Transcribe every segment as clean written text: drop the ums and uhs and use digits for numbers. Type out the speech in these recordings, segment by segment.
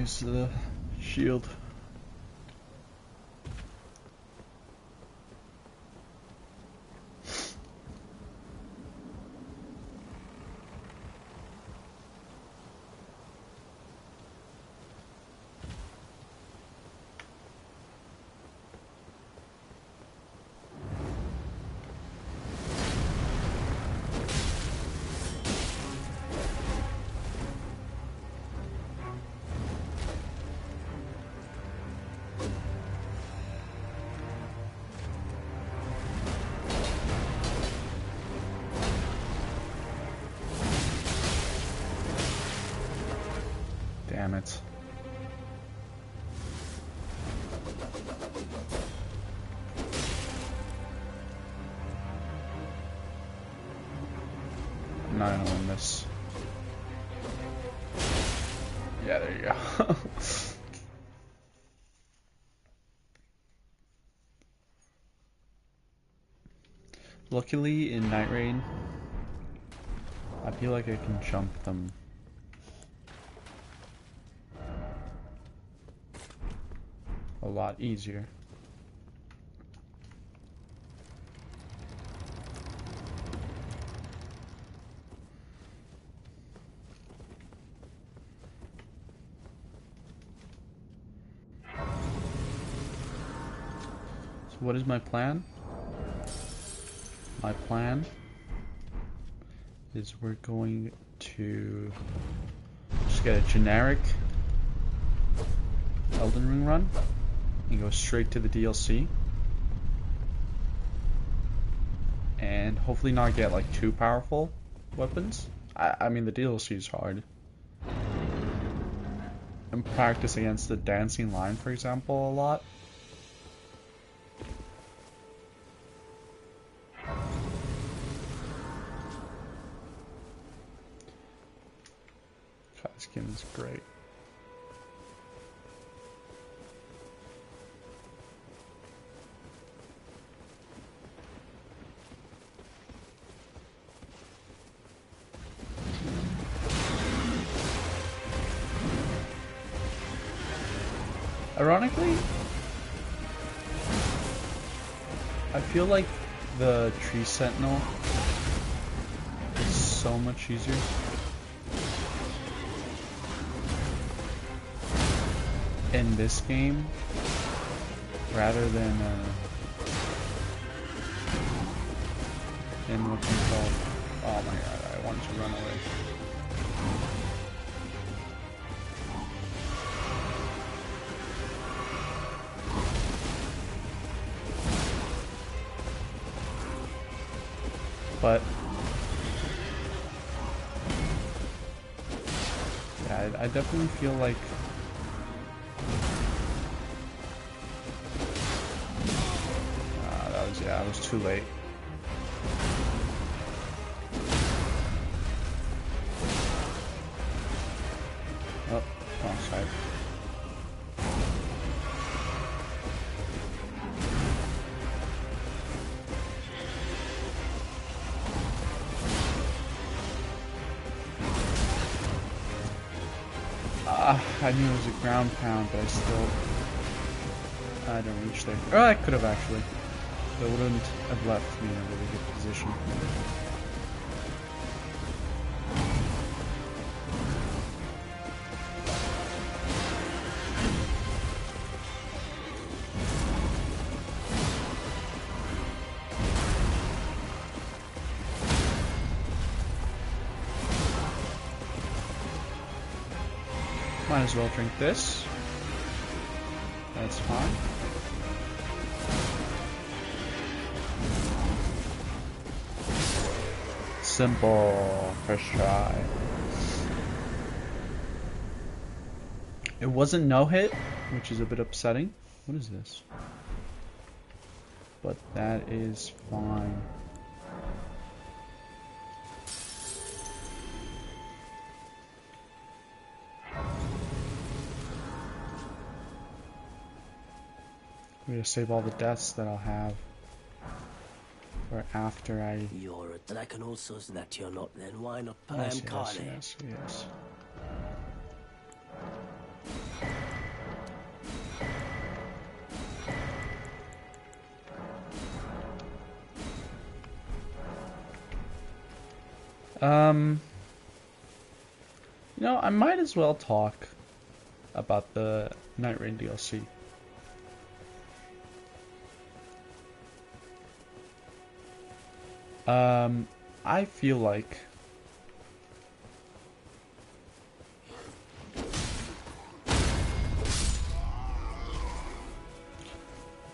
use the shield. Damn it. I'm not gonna win this. Yeah, there you go. Luckily, in nightreign, I feel like I can jump them. A lot easier. So what is my plan? My plan is we're going to just get a generic Elden Ring run and go straight to the DLC, and hopefully not get like too powerful weapons. I mean the DLC is hard, and practice against the dancing lion, for example, a lot. God, skin is great. Ironically, I feel like the tree sentinel is so much easier. In this game, rather than in what's it called? Oh my god, I want to run away. But yeah, I definitely feel like I was too late. Oh, wrong side. I knew it was a ground pound, but I don't reach there. Oh, I could have actually. That wouldn't have left me in a really good position. Might as well drink this. That's fine. Simple. First try. It wasn't no hit, which is a bit upsetting. What is this? But that is fine. I'm gonna save all the deaths that I'll have for after I... You're a dragon also, so that you're not, then why not? Yes. Um, I might as well talk about the Nightrain DLC. I feel like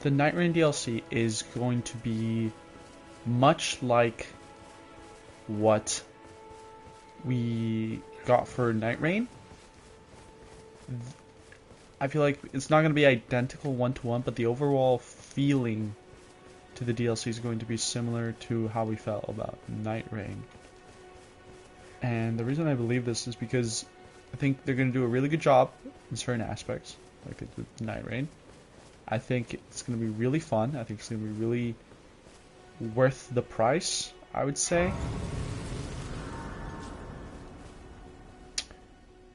the Nightrain DLC is going to be much like what we got for Nightrain. I feel like it's not going to be identical one-to-one, but the overall feeling to the DLC is going to be similar to how we felt about Nightrain. And the reason I believe this is because I think they're going to do a really good job in certain aspects, like they did with Nightrain. I think it's going to be really fun. I think it's going to be really worth the price, I would say.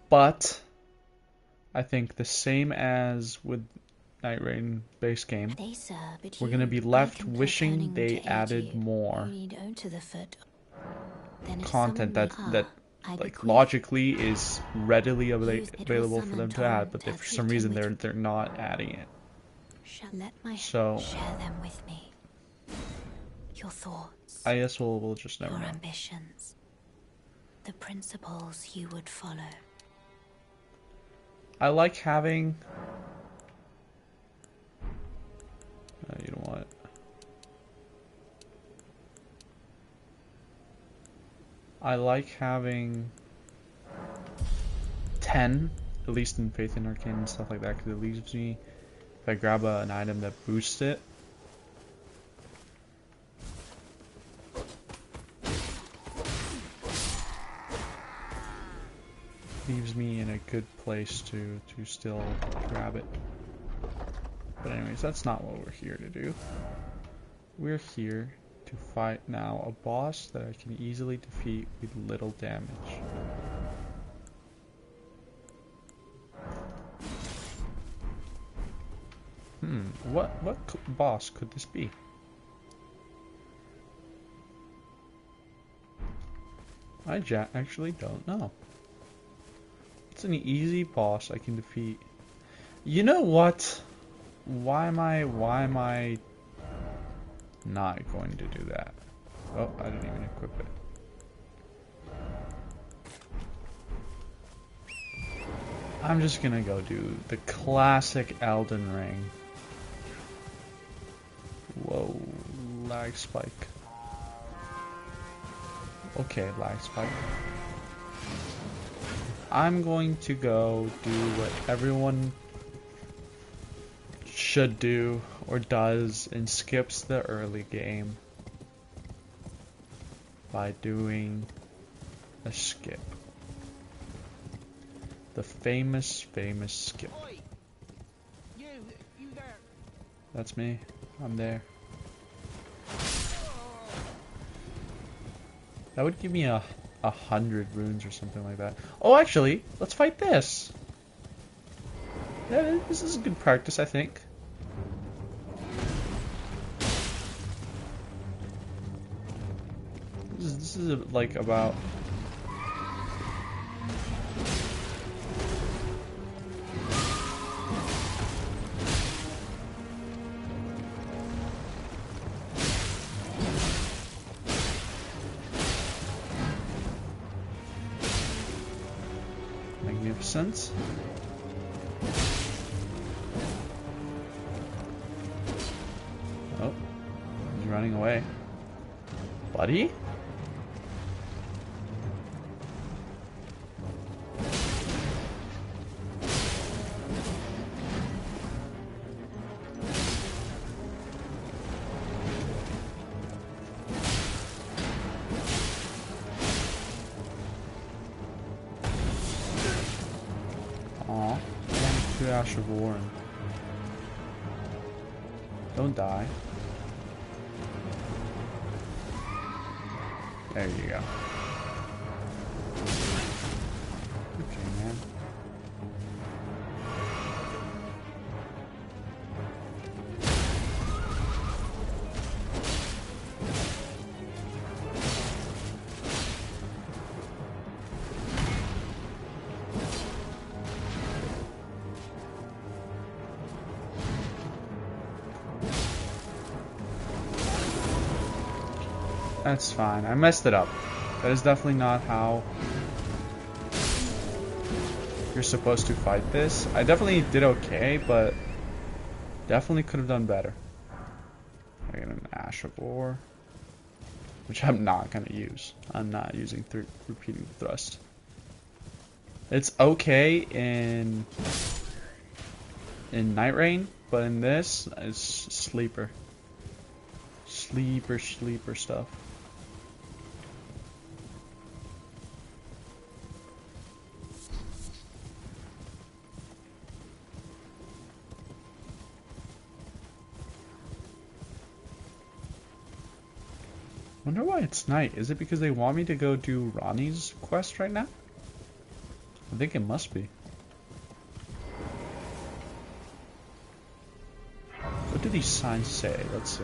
But I think the same as with Nightrain base game, we're going to be left wishing they added more content that like logically is readily available for them to add, but for some reason they're not adding it. So share them with me. Your thoughts, I guess we'll just never your know. ambitions, the principles you would follow. I like having you know what? I like having 10, at least in Faith and Arcane and stuff like that, because it leaves me, if I grab an item that boosts it, leaves me in a good place to still grab it. But anyways, that's not what we're here to do. We're here to fight now a boss that I can easily defeat with little damage. What boss could this be? I actually don't know. It's an easy boss I can defeat. You know what? Why am I not going to do that? Oh, I didn't even equip it. I'm just gonna go do the classic Elden ring. Whoa, lag spike. Okay, lag spike. I'm going to go do what everyone should do or does and skips the early game by doing a skip. The famous skip. Oi! You there. That's me. I'm there. That would give me 100 runes or something like that. Oh, actually, let's fight this. Yeah, this is good practice, I think. This is like about. Magnificent. Oh, he's running away. Buddy? Aw, to Ash of Warren. Don't die. There you go. Okay, man. That's fine. I messed it up. That is definitely not how you're supposed to fight this. I definitely did okay, but definitely could have done better. I get an Ash of Ore, which I'm not going to use. I'm not using repeating thrust. It's okay in nightreign, but in this, it's sleeper. Sleeper stuff. Wonder why it's night. Is it because they want me to go do Ronnie's quest right now? I think it must be. What do these signs say? Let's see.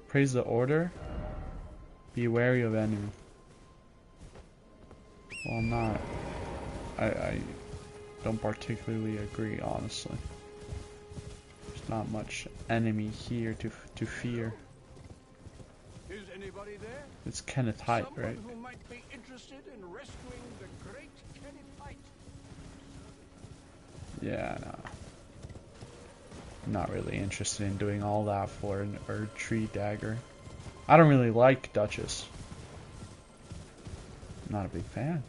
Praise the order. Be wary of enemy. Well, I'm not. I don't particularly agree, honestly. There's not much enemy here to fear. Is anybody there? It's Kenneth Height, Someone right? who might be interested in rescuing the great Kenneth Height. Yeah, no. I'm not really interested in doing all that for an Erd Tree dagger. I don't really like Duchess. I'm not a big fan.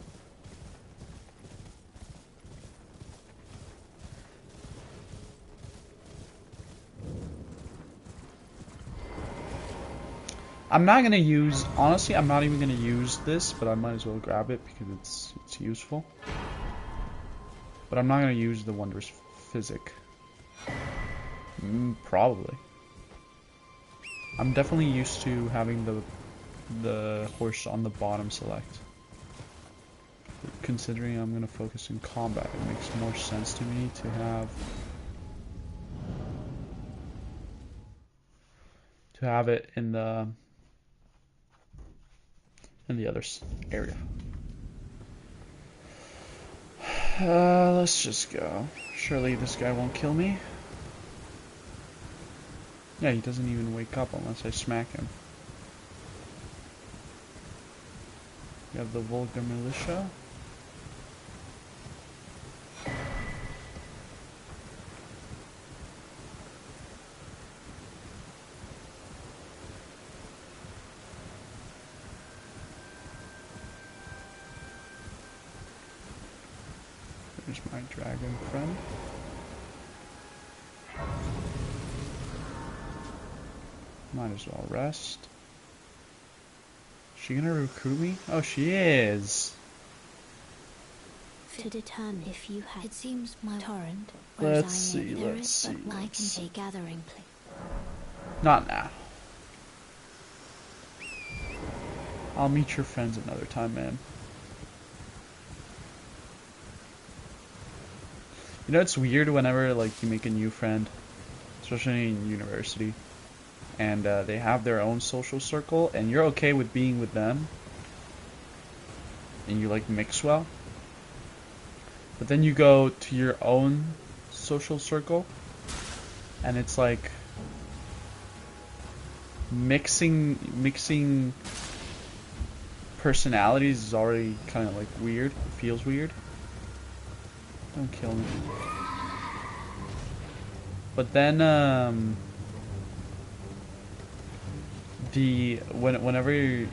I'm not gonna use, honestly, I'm not even gonna use this, but I might as well grab it because it's useful. But I'm not gonna use the Wondrous Physic. Probably. I'm definitely used to having the horse on the bottom select. Considering I'm gonna focus in combat, it makes more sense to me to have it in the other area. Let's just go. Surely this guy won't kill me. Yeah, he doesn't even wake up unless I smack him. You have the Vulgar Militia. There's my dragon friend. Might as well rest. She gonna recruit me? Oh, she is. To determine if you had. It seems my torrent. Let's see. I can take gathering place. Not now. I'll meet your friends another time, man. You know, it's weird whenever like you make a new friend, especially in university, and they have their own social circle, and you're okay with being with them, and you like mix well. But then you go to your own social circle, and it's like mixing personalities is already kind of like weird. It feels weird. Don't kill me. But then whenever you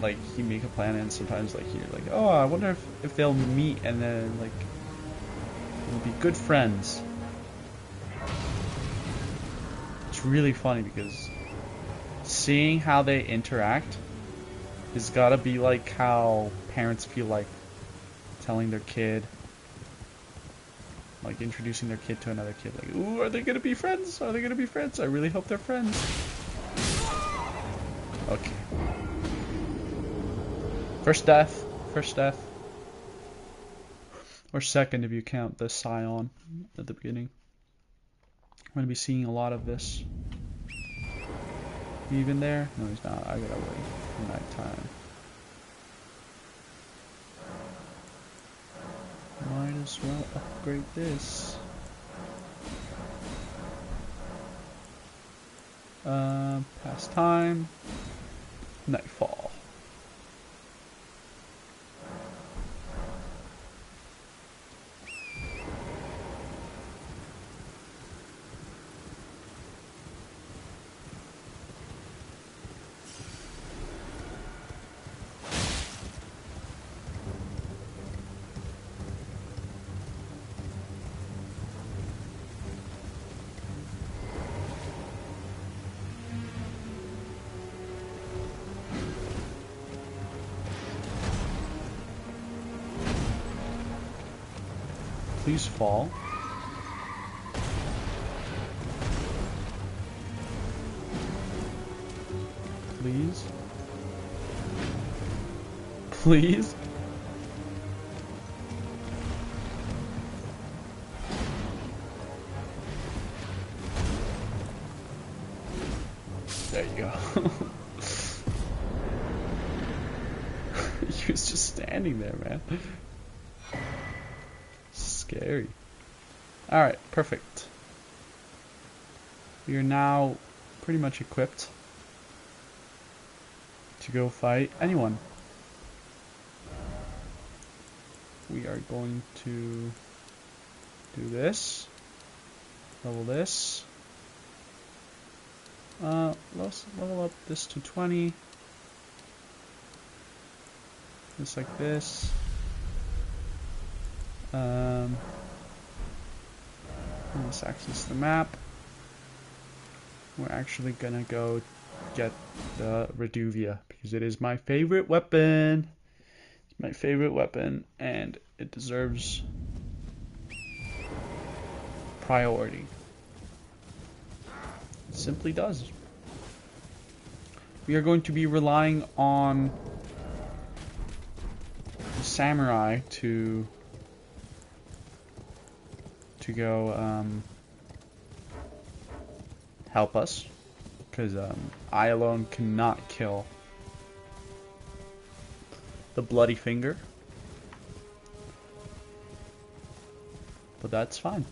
like you make a plan, and sometimes like you're like, oh, I wonder if they'll meet, and then like we'll be good friends. It's really funny because seeing how they interact has gotta be like how parents feel like telling their kid, like introducing their kid to another kid, like, ooh, are they gonna be friends? Are they gonna be friends? I really hope they're friends. Okay. First death. Or second if you count the Scion at the beginning. I'm gonna be seeing a lot of this. He even there? No, he's not. I gotta wait for nighttime. Might as well upgrade this. Past time. Nightfall. Please fall. Please. Please. There you go. He was just standing there, man. Scary. Alright, perfect. We are now pretty much equipped to go fight anyone. We are going to do this. Level this. Let's level up this to 20. Just like this. Let's access the map. We're actually gonna go get the Reduvia because it is my favorite weapon. It's my favorite weapon and it deserves priority. It simply does. We are going to be relying on the samurai to go help us, because I alone cannot kill the bloody finger, but that's fine.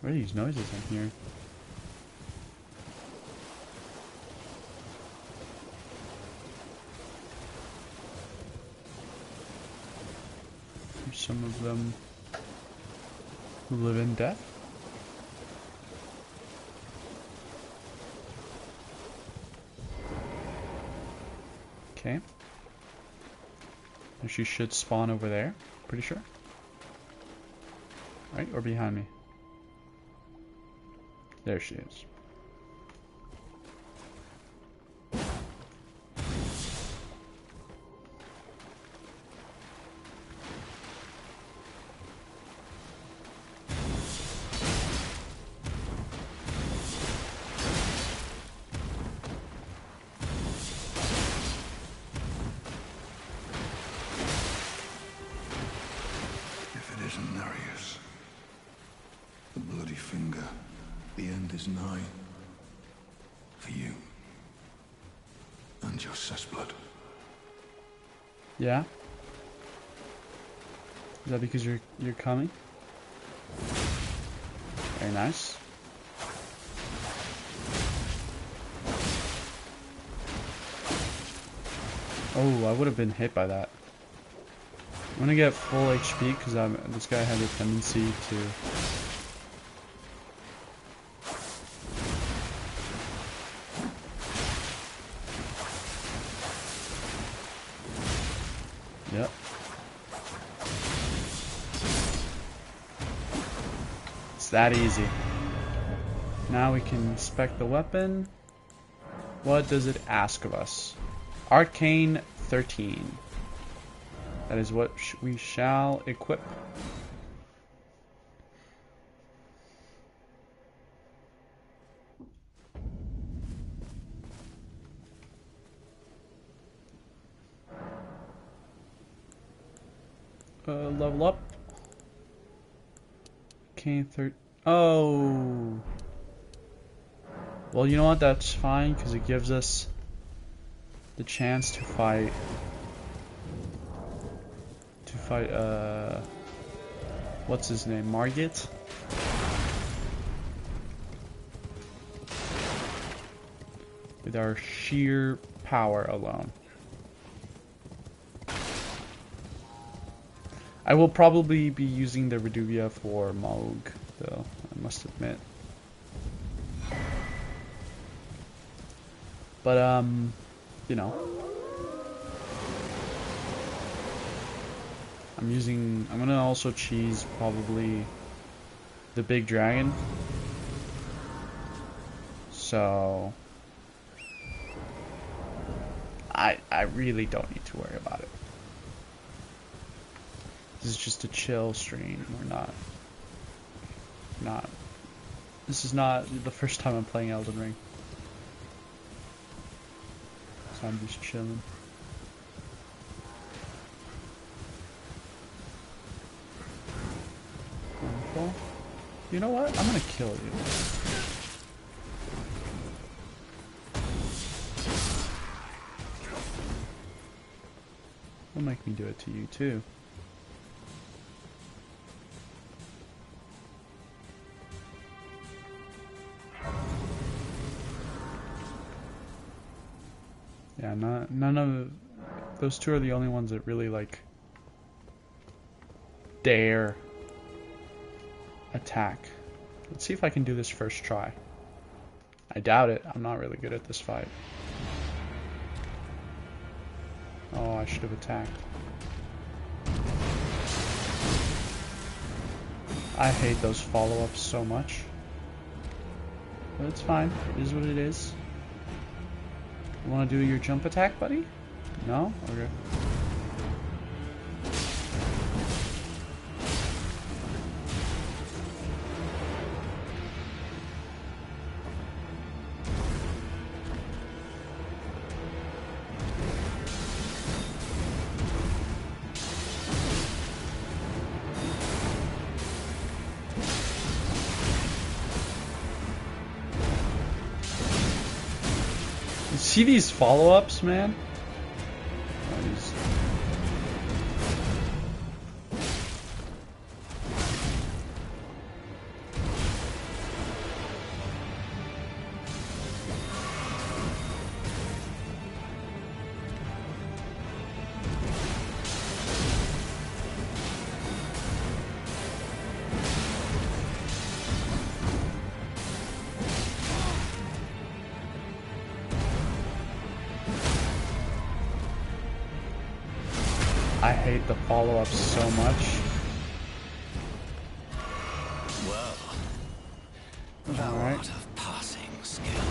What are these noises in here? There's some of them who live in death. Okay. And she should spawn over there, pretty sure. Right? Or behind me? There she is. If it isn't Nereus, the bloody finger, the end is nigh. For you. And your cessblood. Yeah? Is that because you're coming? Very nice. Oh, I would have been hit by that. I'm gonna get full HP because this guy has a tendency to. Yep. It's that easy. Now we can inspect the weapon. What does it ask of us? Arcane 13. That is what we shall equip. Level up. Arcane 13. Oh. Well, you know what? That's fine because it gives us the chance to fight. What's his name? Margit? With our sheer power alone. I will probably be using the Reduvia for Maug, though, I must admit. But, you know. I'm gonna also cheese probably the big dragon. So I really don't need to worry about it. This is just a chill stream. This is not the first time I'm playing Elden Ring. So I'm just chilling. Wonderful. You know what? I'm gonna kill you. Don't make me do it to you too. Yeah, none of those two are the only ones that really like dare attack. Let's see if I can do this first try. I doubt it. I'm not really good at this fight. Oh, I should have attacked. I hate those follow-ups so much. But it's fine. It is what it is. You want to do your jump attack, buddy? No? Okay. See these follow-ups, man? I hate the follow-ups so much. Well, thou art of passing skill.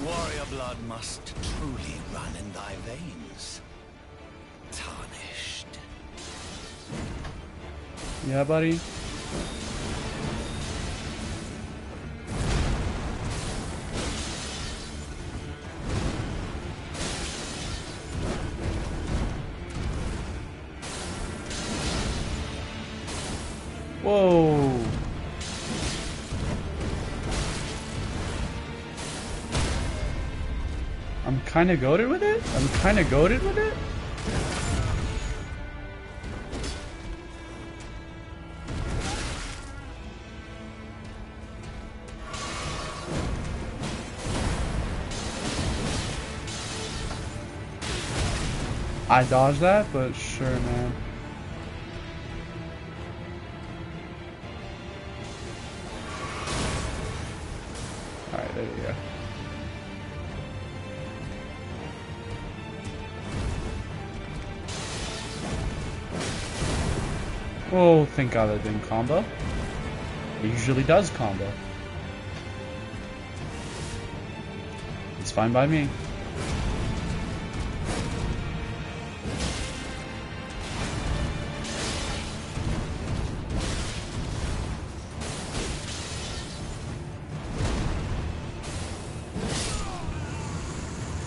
Warrior blood must truly run in thy veins. Tarnished. Yeah, buddy. Whoa. I'm kind of goated with it? I dodged that, but sure, man. Alright, there you go. Oh, thank God that didn't combo. It usually does combo. It's fine by me.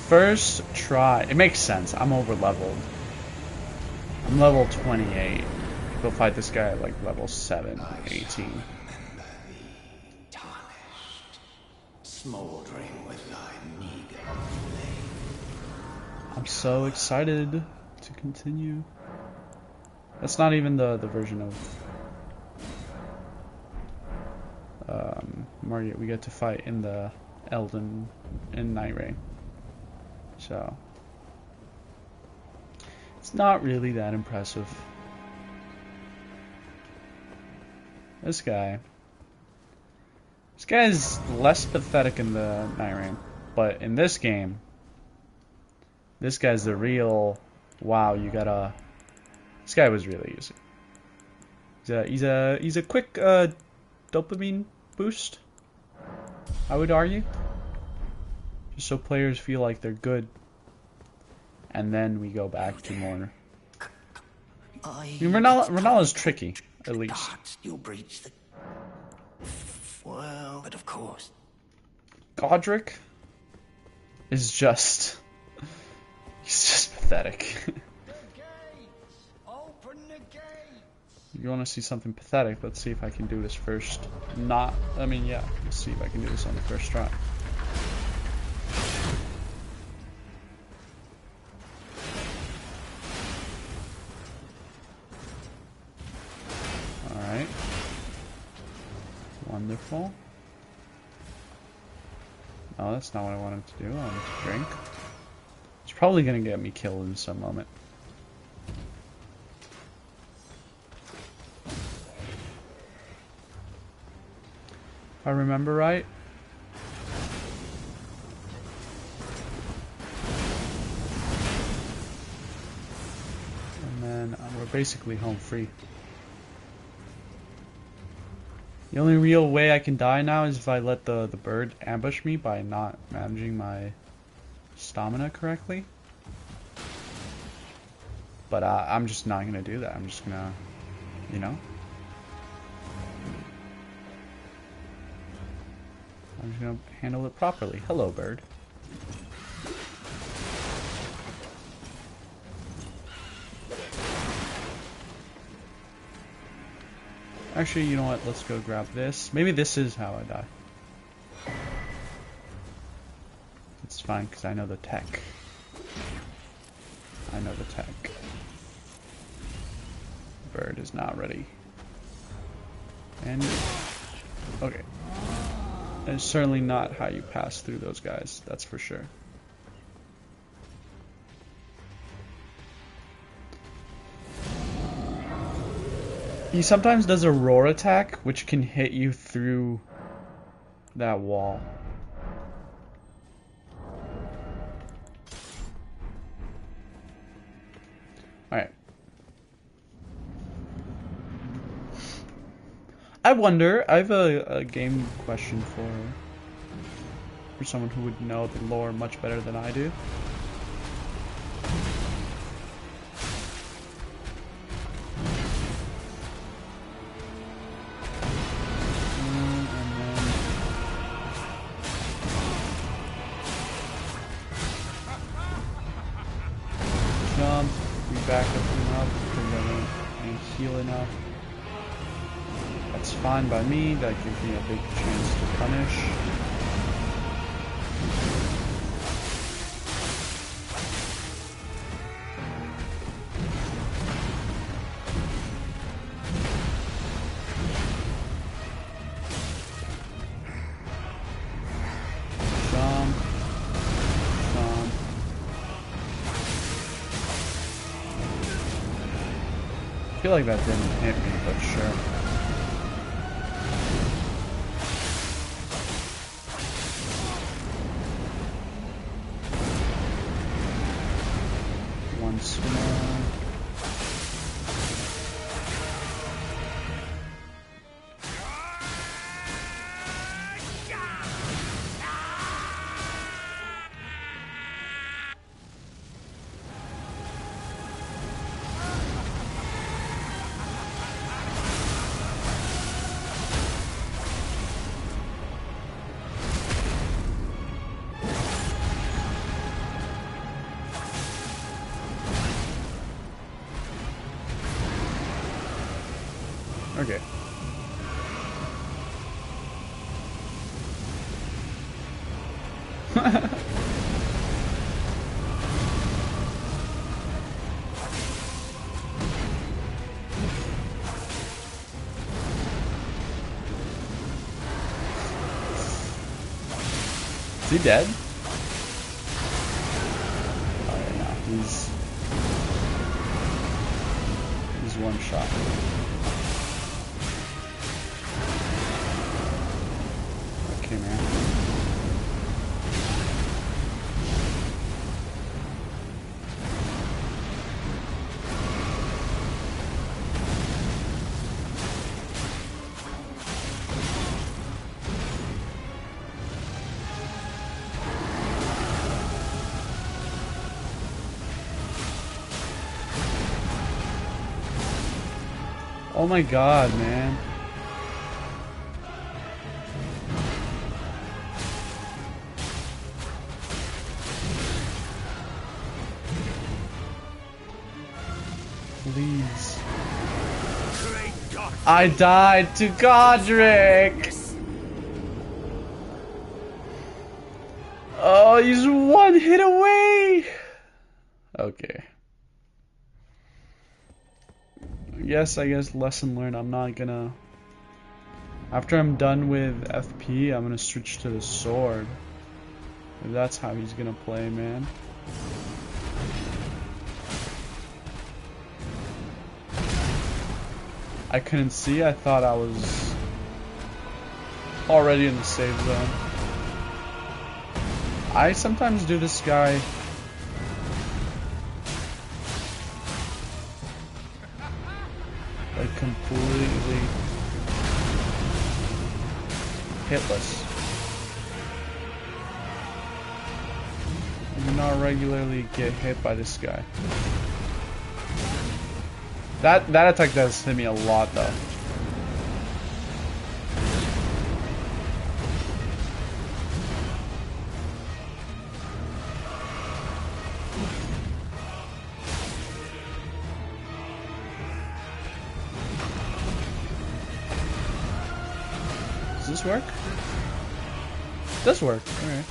First try. It makes sense. I'm over leveled. I'm level 28. Go fight this guy at like level 7, 18. smoldering with thy meager flame. I'm so excited to continue. That's not even the version of Mario we get to fight in the Elden in nightreign. So it's not really that impressive. This guy is less pathetic in the nightreign, but in this game, this guy's the real. You gotta. This guy was really easy. He's a quick dopamine boost, I would argue, just so players feel like they're good, and then we go back to more. I mean, Renala's tricky, at least. You'll breach the... Well, but of course. Godric is just... he's just pathetic. Open the gate. You want to see something pathetic? Let's see if I can do this first. Let's see if I can do this on the first try. Alright. Wonderful. No, that's not what I wanted to do. I wanted to drink. It's probably going to get me killed in some moment. If I remember right. And then we're basically home free. The only real way I can die now is if I let the bird ambush me by not managing my stamina correctly. But I'm just not going to do that. I'm just going to, you know. I'm just going to handle it properly. Hello, bird. Actually, you know what? Let's go grab this. Maybe this is how I die. It's fine, because I know the tech. I know the tech. Bird is not ready. And... okay. It's certainly not how you pass through those guys, that's for sure. He sometimes does a roar attack, which can hit you through that wall. Alright. I wonder, I have a game question for someone who would know the lore much better than I do. Jump, we back up enough because I don't heal enough. That's fine by me, that gives me a big chance to punish. Jump. Jump. I feel like that didn't hit me, but sure. Once more. Okay. Is he dead? Oh yeah, no, he's one shot. Okay, man. Oh my god, man. Please. I died to Godric! Oh, he's one hit away! Okay. Yes, I guess lesson learned. I'm not gonna... After I'm done with FP, I'm gonna switch to the sword. If that's how he's gonna play, man. I couldn't see. I thought I was already in the save zone. I sometimes do this guy... like completely hitless. I do not regularly get hit by this guy. That attack does hit me a lot though. Does this work? It does work. Alright.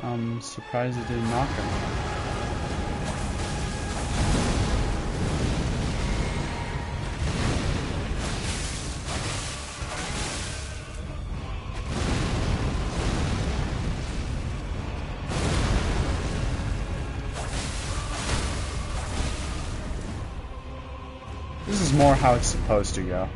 I'm surprised it didn't knock him. This is more how it's supposed to go.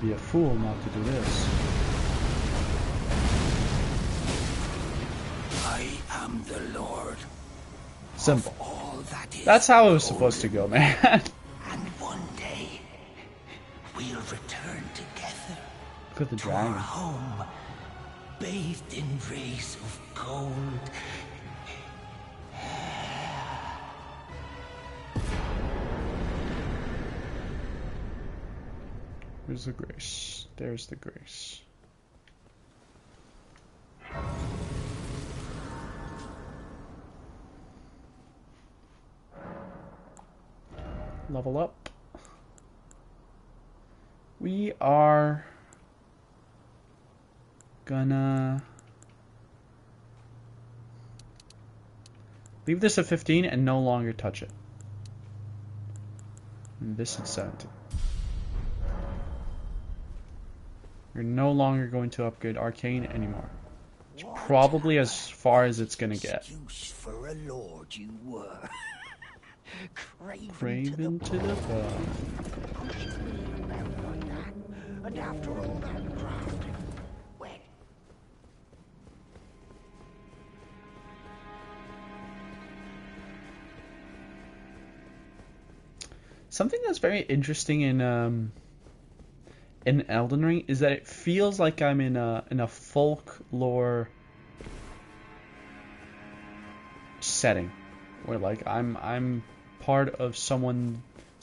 Be a fool not to do this. I am the Lord. Simple. Of all that is. That's how it was supposed to go, man. And one day we'll return together. Look at the to our dragon. home, bathed in rays of gold. Where's the grace? There's the grace. Level up. We are gonna leave this at 15 and no longer touch it. And this at 17. We're no longer going to upgrade Arcane anymore. It's probably as far as it's gonna get. Excuse for a lord you were. Craven to the bone. And after all that crafting, well, Something that's very interesting in Elden Ring is that it feels like I'm in a folklore setting, where like I'm part of some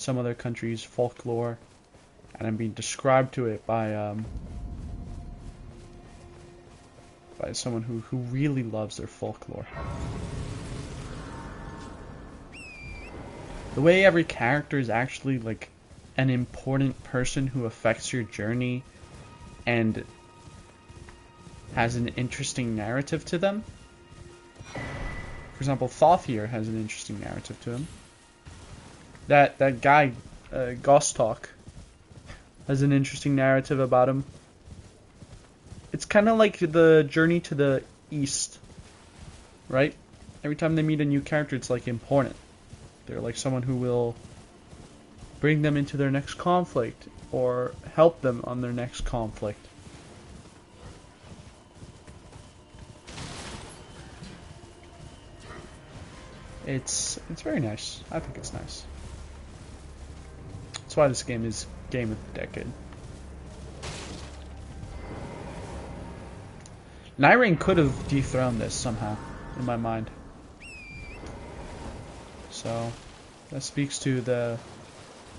other country's folklore, and I'm being described to it by someone who really loves their folklore. The way every character is actually like an important person who affects your journey and has an interesting narrative to them. For example, Thoth here has an interesting narrative to him. That guy, Gostok, has an interesting narrative about him. It's kind of like the journey to the east, right? Every time they meet a new character, it's like important. They're like someone who will bring them into their next conflict or help them on their next conflict. It's very nice. I think it's nice. That's why this game is Game of the Decade. Nightreign could have dethroned this somehow, in my mind. So, that speaks to the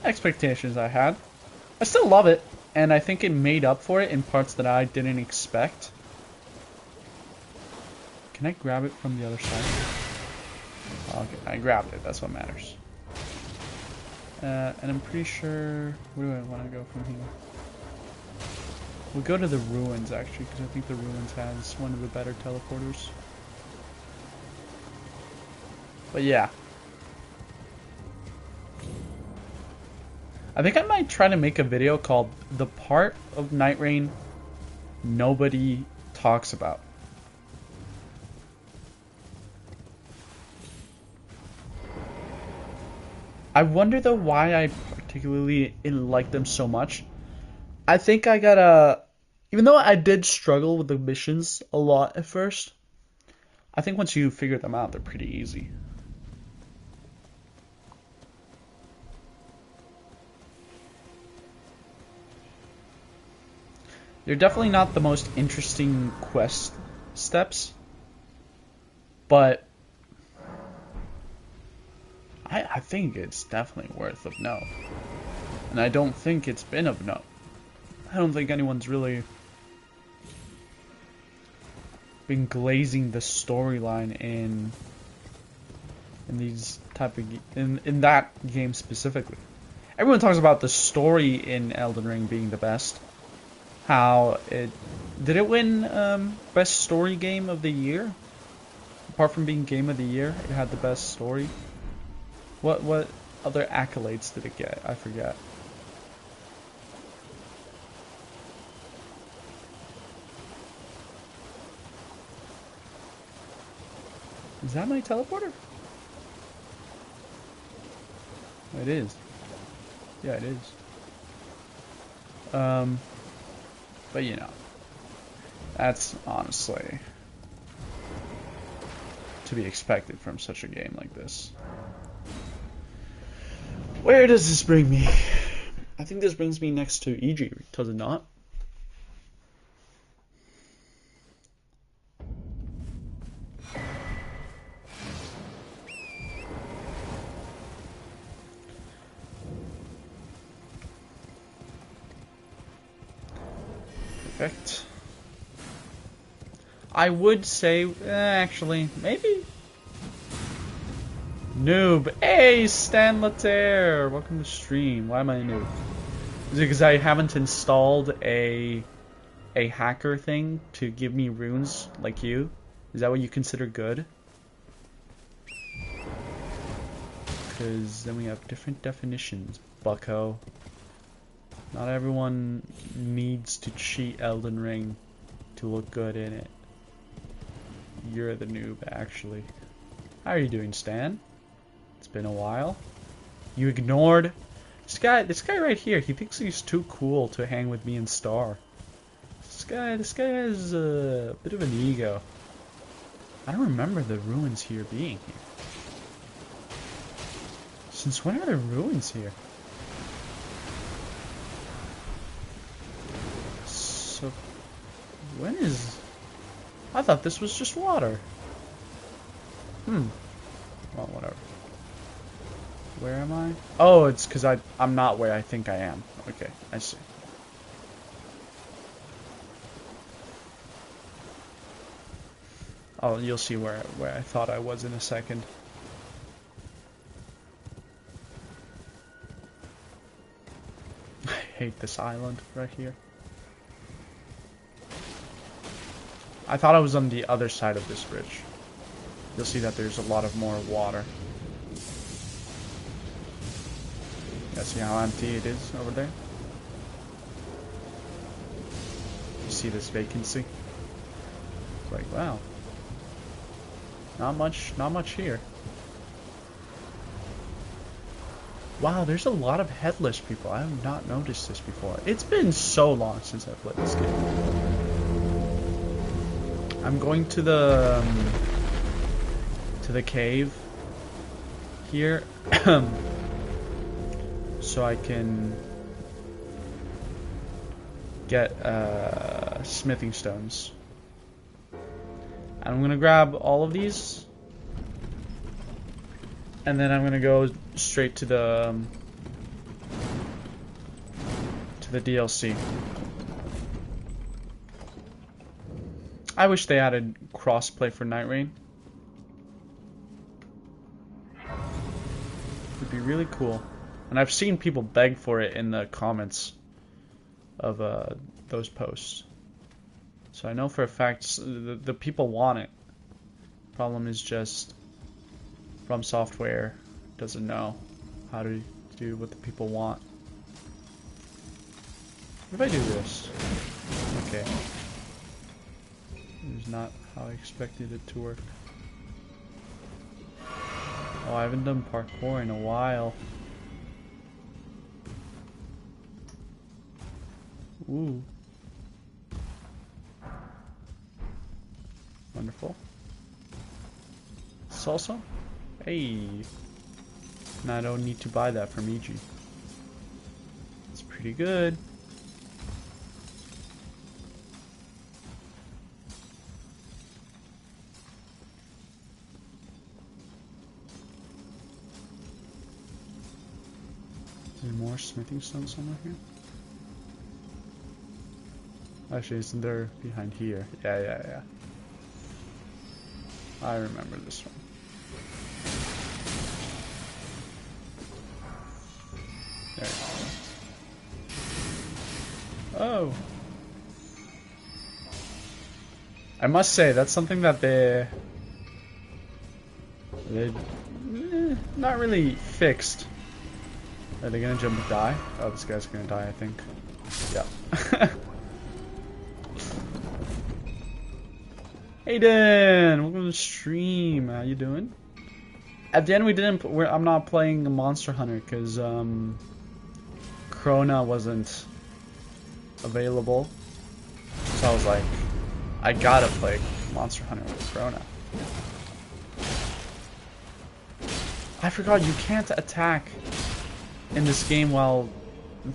expectations I had. I still love it, and I think it made up for it in parts that I didn't expect. Can I grab it from the other side? Okay, I grabbed it. That's what matters. And I'm pretty sure... Where do I want to go from here? We'll go to the ruins, actually, because I think the ruins has one of the better teleporters. But yeah. I think I might try to make a video called The Part of nightreign Nobody Talks About. I wonder though why I particularly like them so much. I think I gotta, even though I did struggle with the missions a lot at first, I think once you figure them out, they're pretty easy. They're definitely not the most interesting quest steps, but I think it's definitely worth of note. And I don't think it's been of note. I don't think anyone's really been glazing the storyline in these type of in that game specifically. Everyone talks about the story in Elden Ring being the best. How it did it win best story game of the year? Apart from being game of the year, it had the best story. What other accolades did it get? I forget. Is that my teleporter? It is. Yeah, it is. But you know, that's honestly to be expected from such a game like this. Where does this bring me? I think this brings me next to EG, does it not? Perfect. I would say, actually, maybe. Noob. Hey, Stan Lataire. Welcome to stream. Why am I a noob? Is it because I haven't installed a hacker thing to give me runes like you? Is that what you consider good? Because then we have different definitions, bucko. Not everyone needs to cheat Elden Ring to look good in it. You're the noob, actually. How are you doing, Stan? It's been a while. You ignored This guy right here, he thinks he's too cool to hang with me and Star. This guy has a bit of an ego. I don't remember the ruins here being here. Since when are there ruins here? So, when is... I thought this was just water. Well, whatever. Where am I? Oh, it's because I'm not where I think I am. Okay, I see. Oh, you'll see where I thought I was in a second. I hate this island right here. I thought I was on the other side of this bridge. You'll see that there's a lot of more water. Yeah, see how empty it is over there? You see this vacancy? It's like, wow. Not much here. Wow, there's a lot of headless people. I have not noticed this before. It's been so long since I played this game. I'm going to the cave here so I can get smithing stones. I'm gonna grab all of these, and then I'm gonna go straight to the DLC. I wish they added crossplay for nightreign. Would be really cool, and I've seen people beg for it in the comments of those posts. So I know for a fact the people want it. Problem is just From Software doesn't know how to do what the people want. What if I do this? Okay. It's not how I expected it to work. Oh, I haven't done parkour in a while. Ooh. Wonderful. Salsa? Hey. And I don't need to buy that from EG. It's pretty good. Is there more smithing stone somewhere here? Actually, isn't there behind here? Yeah. I remember this one. There we go. Oh! I must say, that's something that they not really fixed. Are they gonna jump and die? Oh, this guy's gonna die, I think. Yeah. Aiden, welcome to the stream. How you doing? At the end, I'm not playing Monster Hunter because Corona wasn't available. So I was like, I gotta play Monster Hunter with Corona. I forgot you can't attack in this game while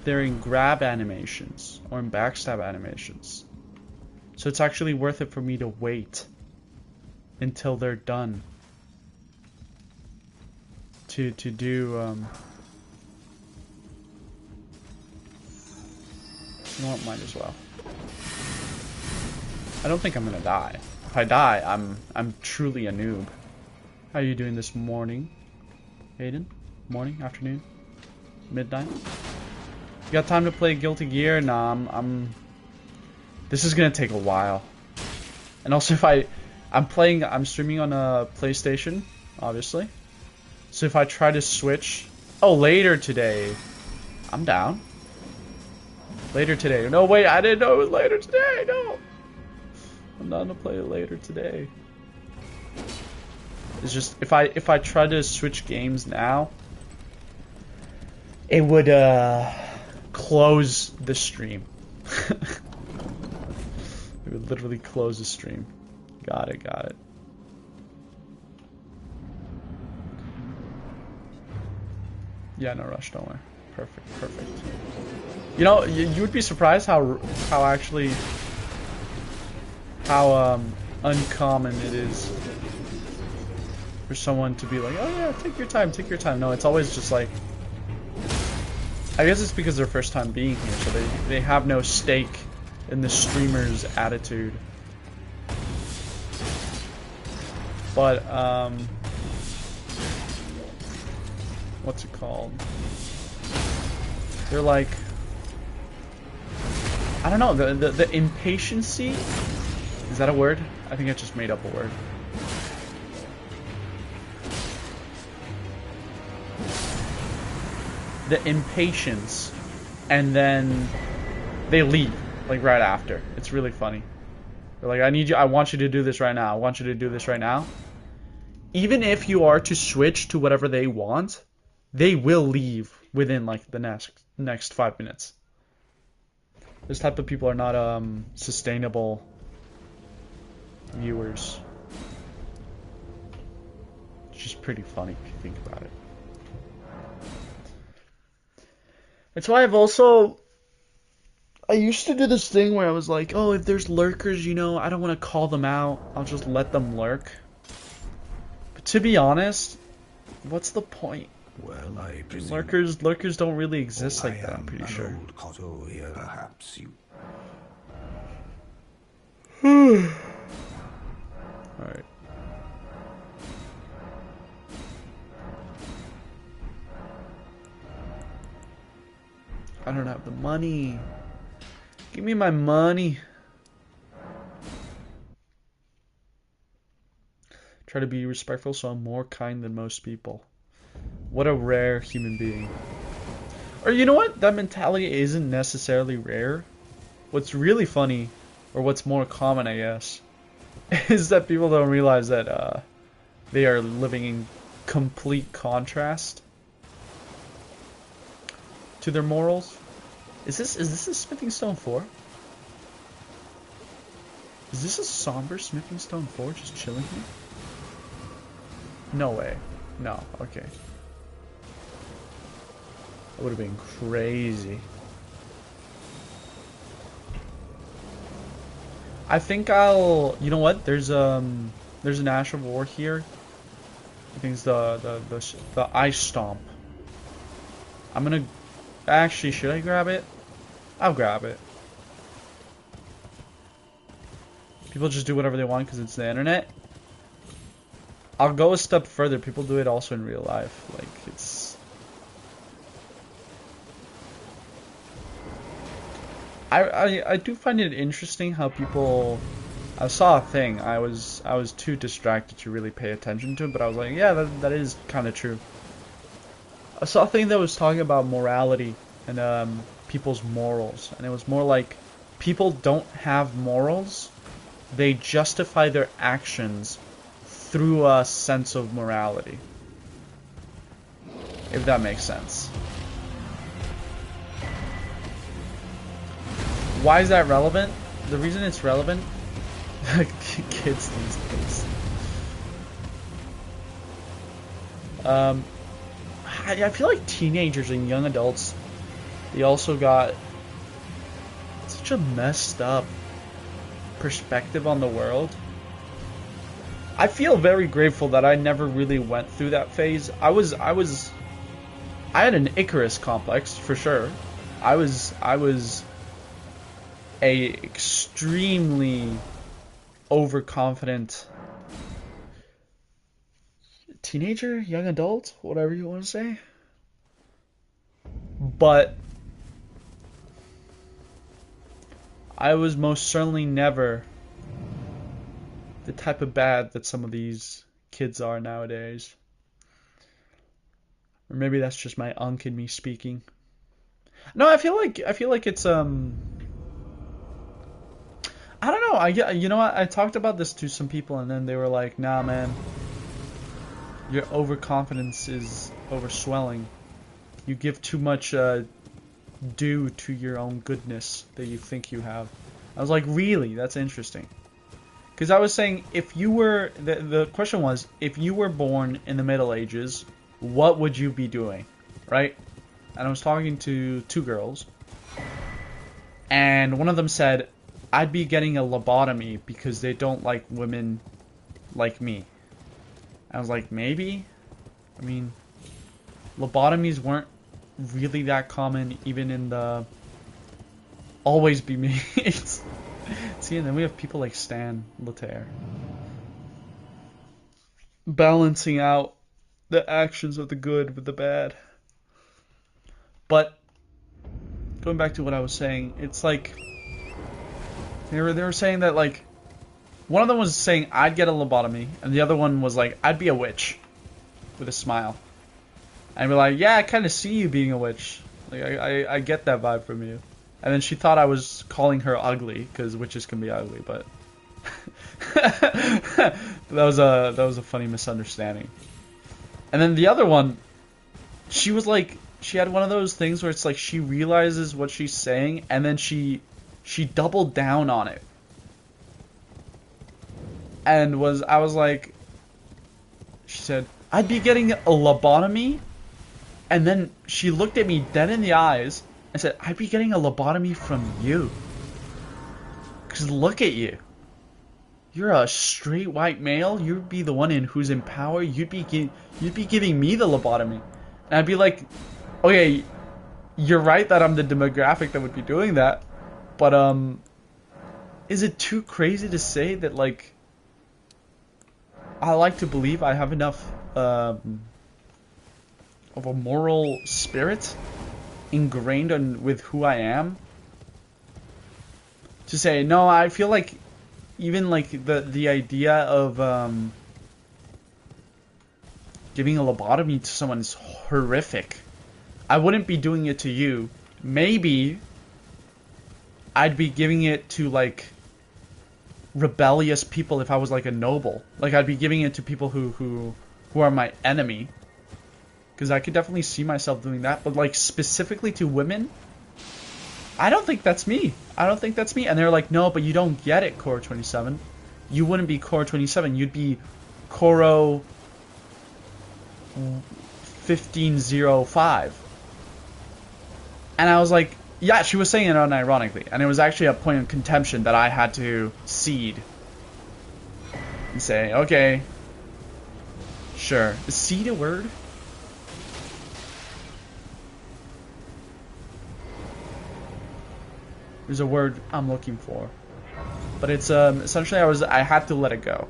they're in grab animations or in backstab animations. So it's actually worth it for me to wait until they're done to do you know what, might as well. I don't think I'm gonna die. If I die, I'm truly a noob. How are you doing this morning, Aiden? Morning, afternoon, midnight? You got time to play Guilty Gear? Nah, this is gonna take a while. And also, if I'm streaming on a PlayStation, obviously. So if I try to switch, later today, I'm down. Later today. No, wait, I didn't know it was later today. No, I'm not gonna play it later today. It's just if I try to switch games now, it would close the stream. It would literally close the stream. Got it, got it. Yeah, no rush, don't worry. Perfect, perfect. You know, you would be surprised how actually how uncommon it is for someone to be like, oh yeah, take your time, take your time. No, it's always just like, I guess it's because their first time being here, so they have no stake in the streamer's attitude. But what's it called? They're like, I don't know, the impatiency, is that a word? I think I just made up a word. The impatience, and then they leave like right after. It's really funny. They're like, I want you to do this right now. I want you to do this right now. Even if you are to switch to whatever they want, they will leave within like the next 5 minutes. This type of people are not sustainable viewers. It's just pretty funny if you think about it. That's why I used to do this thing where I was like, oh, if there's lurkers, you know, I don't want to call them out. I'll just let them lurk. But to be honest, what's the point? Well, I presume Lurkers don't really exist like that, I'm pretty sure. Old Cotto here. Perhaps you. Alright. I don't have the money. Give me my money. Try to be respectful, so I'm more kind than most people. What a rare human being. Or you know what? That mentality isn't necessarily rare. What's really funny, or what's more common, I guess, is that people don't realize that they are living in complete contrast to their morals. Is this a smithing stone 4? Is this a somber smithing stone 4 just chilling here? No way. No, okay. That would have been crazy. I think I'll, you know what? There's an Ash of War here. I think it's the Ice Stomp. I'm gonna, actually, should I grab it? I'll grab it. People just do whatever they want because it's the internet. I'll go a step further. People do it also in real life. Like, it's... I do find it interesting how people... I saw a thing. I was too distracted to really pay attention to it, but I was like, yeah, that is kind of true. I saw a thing that was talking about morality and people's morals, and it was more like people don't have morals. They justify their actions through a sense of morality, if that makes sense. Why is that relevant? The reason it's relevant, kids these days. I feel like teenagers and young adults, they also got such a messed up perspective on the world. I feel very grateful that I never really went through that phase. I had an Icarus complex for sure. I was a extremely overconfident teenager, young adult, whatever you want to say. But I was most certainly never the type of bad that some of these kids are nowadays. Or maybe that's just my unk in me speaking. No, I feel like it's I don't know. You know what? I talked about this to some people, and then they were like, "Nah, man, your overconfidence is overswelling." You give too much due to your own goodness that you think you have. I was like, really? That's interesting. Because I was saying, if you were... The question was, if you were born in the Middle Ages, what would you be doing? Right? And I was talking to two girls. And one of them said, I'd be getting a lobotomy because they don't like women like me. I was like, maybe? I mean, lobotomies weren't really that common even in the always be mates. See, and then we have people like Stan Letaire balancing out the actions of the good with the bad. But going back to what I was saying, it's like they were saying that, like, one of them was saying I'd get a lobotomy, and the other one was like I'd be a witch with a smile. And we're like, yeah, I kind of see you being a witch. Like, I get that vibe from you. And then she thought I was calling her ugly because witches can be ugly, but that was a funny misunderstanding. And then the other one, she was like, she had one of those things where it's like she realizes what she's saying and then she doubled down on it. And I was like, she said, I'd be getting a lobotomy. And then she looked at me dead in the eyes and said, I'd be getting a lobotomy from you. Because look at you. You're a straight white male. You'd be the one who's in power. You'd be giving me the lobotomy. And I'd be like, okay, you're right that I'm the demographic that would be doing that. But, is it too crazy to say that, like, I like to believe I have enough, of a moral spirit ingrained with who I am to say, no, I feel like even like the idea of giving a lobotomy to someone is horrific. I wouldn't be doing it to you. Maybe I'd be giving it to like rebellious people if I was like a noble. Like I'd be giving it to people who are my enemy. Because I could definitely see myself doing that. But, like, specifically to women, I don't think that's me. I don't think that's me. And they're like, no, but you don't get it, Koro 27. You wouldn't be Koro 27. You'd be Koro 1505. And I was like, yeah, she was saying it unironically. And it was actually a point of contention that I had to cede. And say, okay, sure. Is cede a word? There's a word I'm looking for, but it's essentially I had to let it go,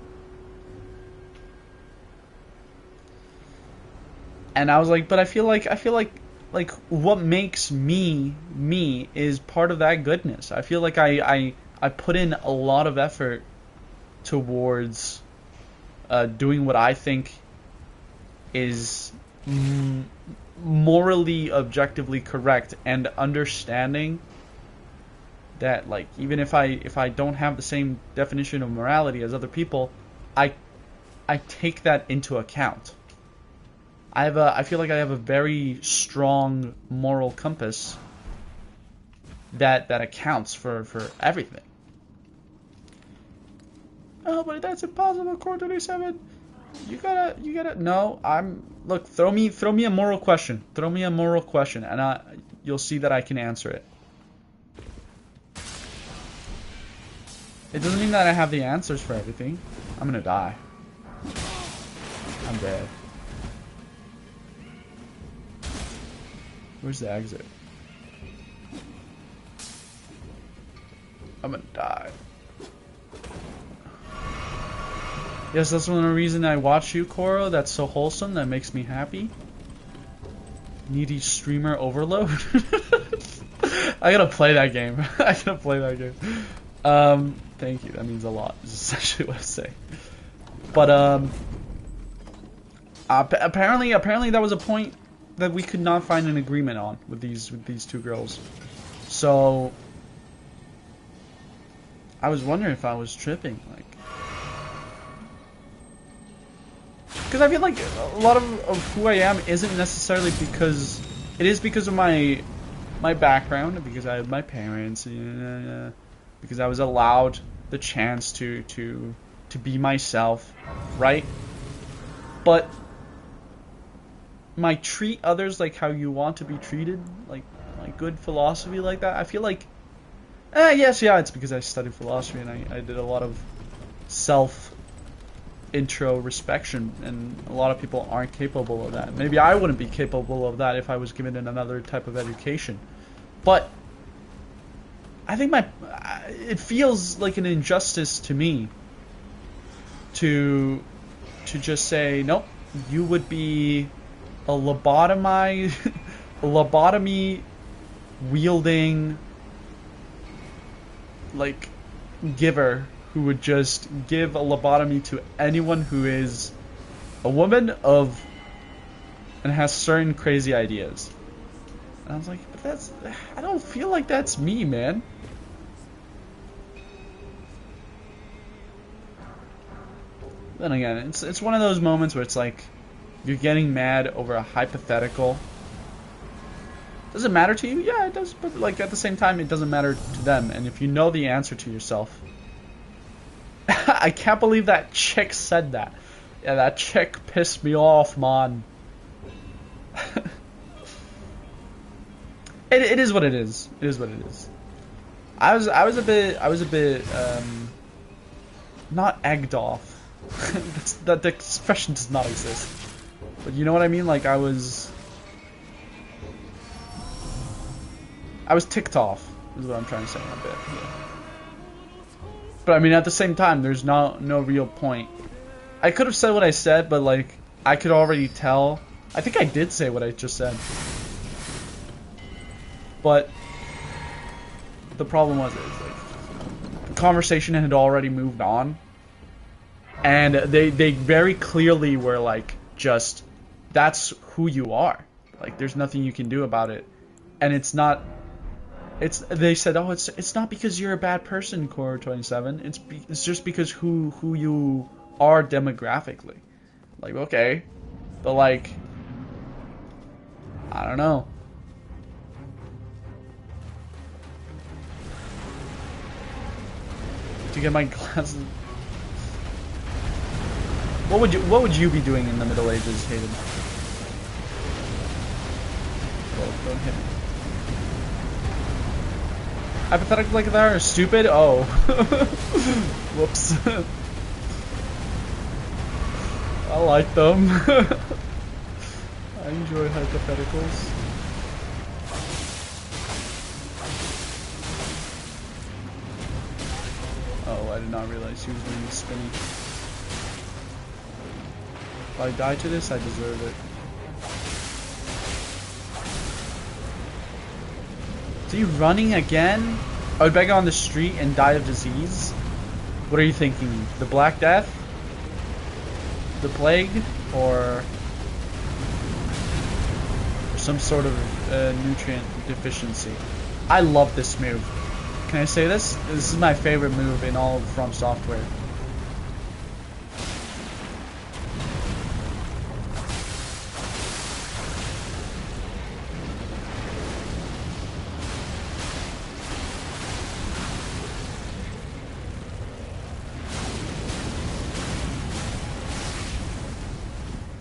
and I was like, but I feel like what makes me is part of that goodness. I feel like I put in a lot of effort towards doing what I think is morally, objectively correct, and understanding that, like, even if I don't have the same definition of morality as other people, I take that into account. I feel like I have a very strong moral compass that accounts for everything. Oh, but that's impossible, Core 27. You gotta. No, look. Throw me a moral question. Throw me a moral question, and you'll see that I can answer it. It doesn't mean that I have the answers for everything. I'm gonna die. I'm dead. Where's the exit? I'm gonna die. Yes, that's one reason I watch you, Koro. That's so wholesome. That makes me happy. Needy streamer overload. I gotta play that game. I gotta play that game. Thank you. That means a lot. Is essentially what I say. But apparently that was a point that we could not find an agreement on with these two girls. So I was wondering if I was tripping, like, because I feel like a lot of who I am isn't necessarily because it is because of my background, because I have my parents, because I was allowed the chance to be myself, right? But my treat others like how you want to be treated, like my good philosophy like that. I feel like, yes, yeah, it's because I studied philosophy and I did a lot of self introspection, and a lot of people aren't capable of that. Maybe I wouldn't be capable of that if I was given another type of education. But I think it feels like an injustice to me to just say, nope, you would be a lobotomy wielding like giver who would just give a lobotomy to anyone who is a woman and has certain crazy ideas. And I was like, but I don't feel like that's me, man. Then again, it's one of those moments where it's like you're getting mad over a hypothetical. Does it matter to you? Yeah, it does, but like at the same time it doesn't matter to them. And if you know the answer to yourself, I can't believe that chick said that. Yeah, that chick pissed me off, man. It is what it is. It is what it is. I was a bit not egged off. That the expression does not exist. But you know what I mean? Like I was ticked off is what I'm trying to say a bit. Yeah. But I mean at the same time there's no real point. I could have said what I said, but like I could already tell. I think I did say what I just said. But the problem was like the conversation had already moved on. And they very clearly were like, just, that's who you are. Like, there's nothing you can do about it. And it's not, they said, oh, it's not because you're a bad person, Core 27. It's just because who you are demographically. Like, okay. But like, I don't know. To get my glasses. What would you be doing in the Middle Ages, Hayden? Whoa, don't hit me. Hypothetical like that are stupid? Oh. Whoops. I like them. I enjoy hypotheticals. Oh, I did not realize he was doing the spinny. If I die to this, I deserve it. Is he running again? I would beg on the street and die of disease? What are you thinking? The Black Death? The Plague? Or some sort of nutrient deficiency? I love this move. Can I say this? This is my favorite move in all of From Software.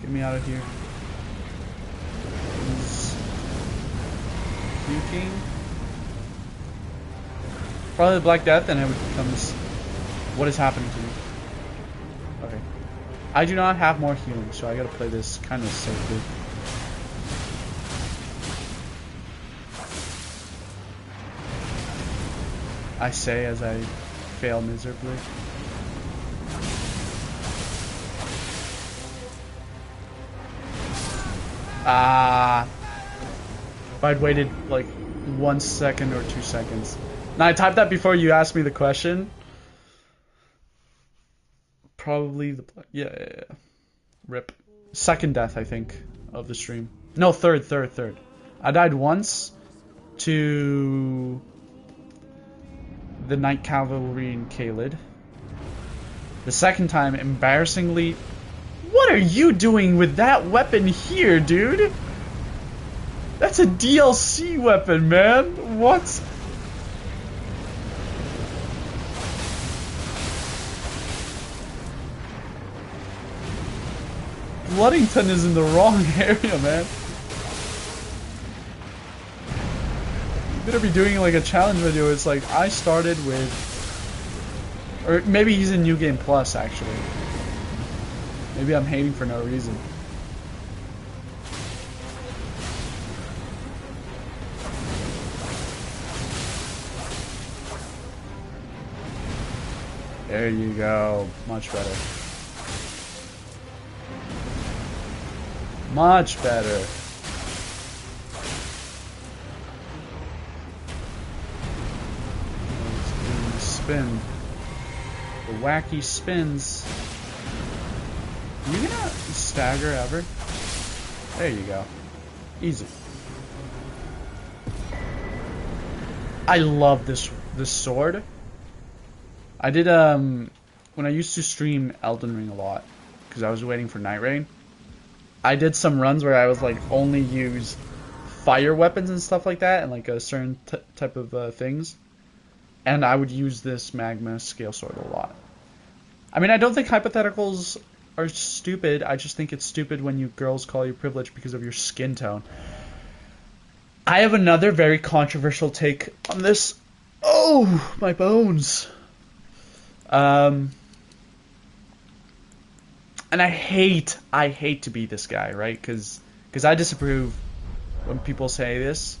Get me out of here. He's puking. Probably the Black Death, and it becomes what is happening to me. Okay. I do not have more healing, so I gotta play this kind of safely. I say as I fail miserably. If I'd waited like 1 second or 2 seconds. Now I typed that before you asked me the question. Probably the yeah. Rip. Second death I think of the stream. No, third. I died once to the Night Cavalry in Caelid. The second time, embarrassingly. What are you doing with that weapon here, dude? That's a DLC weapon, man. What? Bloodington is in the wrong area, man. You better be doing like a challenge video. It's like, I started with... Or maybe he's in New Game Plus, actually. Maybe I'm hating for no reason. There you go. Much better. Much better. Spin. The wacky spins. Are you gonna stagger ever? There you go. Easy. I love this sword. I did when I used to stream Elden Ring a lot because I was waiting for nightreign. I did some runs where I was like only use fire weapons and stuff like that, and like a certain type of things. And I would use this magma scale sword a lot. I mean, I don't think hypotheticals are stupid. I just think it's stupid when you girls call you privileged because of your skin tone. I have another very controversial take on this. Oh, my bones. And I hate to be this guy, right? Because I disapprove when people say this,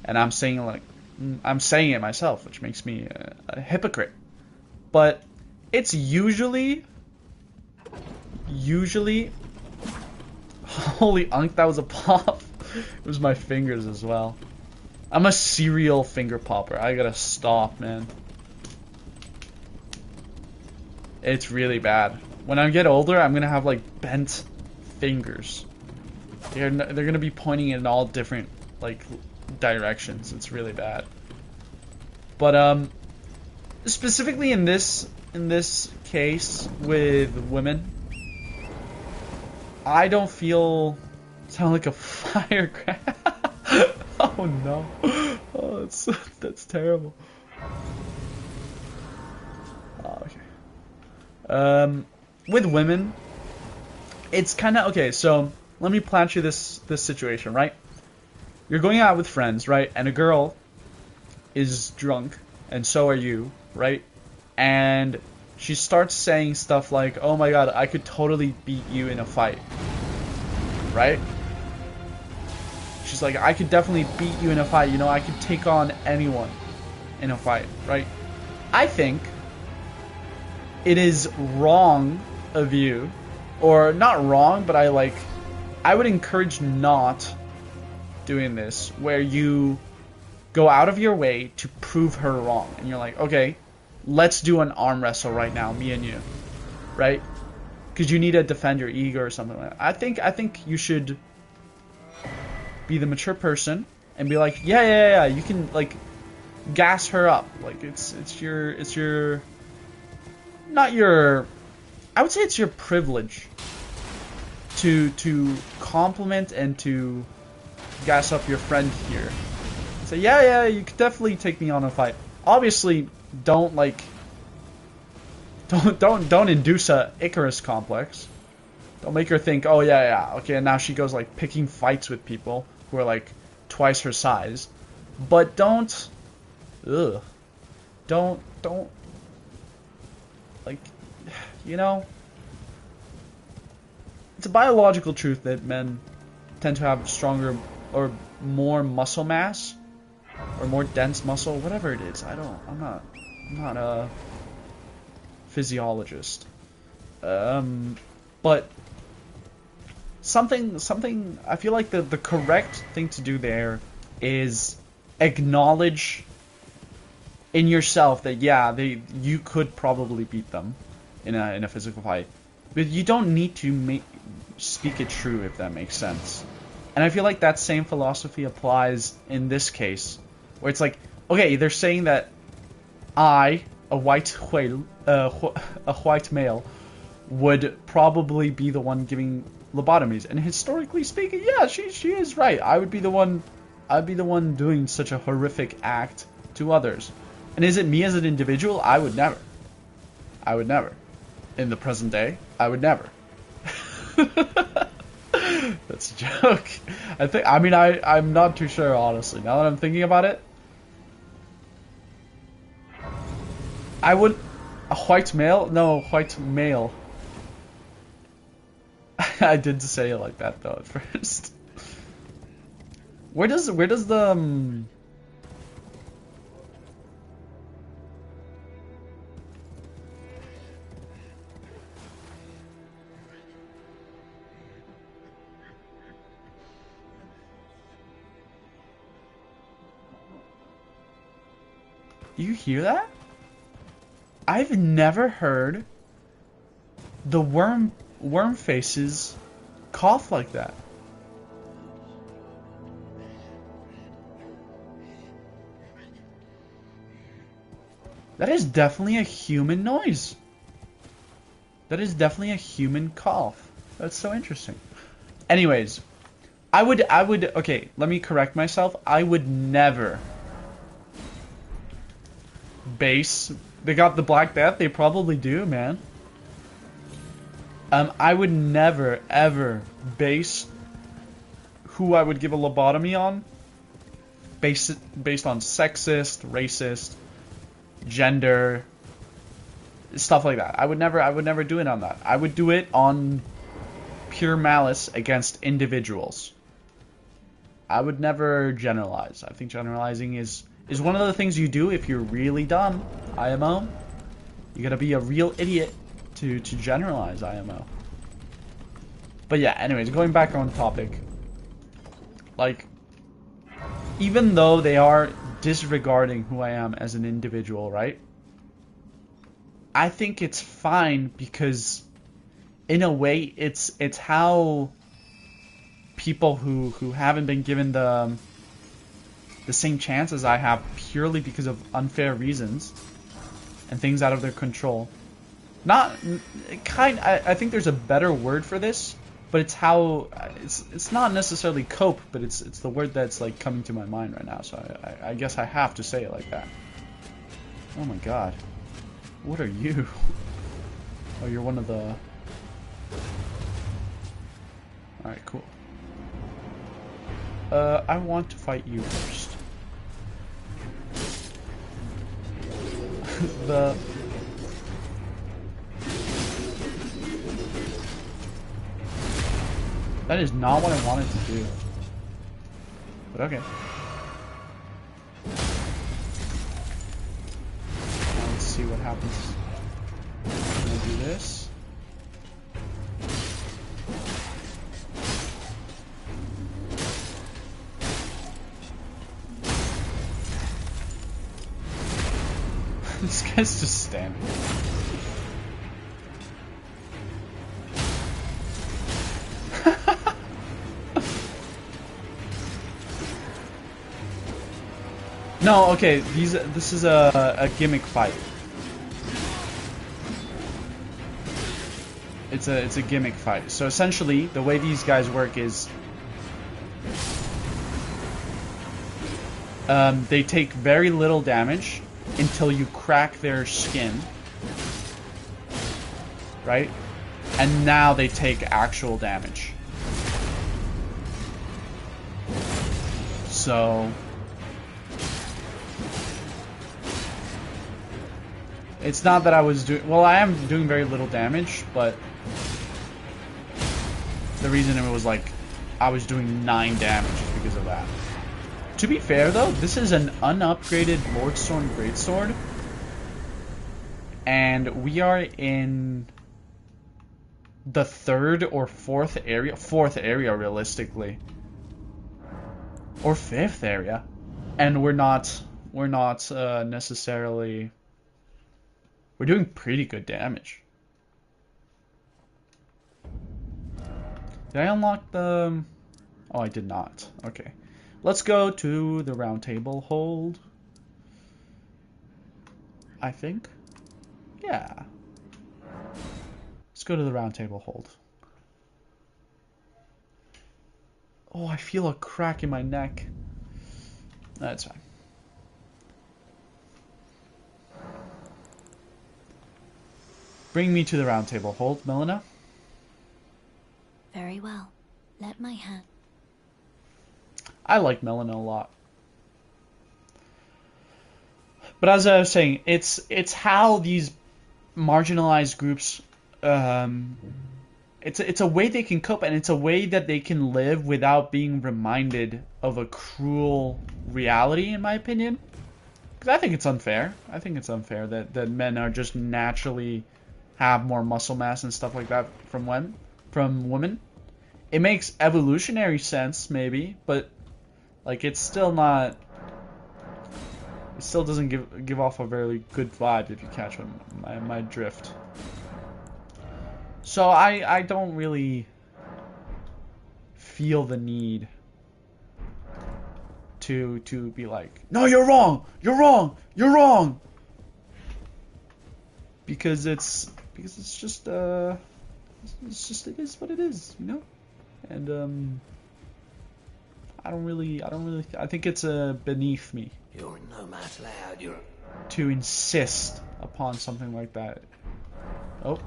and I'm saying it myself, which makes me a hypocrite. But it's usually, holy unk, that was a pop. It was my fingers as well. I'm a serial finger popper. I gotta stop, man. It's really bad. When I get older, I'm gonna have like bent fingers. They're gonna be pointing in all different like directions. It's really bad. But specifically in this case with women, I don't sound like a firecracker. Oh no. Oh, that's terrible. Oh, okay. With women, it's kind of okay. So let me plant you this situation, right? You're going out with friends, right? And a girl is drunk, and so are you, right? And she starts saying stuff like, "Oh my god, I could totally beat you in a fight," right? She's like, "I could definitely beat you in a fight. You know, I could take on anyone in a fight," right? I think it is wrong of you, or not wrong, but I would encourage not doing this, where you go out of your way to prove her wrong, and you're like, okay, let's do an arm wrestle right now, me and you, right? Because you need to defend your ego or something like that. I think you should be the mature person and be like, yeah, you can like gas her up, like it's your not your, I would say it's your privilege to compliment and to gas up your friend here. Say, yeah, you could definitely take me on a fight. Obviously, don't induce a Icarus complex. Don't make her think, oh yeah, okay, and now she goes like picking fights with people who are like twice her size. But don't like, you know, it's a biological truth that men tend to have stronger or more muscle mass or more dense muscle, whatever it is. I'm not a physiologist. But something I feel like the correct thing to do there is acknowledge in yourself that you could probably beat them in a physical fight, but you don't need to speak it true, if that makes sense. And I feel like that same philosophy applies in this case, where it's like, okay, they're saying that I, a white male, would probably be the one giving lobotomies. And historically speaking, yeah, she is right. I'd be the one doing such a horrific act to others. And is it me as an individual? I would never. I would never. In the present day, I would never. That's a joke. I'm not too sure, honestly. Now that I'm thinking about it, I would. A white male? No, white male. I did say it like that though at first. Where does the You hear that? I've never heard the worm faces cough like that. That is definitely a human noise. That is definitely a human cough. That's so interesting. Anyways, I would, okay, let me correct myself. I would never base. They got the Black Death. They probably do, man. I would never, ever base who I would give a lobotomy on based on sexist, racist, gender, stuff like that. I would never do it on that. I would do it on pure malice against individuals. I would never generalize. I think generalizing is one of the things you do if you're really dumb, IMO. You gotta be a real idiot to generalize, IMO. But yeah, anyways, going back on topic. Like, even though they are disregarding who I am as an individual, right? I think it's fine because, in a way, it's how people who haven't been given the same chance as I have purely because of unfair reasons and things out of their control. I think there's a better word for this, but it's how it's not necessarily cope, but it's the word that's like coming to my mind right now. So I guess I have to say it like that. Oh my god, what are you? Oh, you're one of the. All right, cool. I want to fight you first. That is not what I wanted to do. But okay. Now let's see what happens. I'm gonna do this. This guy's just standing. No, okay, this is a gimmick fight. It's a gimmick fight. So essentially, the way these guys work is they take very little damage until you crack their skin, right? And now they take actual damage. So it's not that I was doing... Well, I am doing very little damage, but the reason it was like I was doing 9 damage is because of that. To be fair, though, this is an unupgraded Lordstorm Greatsword. And we are in the 3rd or 4th area. 4th area, realistically. Or 5th area. And we're not necessarily... We're doing pretty good damage. Did I unlock the... Oh, I did not. Okay. Let's go to the round table hold. I think. Yeah. Let's go to the round table hold. Oh, I feel a crack in my neck. That's fine. Bring me to the round table. Hold, Melina. Very well. Let my hand. I like Melina a lot. But as I was saying, it's how these marginalized groups, it's a way they can cope, and it's a way that they can live without being reminded of a cruel reality, in my opinion. Because I think it's unfair. I think it's unfair that men are just naturally have more muscle mass and stuff like that from women. It makes evolutionary sense, maybe, but like it's still not. It still doesn't give off a very good vibe, if you catch my drift. So I don't really feel the need to be like, no, you're wrong, you're wrong, you're wrong, because it's just it is what it is, you know. And I don't really I think it's beneath me. You're no match, lad. You're To insist upon something like that. Oh,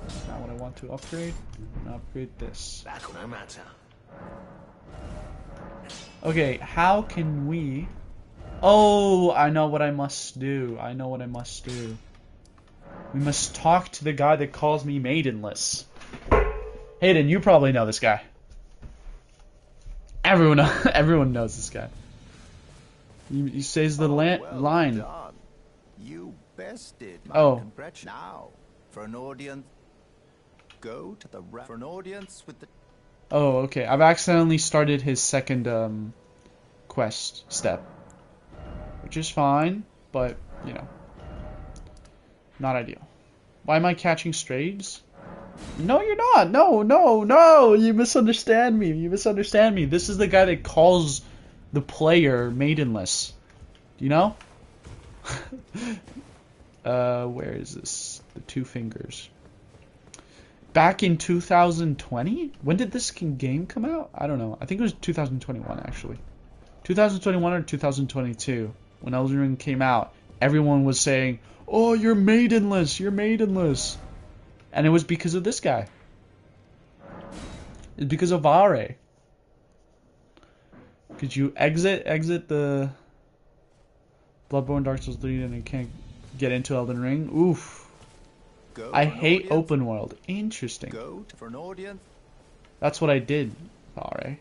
that's not what I want to upgrade. I'm gonna upgrade this. back no matter. Okay, how can we... Oh, I know what I must do. I know what I must do. We must talk to the guy that calls me maidenless. Hayden, you probably know this guy. Everyone knows this guy. He says the line. Done. You bested my compression. Now, for an audience, go to the for an audience with the. Oh, okay. I've accidentally started his second quest step, which is fine, but you know, not ideal. Why am I catching strays? No, you're not. No. You misunderstand me. You misunderstand me. This is the guy that calls the player maidenless. Do you know? Where is this? The two fingers. Back in 2020? When did this game come out? I don't know. I think it was 2021, actually. 2021 or 2022. When Elden Ring came out, everyone was saying, oh, you're maidenless. You're maidenless. And it was because of this guy. It's because of Vare. Could you exit the Bloodborne, Dark Souls 3, and you can't get into Elden Ring? Oof. I hate open world. Interesting. Go to for an audience. That's what I did, Vare.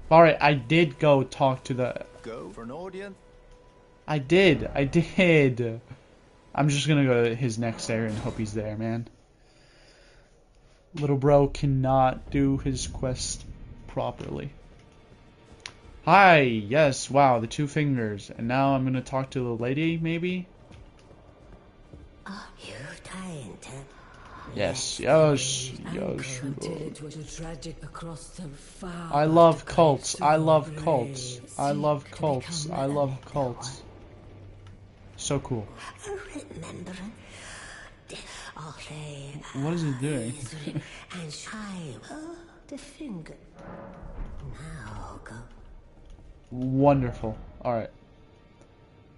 Vare, I did go talk to the... Go for an audience. I did. I'm just gonna go to his next area and hope he's there, man. Little bro cannot do his quest properly. Hi, yes, wow, the two fingers. And now I'm gonna talk to the lady, maybe? Are you dying, Tim? Yes. I love cults. So cool. What is it doing? Wonderful. Alright.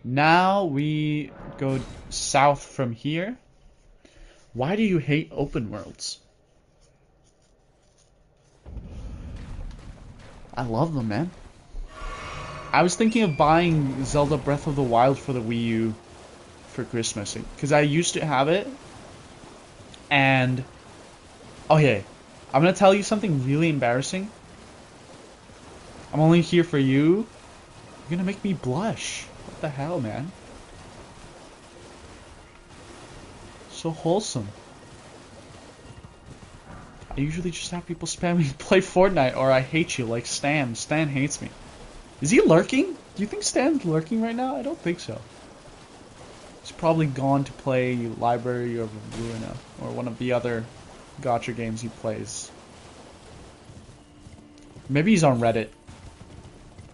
Now we go south from here. Why do you hate open worlds? I love them, man. I was thinking of buying Zelda Breath of the Wild for the Wii U for Christmas, because I used to have it. And okay, I'm gonna tell you something really embarrassing. I'm only here for you. You're gonna make me blush. What the hell, man? So wholesome. I usually just have people spam me play Fortnite, or I hate you like Stan. Stan hates me. Is he lurking? Do you think Stan's lurking right now? I don't think so. He's probably gone to play Library of Ruina, or one of the other gacha games he plays. Maybe he's on Reddit.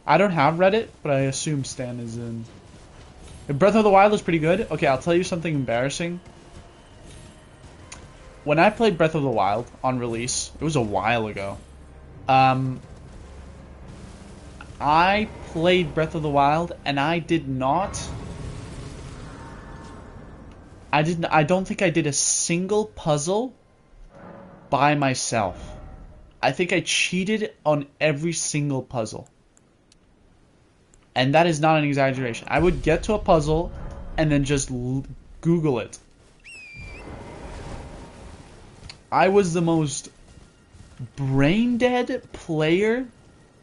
I don't have Reddit, but I assume Stan is in. Breath of the Wild is pretty good. Okay, I'll tell you something embarrassing. when I played Breath of the Wild on release, it was a while ago. I played Breath of the Wild and I did not. I don't think I did a single puzzle by myself. I think I cheated on every single puzzle. And that is not an exaggeration. I would get to a puzzle and then just Google it. I was the most brain dead player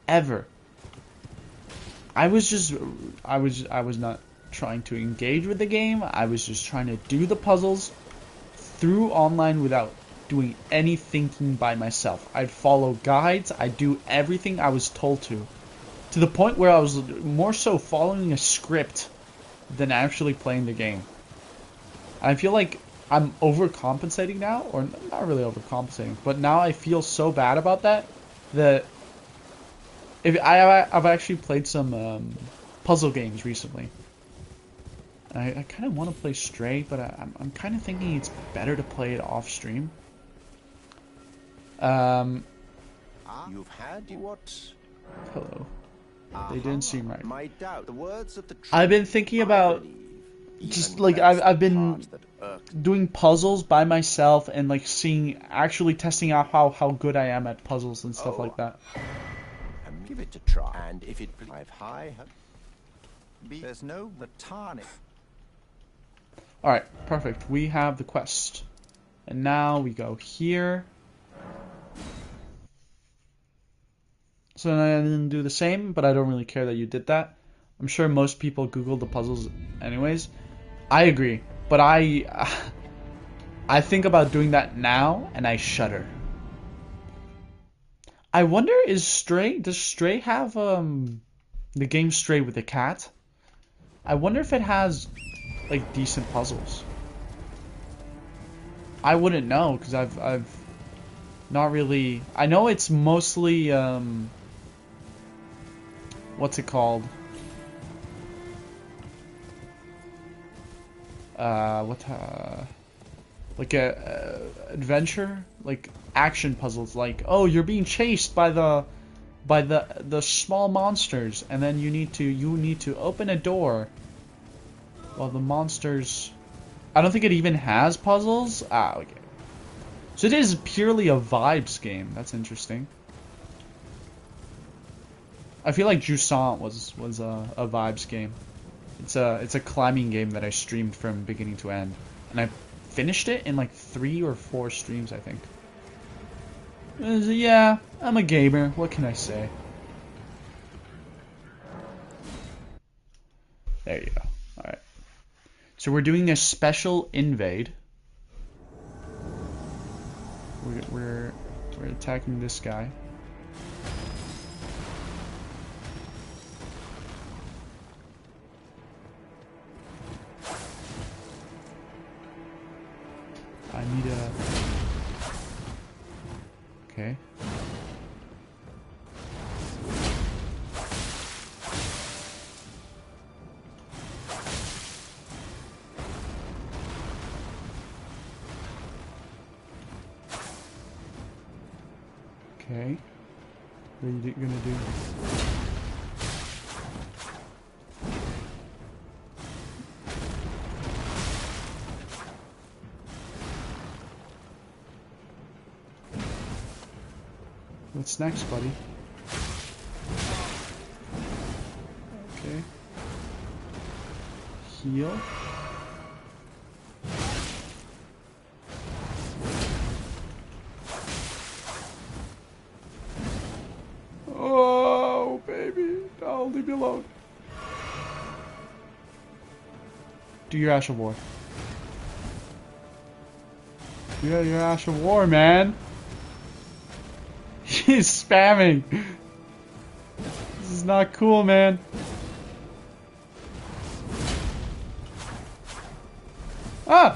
ever. I was not trying to engage with the game. I was just trying to do the puzzles through online without doing any thinking by myself. I'd follow guides. I'd do everything I was told to the point where I was more so following a script than actually playing the game. I feel like I'm overcompensating now, or not really overcompensating, but now I feel so bad about that if I've actually played some puzzle games recently. I kind of want to play Stray, but I'm kind of thinking it's better to play it off stream. You've had what? Hello. They didn't seem right. My doubt. The words of the I've been thinking about just like I've been doing puzzles by myself and like actually testing out how good I am at puzzles and stuff like that. Give it a try, and if it I've high, there's no Latanic. All right, perfect. We have the quest, and now we go here. So I didn't do the same, but I don't really care that you did that. I'm sure most people Googled the puzzles anyways. I agree, but I think about doing that now, and I shudder. I wonder, does Stray have the game Stray with the cat? I wonder if it has like decent puzzles. I wouldn't know because I've not really. I know it's mostly what's it called? Like a adventure, like action puzzles, like, oh, you're being chased by the small monsters, and then you need to open a door while the monsters. I don't think it even has puzzles. Okay. So it is purely a vibes game. That's interesting. I feel like Jusant was a vibes game. It's a climbing game that I streamed from beginning to end, and I finished it in like 3 or 4 streams, I think. Yeah, I'm a gamer. What can I say? There you go. All right. So we're doing a special invade. We're attacking this guy. I need a... Okay. Okay. What are you gonna do? What's next, buddy? Okay. Heal. Oh, baby. No, leave me alone. Do your Ash of War. Yeah, your Ash of War, man. He's spamming. This is not cool, man. Ah!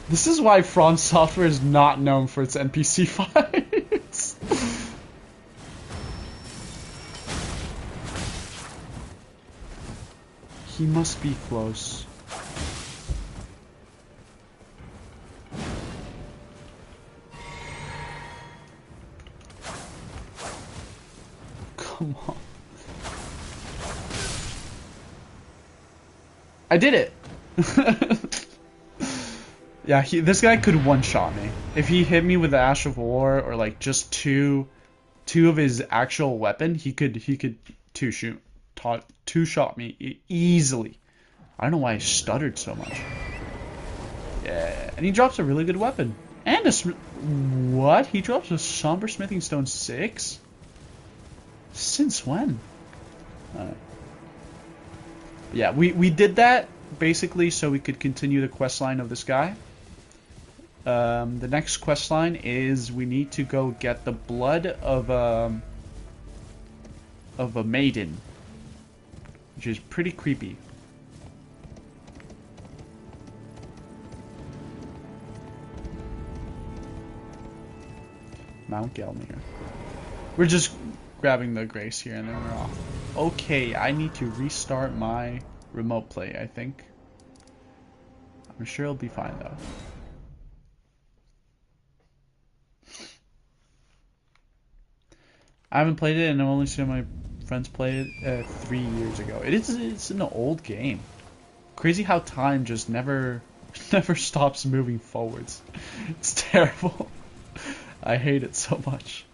This is why From Software is not known for its NPC fights. He must be close. Come on. I did it! Yeah, this guy could one-shot me. If he hit me with the Ash of War or like just two of his actual weapon, he could two-shot me easily. I don't know why I stuttered so much. Yeah, and he drops a really good weapon. And a what? He drops a Somber Smithing Stone 6? Since when? Yeah, we did that basically so we could continue the quest line of this guy. The next quest line is we need to go get the blood of a maiden, which is pretty creepy. Mount Gelmir. We're just grabbing the Grace here and then we're off. Okay, I need to restart my remote play, I think. I'm sure it'll be fine though. I haven't played it and I've only seen my friends play it 3 years ago. It's an old game. Crazy how time just never stops moving forwards. It's terrible. I hate it so much.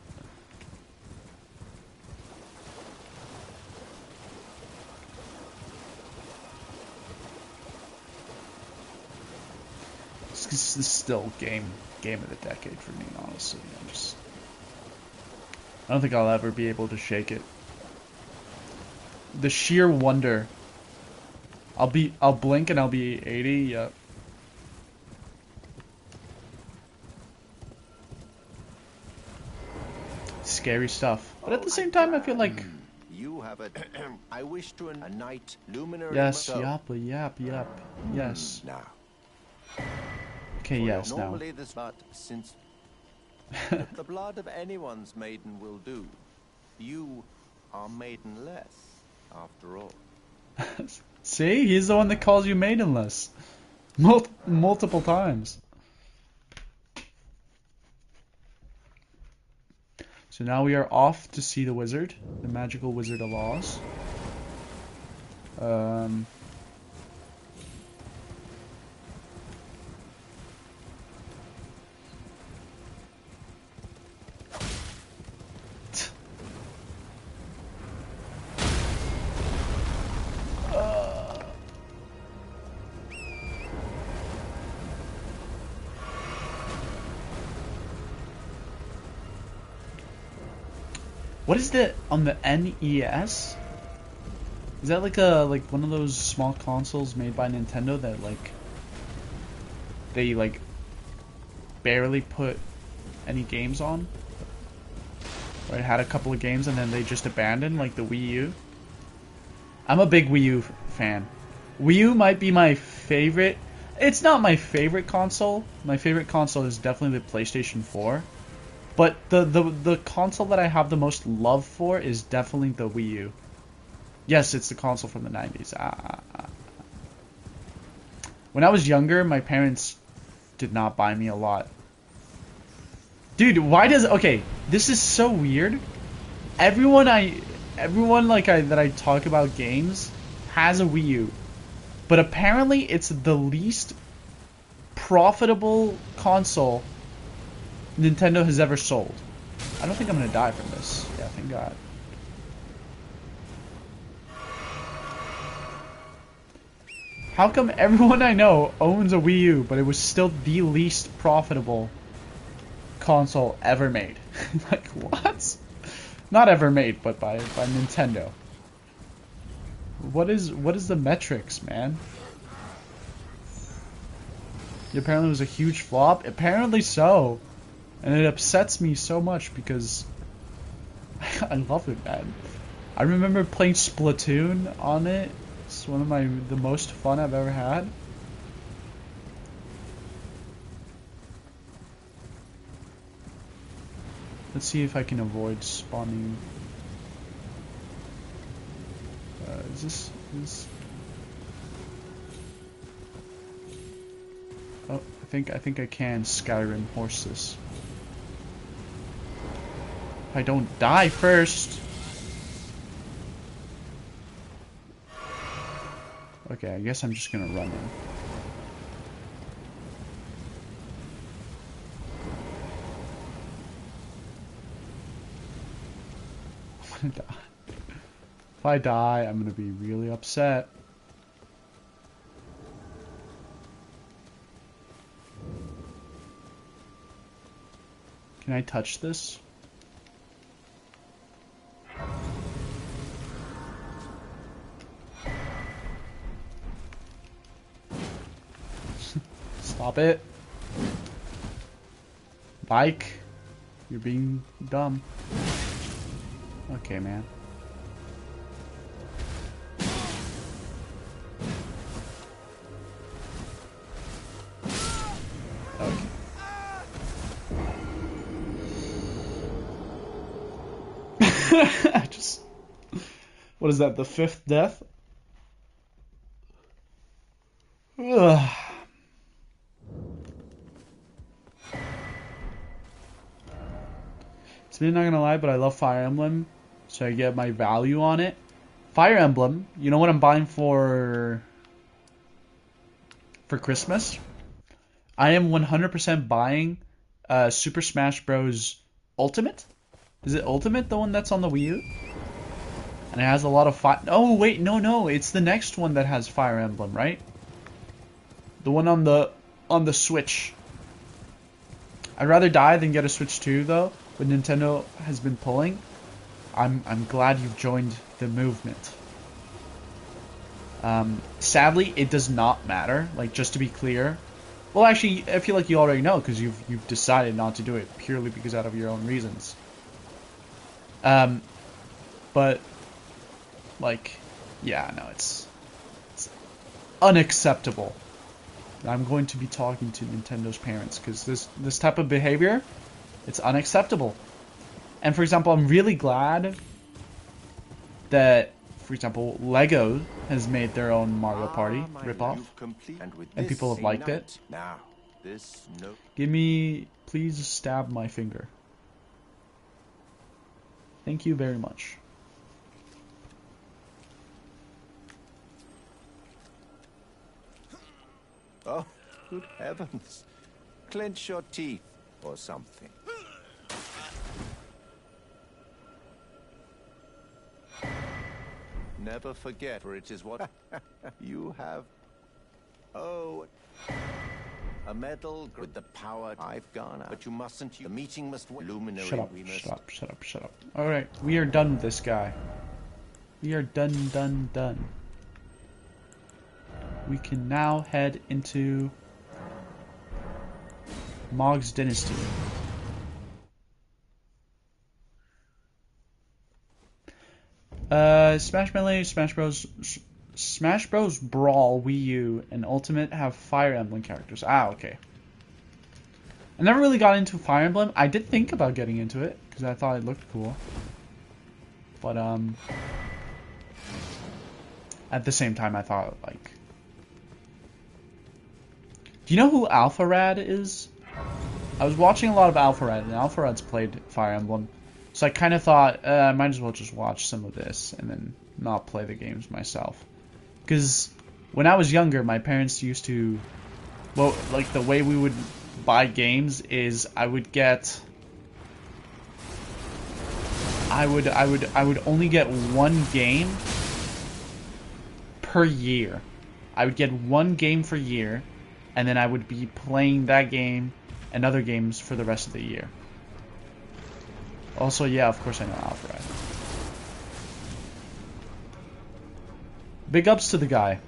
This is still game of the decade for me, honestly. I don't think I'll ever be able to shake it. The sheer wonder. I'll blink and I'll be 80. Yep. Scary stuff. But at the same time, I feel like you have a I wish to a night luminary. Yes, yep. Yes. Now. Okay, yes, now. Normally this but since the blood of anyone's maiden will do. You are maidenless, after all. See? He's the one that calls you maidenless. Multiple times. So now we are off to see the wizard. The magical Wizard of Oz. What is that on the NES? Is that like one of those small consoles made by Nintendo that they barely put any games on? Or it had a couple of games and then they just abandoned, like the Wii U? I'm a big Wii U fan. Wii U might be my favorite. It's not my favorite console. My favorite console is definitely the PlayStation 4. But the console that I have the most love for is definitely the Wii U. Yes, it's the console from the 90s. When I was younger, my parents did not buy me a lot. Dude, why does... Okay, this is so weird. Everyone that I talk about games has a Wii U. But apparently it's the least profitable console Nintendo has ever sold. I don't think I'm gonna die from this. Yeah, thank God. How come everyone I know owns a Wii U, but it was still the least profitable console ever made? Like, what? Not ever made, but by Nintendo. What is the metrics, man? Apparently it was a huge flop. Apparently so. And it upsets me so much because I love it, man. I remember playing Splatoon on it. It's one of the most fun I've ever had. Let's see if I can avoid spawning. Is this? Oh, I think I can Skyrim horse this. If I don't die first. Okay, I guess I'm just gonna run in. I'm gonna die. If I die, I'm gonna be really upset. Can I touch this? Stop it. Bike. You're being dumb. Okay, man. Okay. I just... What is that, the 5th death? Ugh. It's me, not gonna lie, but I love Fire Emblem, so I get my value on it. Fire Emblem, you know what I'm buying for Christmas? I am 100% buying Super Smash Bros. Ultimate. Is it Ultimate, the one that's on the Wii U? And it has a lot of fire. Oh wait, no, it's the next one that has Fire Emblem, right? The one on the Switch. I'd rather die than get a Switch 2 though. But Nintendo has been pulling. I'm glad you've joined the movement. Sadly, it does not matter. Like, just to be clear. Well, actually, I feel like you already know because you've decided not to do it purely because out of your own reasons. But like, yeah, no, it's unacceptable. I'm going to be talking to Nintendo's parents because this type of behavior, it's unacceptable. And for example, I'm really glad that, for example, Lego has made their own Mario Party ripoff, and people have liked it. Now, this note. Give me, please stab my finger. Thank you very much. Oh, good heavens. Clench your teeth or something. Never forget, for it is what you have. Oh, a medal with the power I've garnered. But you mustn't. The meeting must win. Luminary. Shut up. Alright, we are done with this guy. We are done. We can now head into Mog's Dynasty. Smash Melee, Smash Bros. Brawl, Wii U, and Ultimate have Fire Emblem characters. Ah, okay. I never really got into Fire Emblem. I did think about getting into it because I thought it looked cool. But at the same time, I thought, like, do you know who Alpharad is? I was watching a lot of Alpharad, and Alpharad's played Fire Emblem. So I kind of thought, I might as well just watch some of this and then not play the games myself. Because when I was younger, my parents used to, well, like the way we would buy games is I would only get one game per year. I would get one game per year, and then I would be playing that game and other games for the rest of the year. Also, yeah, of course I know Alfred. Big ups to the guy.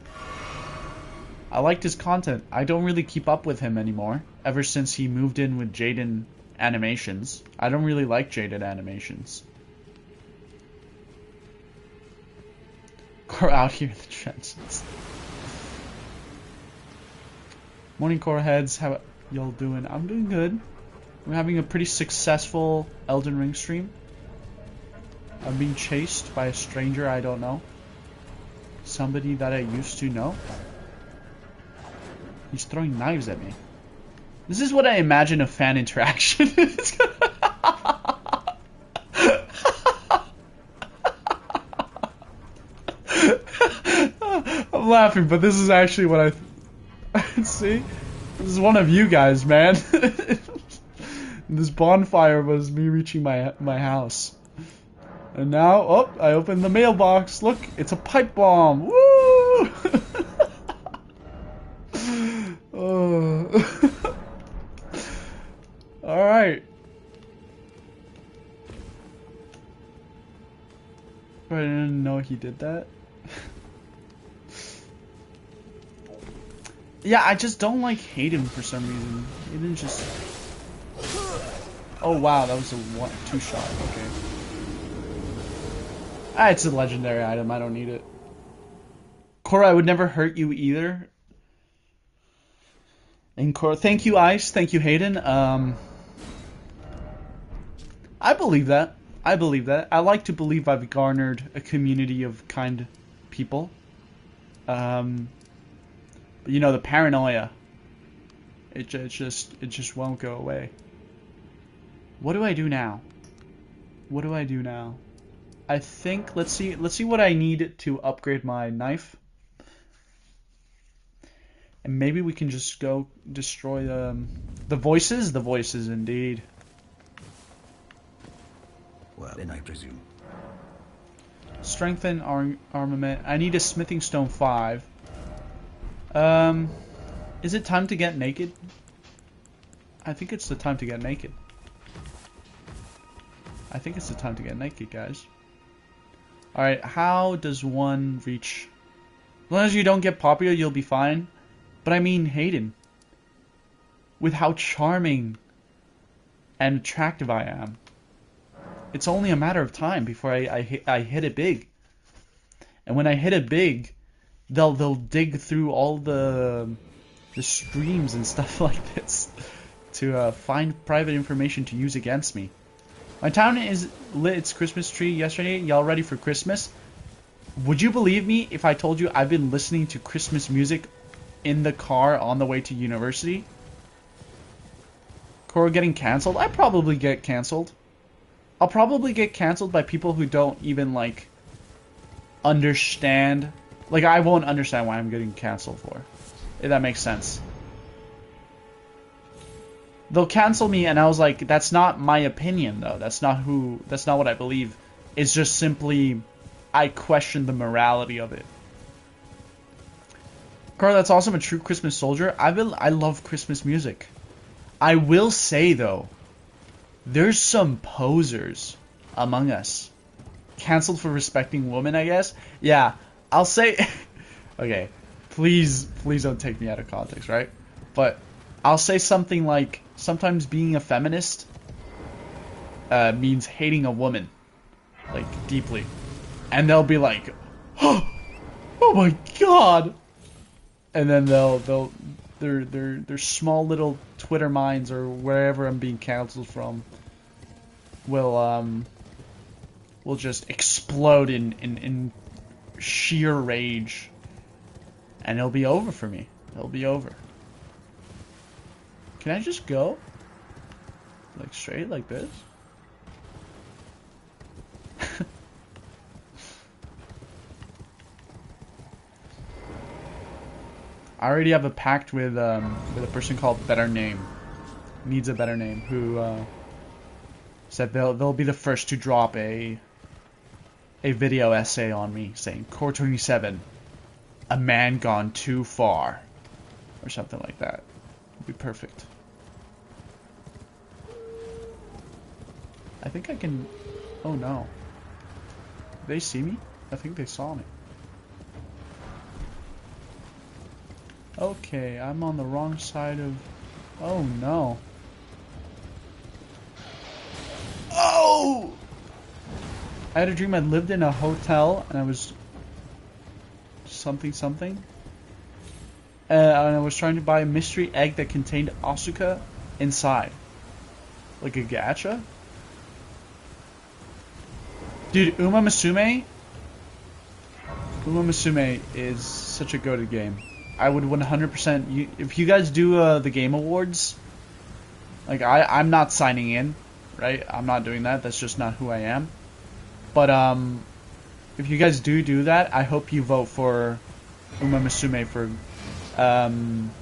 I liked his content. I don't really keep up with him anymore, ever since he moved in with Jaden Animations. I don't really like Jaden Animations. We're out here in the trenches. Morning, core heads. How y'all doing? I'm doing good. We're having a pretty successful Elden Ring stream. I'm being chased by a stranger I don't know. Somebody that I used to know. He's throwing knives at me. This is what I imagine a fan interaction is. I'm laughing, but this is actually what I see. This is one of you guys, man. This bonfire was me reaching my house. And now, oh, I opened the mailbox. Look, it's a pipe bomb. Woo! Oh. All right. I didn't know he did that. Yeah, I just don't like Hayden for some reason. Hayden just... Oh wow, that was a 1-2 shot. Okay. Ah, it's a legendary item. I don't need it. Cora, I would never hurt you either. And Cora, thank you, Ice. Thank you, Hayden. I believe that. I believe that. I like to believe I've garnered a community of kind people. But you know, the paranoia. It just won't go away. What do I do now? What do I do now? I think let's see what I need to upgrade my knife. And maybe we can just go destroy the voices. The voices, indeed. Well, then I presume. Strengthen armament. I need a smithing stone 5. Is it time to get naked? I think it's the time to get naked. I think it's the time to get naked, guys. Alright, how does one reach... As long as you don't get popular, you'll be fine. But I mean, Hayden. With how charming and attractive I am. It's only a matter of time before I hit it big. And when I hit it big, they'll dig through all the streams and stuff like this to find private information to use against me. My town is lit its Christmas tree yesterday. Y'all ready for Christmas? Would you believe me if I told you I've been listening to Christmas music in the car on the way to university? Cora getting cancelled? I probably get cancelled. I'll probably get cancelled by people who don't even, like, understand. Like, I won't understand why I'm getting cancelled for. If that makes sense. They'll cancel me, and I was like, that's not my opinion, though. That's not what I believe. It's just simply, I question the morality of it. Carl, that's awesome. A true Christmas soldier. I love Christmas music. I will say, though, there's some posers among us. Cancelled for respecting women, I guess? Yeah, I'll say... Okay, please don't take me out of context, right? But I'll say something like, sometimes being a feminist means hating a woman. Like, deeply. And they'll be like, oh my god! And then their small little Twitter minds or wherever I'm being cancelled from will just explode in sheer rage, and it'll be over for me. It'll be over. Can I just go like straight like this? I already have a pact with a person called Better Name. Needs a Better Name, who said they'll be the first to drop a video essay on me saying Core 27, a man gone too far, or something like that. It'd be perfect. I think I can. Oh no. Did they see me? I think they saw me. Okay, I'm on the wrong side of... Oh, no. Oh! I had a dream I lived in a hotel, and I was... something. And I was trying to buy a mystery egg that contained Asuka inside. Like a gacha? Dude, Uma Musume is such a goated game. I would 100%... if you guys do the Game Awards, like, I'm not signing in, right? I'm not doing that. That's just not who I am. But, if you guys do that, I hope you vote for Uma Musume for,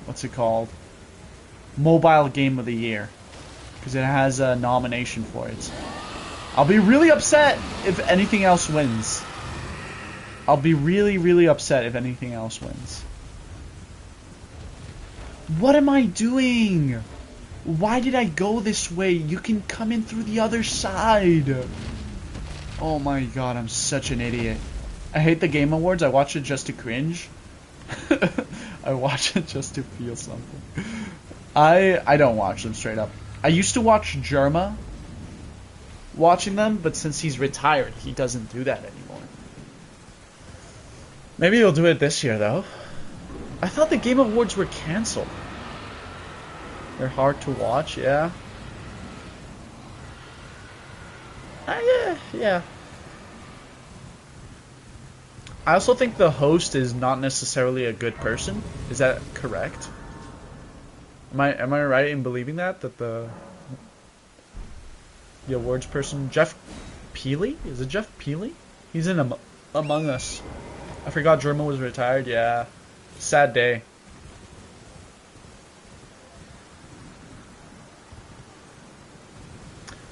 what's it called? Mobile Game of the Year. Because it has a nomination for it. I'll be really upset if anything else wins. I'll be really, really upset if anything else wins. What am I doing? Why did I go this way? You can come in through the other side. Oh my god, I'm such an idiot. I hate the Game Awards. I watch it just to cringe. I watch it just to feel something. I don't watch them straight up. I used to watch Jerma watching them, but since he's retired, he doesn't do that anymore. Maybe he'll do it this year, though. I thought the Game Awards were canceled. They're hard to watch, yeah. Yeah. I also think the host is not necessarily a good person. Is that correct? Am I right in believing that the awards person, Jeff Peely? Is it Jeff Peely? He's in Among Us. I forgot German was retired. Yeah, sad day.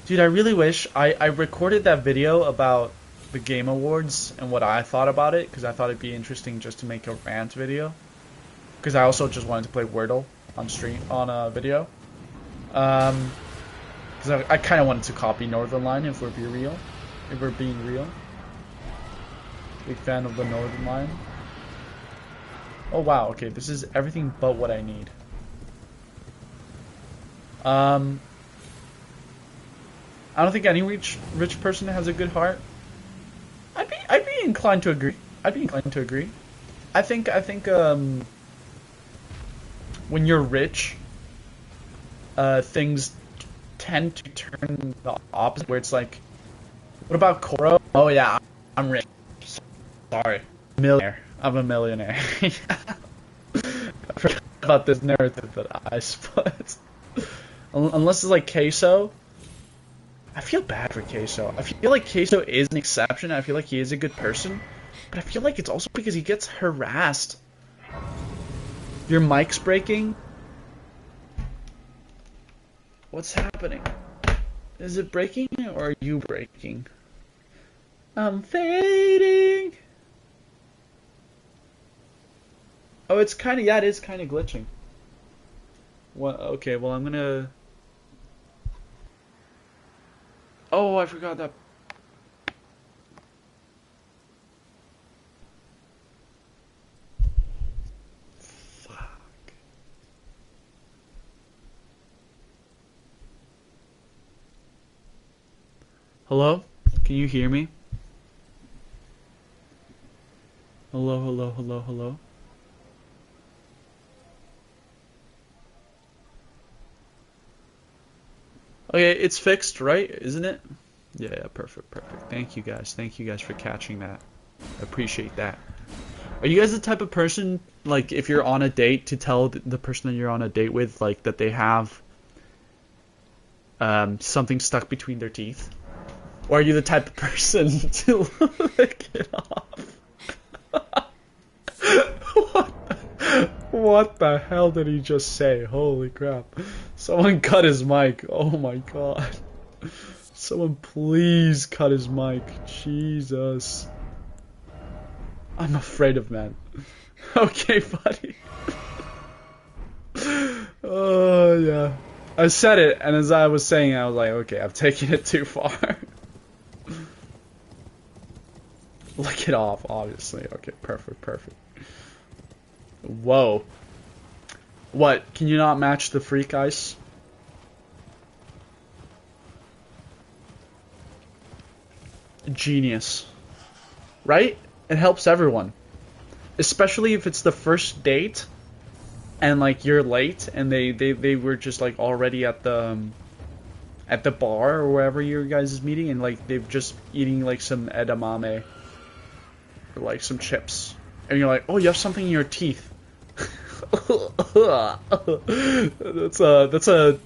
Dude, I really wish I recorded that video about the Game Awards and what I thought about it, because I thought it'd be interesting just to make a rant video. Because I also just wanted to play Wordle on stream, on a video. Because I kind of wanted to copy Northern Line, if we're being real. Big fan of the Northern Line. Oh wow, okay, this is everything but what I need. I don't think any rich person has a good heart. I'd be inclined to agree. I think when you're rich, things tend to turn the opposite, where it's like, what about Koro? Oh yeah, I'm rich. Sorry. Millionaire. I'm a millionaire. I forgot about this narrative that I split. Unless it's like Queso. I feel bad for Queso. I feel like Queso is an exception. I feel like he is a good person. But I feel like it's also because he gets harassed. Your mic's breaking? What's happening? Is it breaking or are you breaking? I'm fading. Oh, it's kind of, yeah, it is kind of glitching. Well, okay, well, I'm gonna... Oh, I forgot that. Fuck. Hello? Can you hear me? Hello? Okay, it's fixed, right? Isn't it? Yeah, perfect. Thank you guys for catching that. I appreciate that. Are you guys the type of person, like, if you're on a date, to tell the person that you're on a date with, like, that they have something stuck between their teeth? Or are you the type of person to lick it off? What the hell did he just say? Holy crap. Someone cut his mic. Oh my god. Someone please cut his mic. Jesus. I'm afraid of men. Okay, buddy. Oh, yeah. I said it, and as I was saying, I was like, okay, I've taken it too far. Lick it off, obviously. Okay, perfect. Whoa. What? Can you not match the freak ice? Genius. Right? It helps everyone. Especially if it's the first date and like you're late and they were just like already at the at the bar or wherever you guys is meeting, and like they're just eating like some edamame or like some chips, and you're like, oh, you have something in your teeth. That's a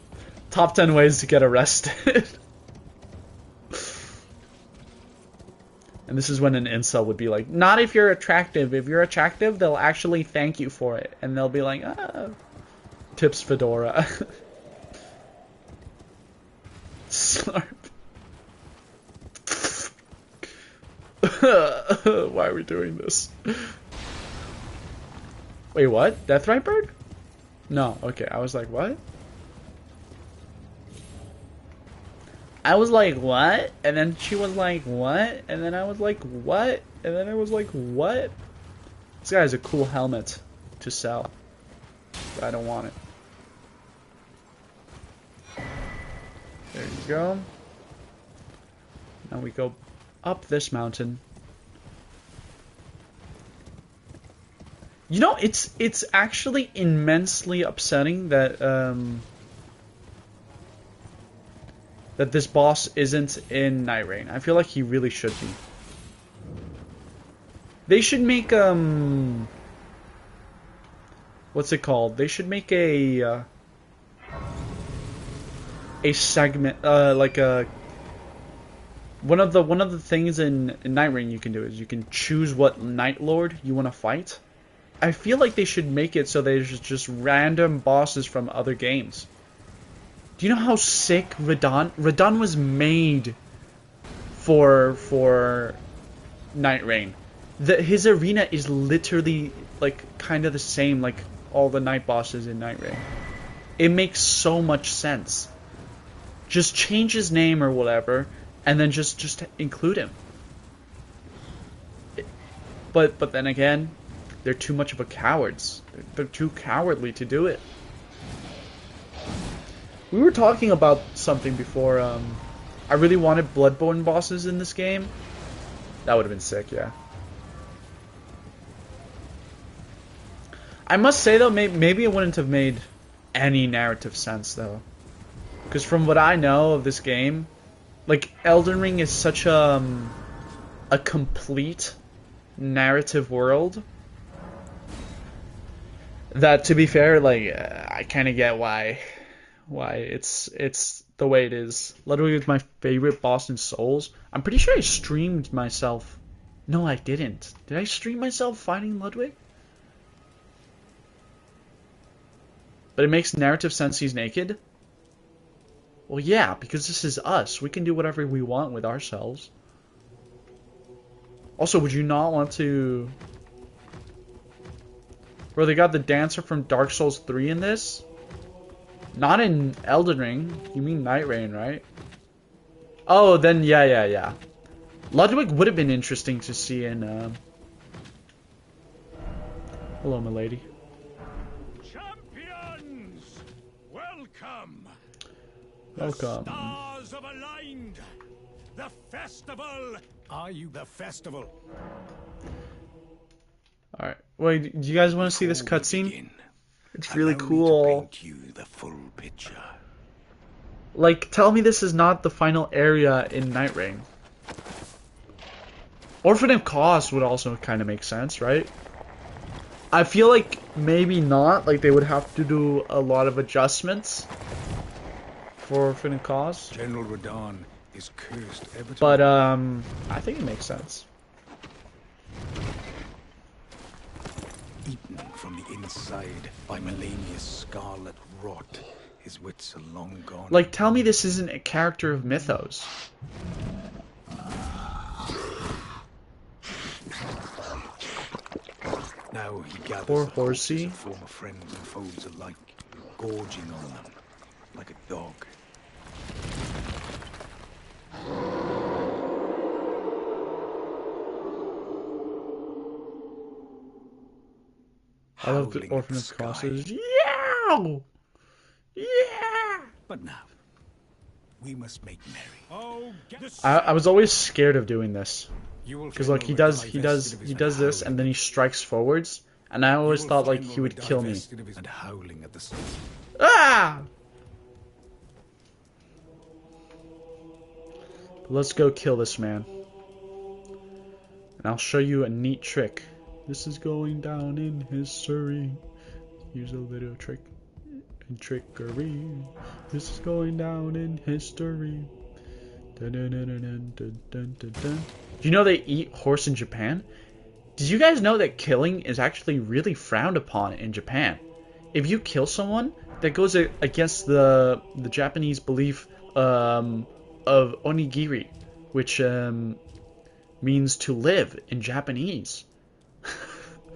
top 10 ways to get arrested. And this is when an incel would be like, not if you're attractive. If you're attractive, they'll actually thank you for it. And they'll be like, ah, tips fedora. Snarp. Why are we doing this? Wait, what? Deathrite bird? No, okay, I was like, what? I was like, what? And then she was like, what? And then I was like, what? And then I was like, what? This guy has a cool helmet to sell. But I don't want it. There you go. Now we go up this mountain. You know, it's actually immensely upsetting that that this boss isn't in nightreign. I feel like he really should be. They should make what's it called? They should make a segment like a one of the things in nightreign you can do is you can choose what Night Lord you want to fight. I feel like they should make it so there's just random bosses from other games. Do you know how sick Radon was made for nightreign? His arena is literally like kind of the same like all the night bosses in nightreign. It makes so much sense. Just change his name or whatever, and then just include him. But then again, they're too much of a cowards. They're too cowardly to do it. We were talking about something before. I really wanted Bloodborne bosses in this game. That would have been sick, yeah. I must say though, maybe it wouldn't have made any narrative sense though, because from what I know of this game, like Elden Ring is such a complete narrative world that, to be fair, like I kind of get why it's the way it is. Ludwig is my favorite boss in Souls. I'm pretty sure I streamed myself. No, I didn't. Did I stream myself fighting Ludwig? But it makes narrative sense he's naked? Well, yeah, because this is us. We can do whatever we want with ourselves. Also, would you not want to... Bro, they got the dancer from Dark Souls 3 in this? Not in Elden Ring. You mean nightreign, right? Oh, then yeah. Ludwig would have been interesting to see in... Hello, milady. Champions! Welcome! Welcome. The stars have aligned! The festival! Are you the festival? Alright. Wait, do you guys want to see this cutscene? It's really cool. You the full picture. Like, tell me this is not the final area in nightreign. Orphan of Cause would also kind of make sense, right? I feel like maybe not. Like, they would have to do a lot of adjustments for Orphan of Cause. General Radon is cursed ever to... But, I think it makes sense. Eaten from the inside by Melania's scarlet rot. His wits are long gone. Like, tell me this isn't a character of Mythos. Now he gathers Poor the horsey. corpses of former friends and foes alike, gorging on them like a dog. I love the Howling Orphan at of the Crosses. sky. Yeah! Yeah! But now, we must make merry. Oh, I was always scared of doing this. Because Because like he does this and then he strikes forwards, and I always thought like he would kill me. And howling at the sun. Ah! Let's go kill this man. And I'll show you a neat trick. This is going down in history. Use a little trick and trickery. This is going down in history. Dun, dun, dun, dun, dun, dun, dun, dun. Do you know they eat horse in Japan? Did you guys know that killing is actually really frowned upon in Japan? If you kill someone, that goes against the Japanese belief of onigiri, which means to live in Japanese.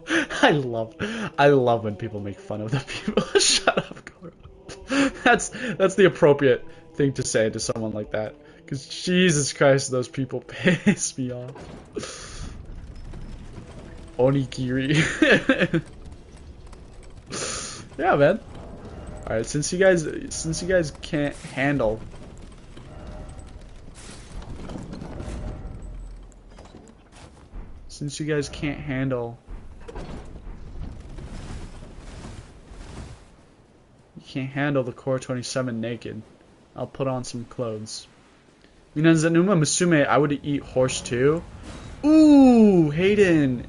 I love when people make fun of the people. Shut up, Goro. That's the appropriate thing to say to someone like that. Because Jesus Christ, those people piss me off. Onigiri. Yeah, man. All right, since you guys can't handle. Since you guys can't handle. You can't handle the Core 27 naked. I'll put on some clothes. Minanzanuma Musume, I would eat horse too. Ooh, Hayden,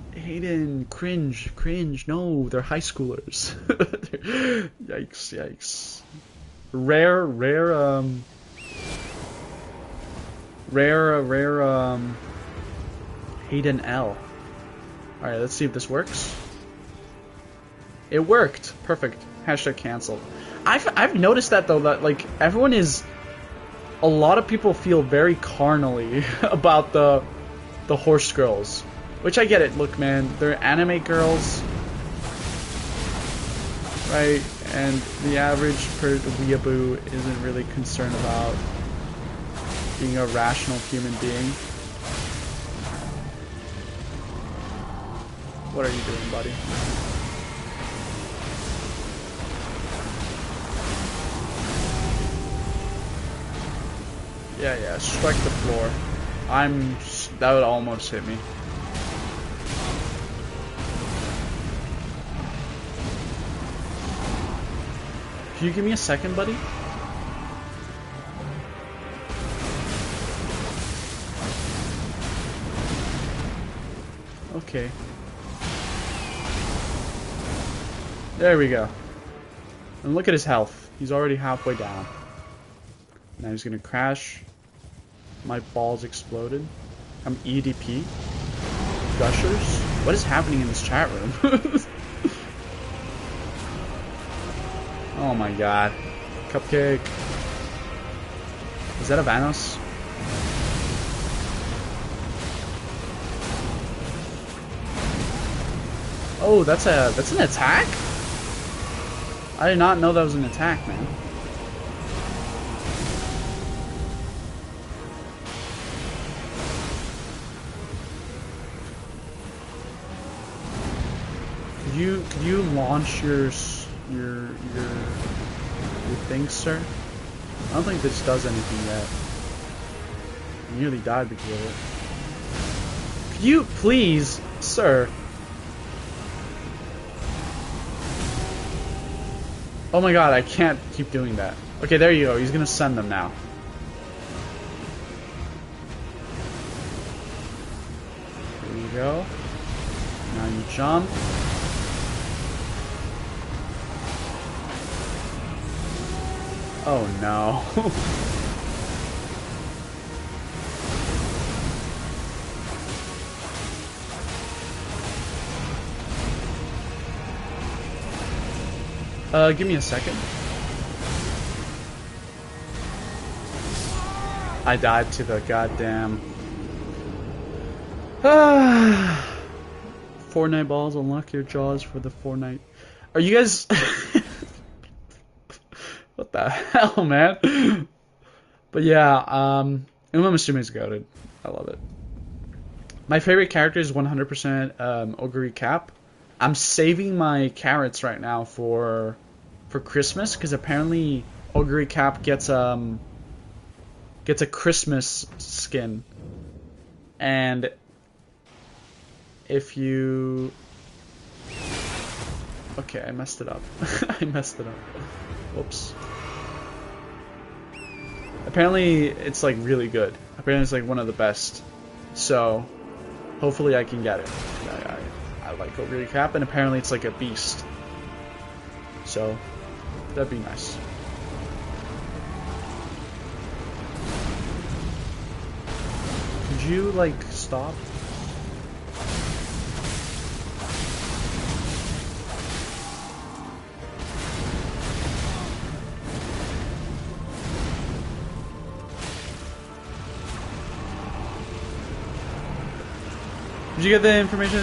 cringe. No, they're high schoolers. Yikes. Rare, Hayden L. All right, let's see if this works. It worked. Perfect. Hashtag canceled. I've noticed that though, that like everyone is. A lot of people feel very carnally about the horse girls, which I get it. Look, man, they're anime girls, right? And the average weeaboo isn't really concerned about being a rational human being. What are you doing, buddy? Yeah, strike the floor. That would almost hit me. Can you give me a second, buddy? Okay. There we go. And look at his health. He's already halfway down. Now he's gonna crash. My balls exploded. I'm EDP. Gushers? What is happening in this chat room? Oh my god. Cupcake. Is that a Vanos? Oh, that's an attack? I did not know that was an attack, man. Could you launch your thing, sir? I don't think this does anything yet. I nearly died because of it. Could you please, sir? Oh my god, I can't keep doing that. Okay, there you go. He's gonna send them now. There you go. Now you jump. Oh no. Give me a second. I died to the goddamn Fortnite balls. Unlock your jaws for the Fortnite. Are you guys what the hell, man? But yeah, Umamasume is goated. I love it. My favorite character is 100% Oguri Cap. I'm saving my carrots right now for Christmas because apparently Oguri Cap gets a Christmas skin, and if you I messed it up. I messed it up. Whoops. Apparently it's like really good. Apparently it's like one of the best. So hopefully I can get it. I like Ogre Cap, and apparently it's like a beast. So that'd be nice. Could you like stop? Did you get the information?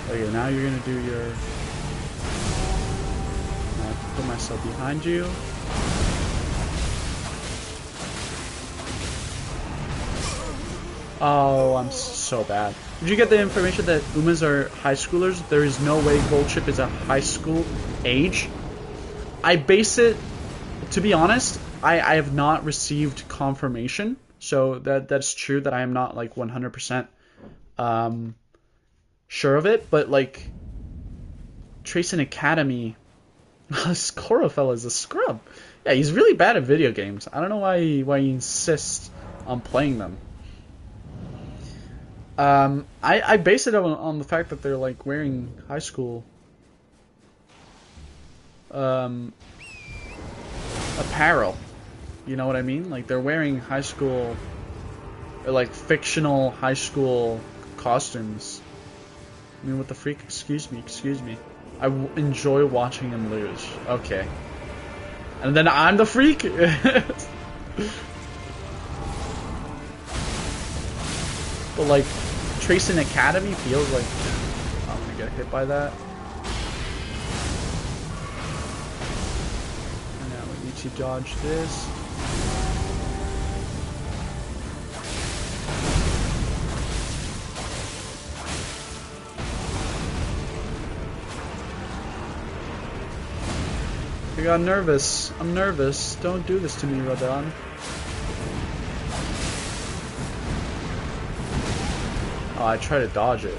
Okay, now you're gonna do your... I put myself behind you. Oh, I'm so bad. Did you get the information that Umas are high schoolers? There is no way Gold Chip is a high school age. I base it, to be honest, I have not received confirmation. So that's true that I am not like 100% sure of it, but like Tracing Academy, Chlorophyll is a scrub. Yeah, he's really bad at video games. I don't know why he insists on playing them. I base it on the fact that they're like wearing high school apparel. You know what I mean? Like they're wearing high school, or like fictional high school costumes. I mean, what the freak? Excuse me. I enjoy watching him lose. Okay. And then I'm the freak? But like, Tracing Academy feels like I'm gonna get hit by that. And now we need to dodge this. I got nervous. I'm nervous. Don't do this to me, Radon. Oh, I try to dodge it.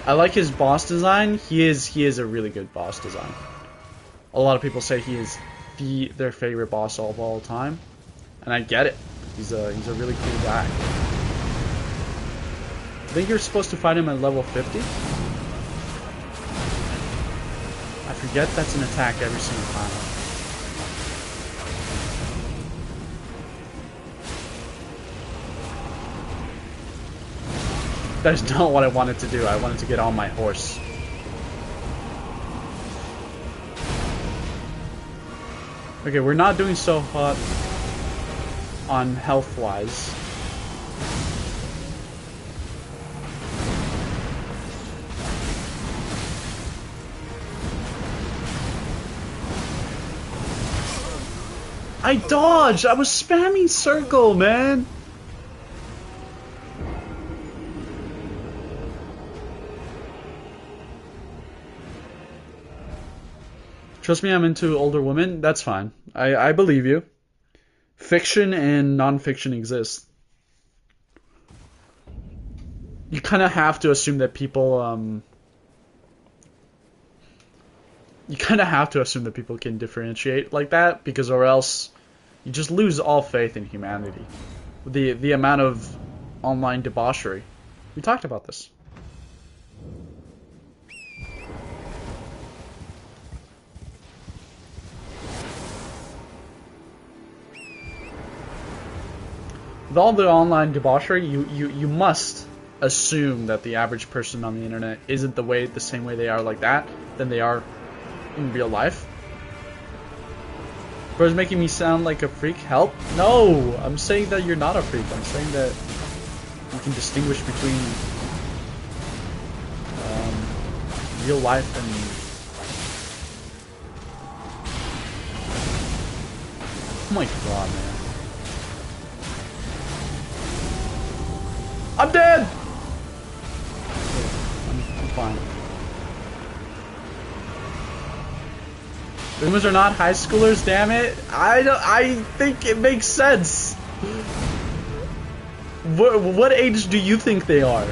I like his boss design. He is a really good boss design. A lot of people say he is their favorite boss of all time, and I get it. He's a really cool guy. I think you're supposed to fight him at level 50. I forget that's an attack every single time. That is not what I wanted to do. I wanted to get on my horse. Okay, we're not doing so hot on health-wise. I dodged! I was spamming circle, man! Trust me, I'm into older women. That's fine. I believe you. Fiction and non-fiction exist. You kind of have to assume that people, you kind of have to assume that people can differentiate like that, because or else you just lose all faith in humanity. The amount of online debauchery. We talked about this. With all the online debauchery, you must assume that the average person on the internet isn't the same way they are like that than they are in real life. Bro's making me sound like a freak. Help? No! I'm saying that you're not a freak. I'm saying that you can distinguish between real life and... Oh my god, man. I'm dead! I'm fine. Boomers are not high schoolers, damn it. I think it makes sense. What age do you think they are?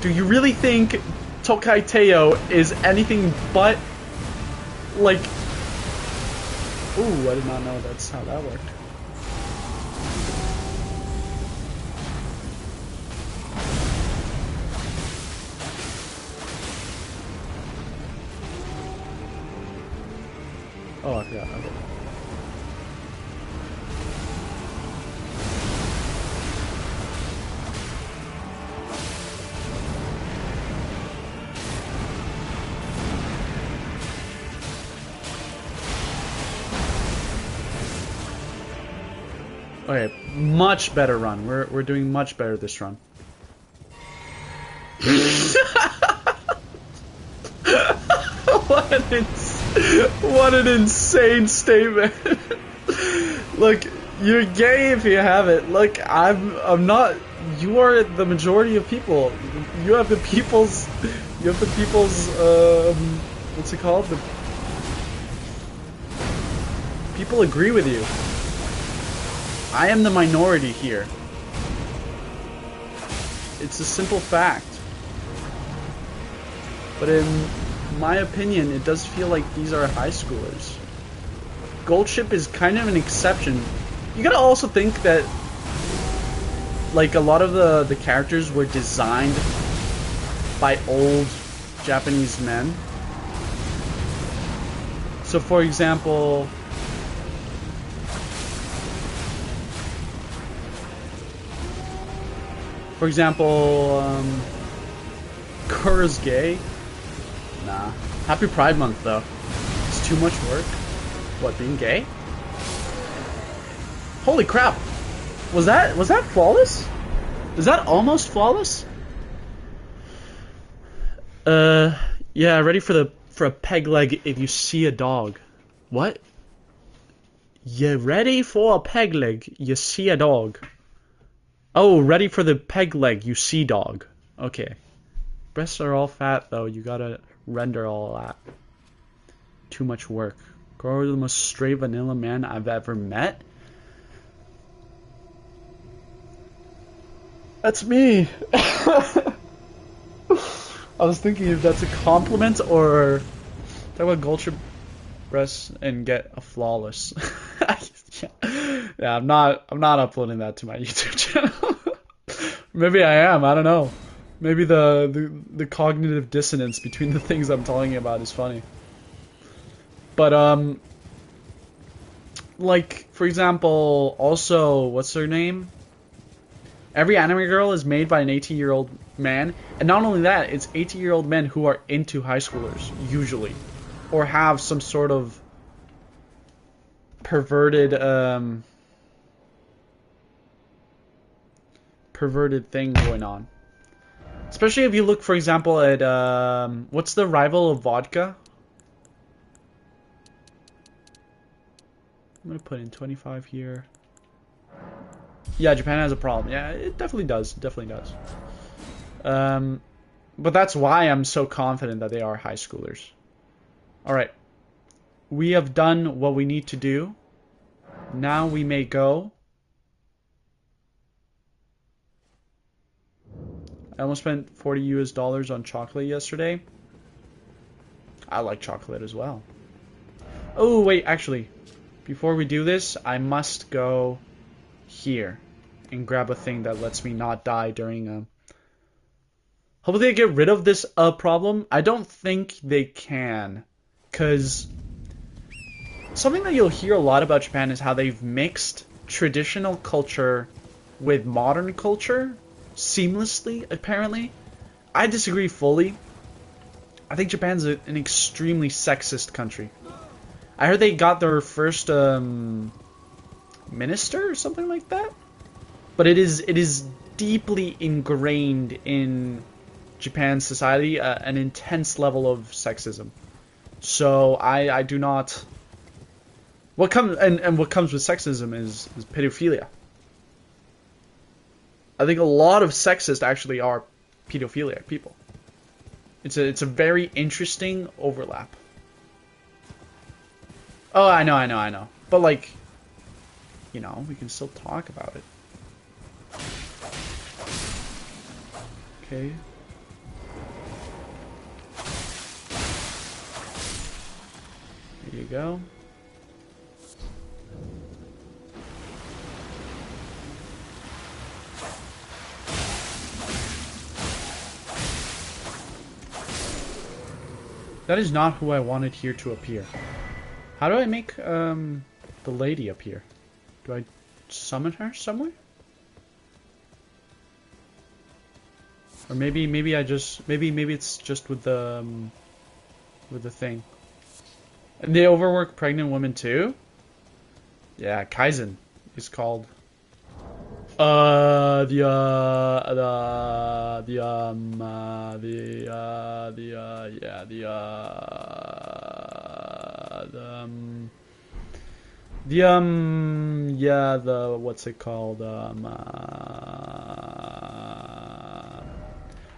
Do you really think Tokai Teo is anything but like Ooh, I did not know that's how that worked. Oh, I forgot. Okay. Okay, much better run. We're doing much better this run. What an insane statement. Look, you're gay if you have it. Look, I'm not. You are the majority of people. You have the people's. You have the people's. What's it called? The people agree with you. I am the minority here. It's a simple fact. But in my opinion, it does feel like these are high schoolers. Gold Ship is kind of an exception. You gotta also think that like a lot of the characters were designed by old Japanese men. So for example, Kura's gay? Nah. Happy Pride Month though. It's too much work. What, being gay? Holy crap! Was that flawless? Is that almost flawless? Yeah, ready for a peg leg if you see a dog. What? You ready for a peg leg, you see a dog. Oh, ready for the peg leg, you see dog. Okay. Breasts are all fat though, you gotta render all that. Too much work. Girl, the most straight vanilla man I've ever met? That's me! I was thinking if that's a compliment or talk about Gulcher breasts and get a flawless. Yeah, I'm not uploading that to my YouTube channel. Maybe I am, I don't know. Maybe the cognitive dissonance between the things I'm talking about is funny. But like for example, also what's her name? Every anime girl is made by an 18-year-old man, and not only that, it's 18-year-old men who are into high schoolers usually, or have some sort of perverted thing going on. Especially if you look, for example, at what's the rival of vodka? I'm gonna put in 25 here. Yeah, Japan has a problem. Yeah, it definitely does. It definitely does. But that's why I'm so confident that they are high schoolers. Alright. We have done what we need to do. Now we may go. I almost spent $40 on chocolate yesterday. I like chocolate as well. Oh, wait, actually. Before we do this, I must go here and grab a thing that lets me not die during hopefully they get rid of this problem. I don't think they can, because something that you'll hear a lot about Japan is how they've mixed traditional culture with modern culture seamlessly, apparently. I disagree fully. I think Japan's an extremely sexist country. I heard they got their first minister or something like that. But it is deeply ingrained in Japan's society, an intense level of sexism. So I do not. What comes with sexism is pedophilia. I think a lot of sexists actually are pedophiliac people. It's a very interesting overlap. Oh, I know. But like, you know, we can still talk about it. Okay. There you go. That is not who I wanted here to appear. How do I make the lady appear? Do I summon her somewhere? Or maybe I just maybe it's just with the thing. And they overwork pregnant women too? Yeah, Kaizen is called. What's it called?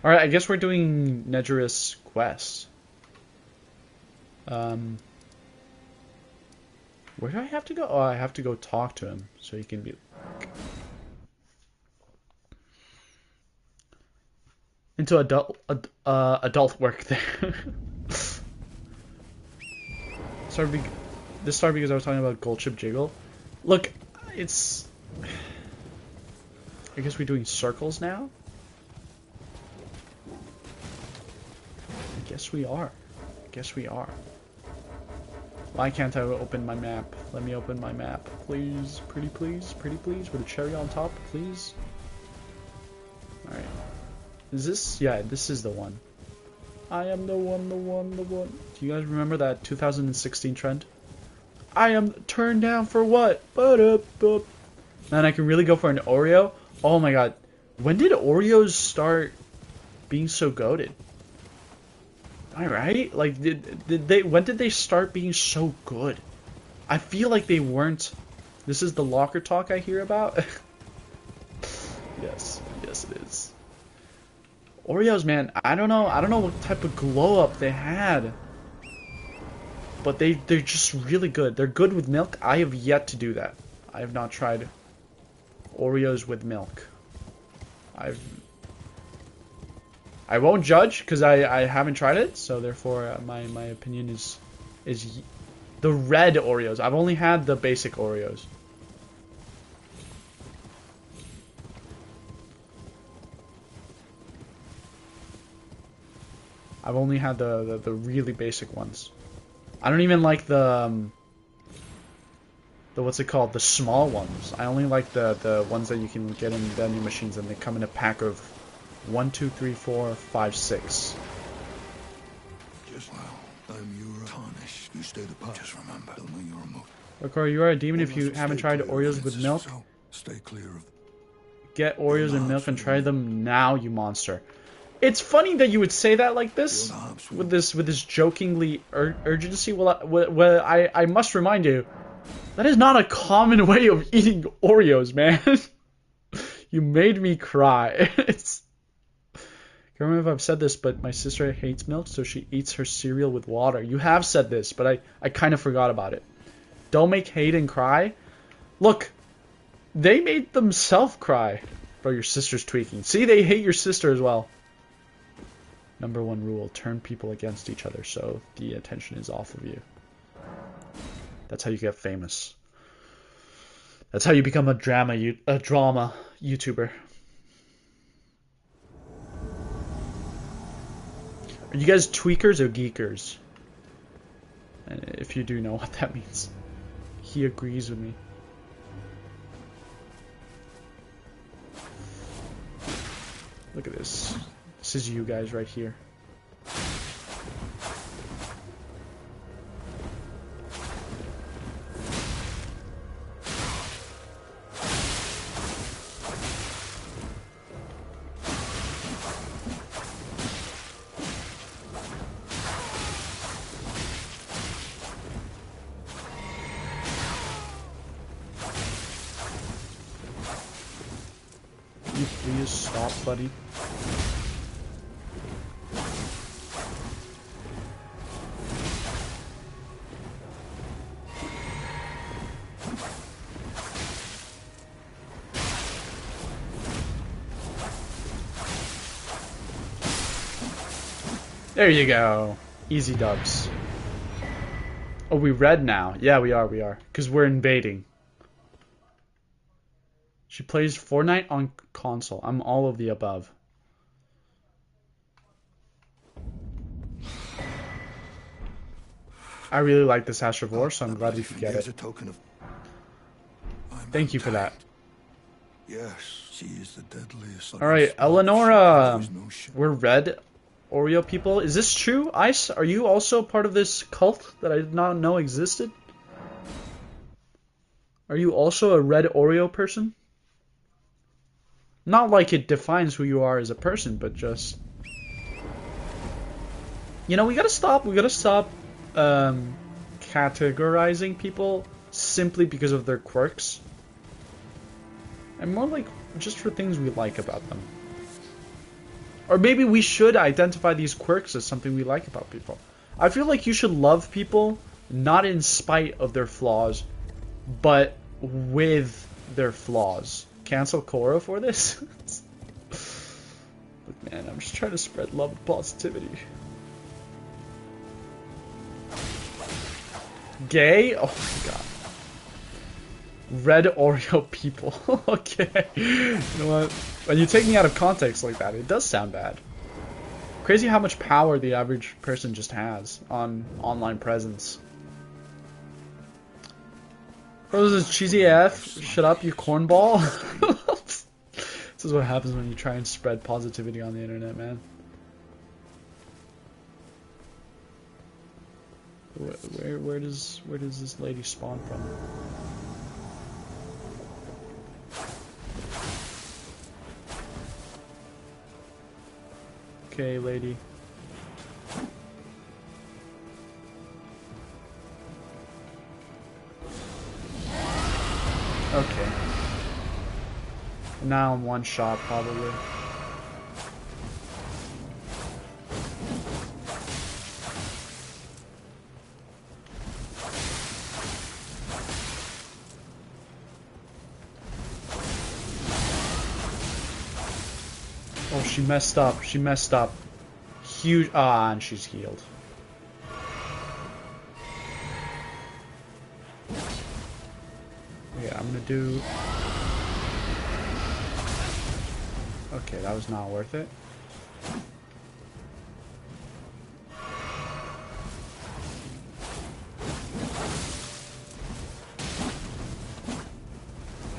Alright, I guess we're doing Nedger's quest. Where do I have to go? Oh, I have to go talk to him so he can be into adult work there. This started because I was talking about Gold Chip Jiggle. Look, it's... I guess we're doing circles now? I guess we are. Why can't I open my map? Let me open my map. Please. Pretty please. With a cherry on top, please. Alright. Is this? Yeah, this is the one. I am the one. Do you guys remember that 2016 trend? I am turned down for what? Man, I can really go for an Oreo. Oh my god. When did Oreos start being so goated? Am I right? Like, when did they start being so good? I feel like they weren't. This is the locker talk I hear about. Yes it is. Oreos, man, I don't know what type of glow up they had. But they're just really good. They're good with milk. I have yet to do that. I have not tried Oreos with milk. I won't judge because I haven't tried it, so therefore my opinion is the red Oreos. I've only had the basic Oreos. I've only had the really basic ones. I don't even like the what's it called? The small ones. I only like the ones that you can get in vending machines, and they come in a pack of 1, 2, 3, 4, 5, 6. Just I'm your tarnish. You stay the part. Just remember, they'll know you're a moot. Okoro, you are a demon if you haven't tried Oreos with milk. So stay clear of. Get Oreos and milk and try them now, you monster. It's funny that you would say that like this, with this jokingly urgency. Well, I must remind you, that is not a common way of eating Oreos, man. You made me cry. I can't remember if I've said this, but my sister hates milk, so she eats her cereal with water. You have said this, but I kind of forgot about it. Don't make Hayden cry. Look, they made themselves cry. Bro, your sister's tweaking. See, they hate your sister as well. Number 1 rule, turn people against each other so the attention is off of you. That's how you get famous. That's how you become a drama YouTuber. Are you guys tweakers or geekers? And if you do know what that means. He agrees with me. Look at this. This is you guys right here. Can you please stop, buddy? There you go. Easy dubs. Oh, we red now. Yeah, we are. Because we're invading. She plays Fortnite on console. I'm all of the above. I really like this Ash of War, so I'm glad we could get Here's it. a token of... I'm Thank you for that. Yes, she is the deadliest. Alright, Eleonora! We're red Oreo people. Is this true, Ice? Are you also part of this cult that I did not know existed? Are you also a red Oreo person? Not like it defines who you are as a person, but just... You know, we gotta stop categorizing people simply because of their quirks. And more like, just for things we like about them. Or maybe we should identify these quirks as something we like about people. I feel like you should love people, not in spite of their flaws, but with their flaws. Cancel Korra for this? But man, I'm just trying to spread love and positivity. Gay? Oh my god. Red Oreo people. Okay. You know what? When you take me out of context like that, it does sound bad. Crazy how much power the average person just has on online presence. Bro, this is cheesy AF. Shut up, you cornball. This is what happens when you try and spread positivity on the internet, man. Where does this lady spawn from? Okay, lady. Okay. Now I'm one shot, probably. Oh, she messed up. She messed up. Huge. Ah, and she's healed. Yeah, I'm gonna do... Okay, that was not worth it.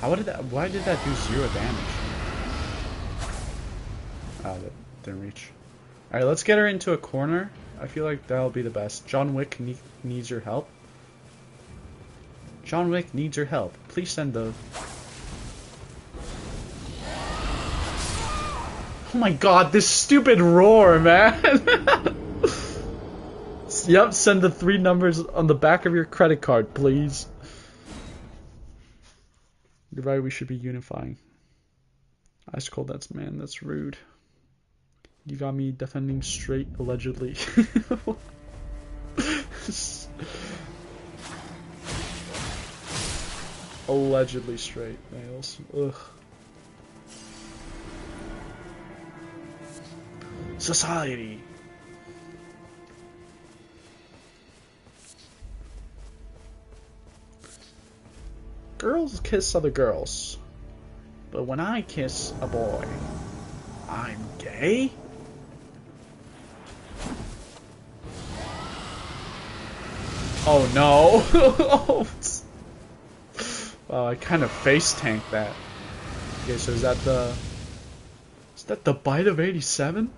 Why did that do 0 damage? Oh, that didn't reach. Alright, let's get her into a corner. I feel like that'll be the best. John Wick needs your help. John Wick needs your help. Please send the... Oh my god, this stupid roar, man! Yep, send the 3 numbers on the back of your credit card, please. You're right, we should be unifying. Ice cold, that's rude. You got me defending straight, allegedly. Allegedly straight males. Ugh. Society. Girls kiss other girls. But when I kiss a boy, I'm gay? Oh no! Wow, I kind of face tanked that. Okay, so is that the bite of 87?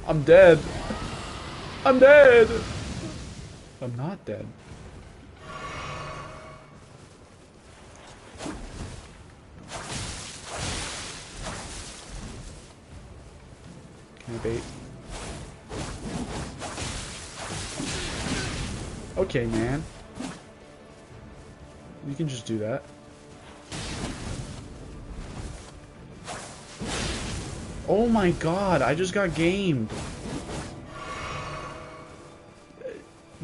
I'm dead. I'm dead. I'm not dead. Can I bait? Okay, man. You can just do that. Oh my god, I just got gamed.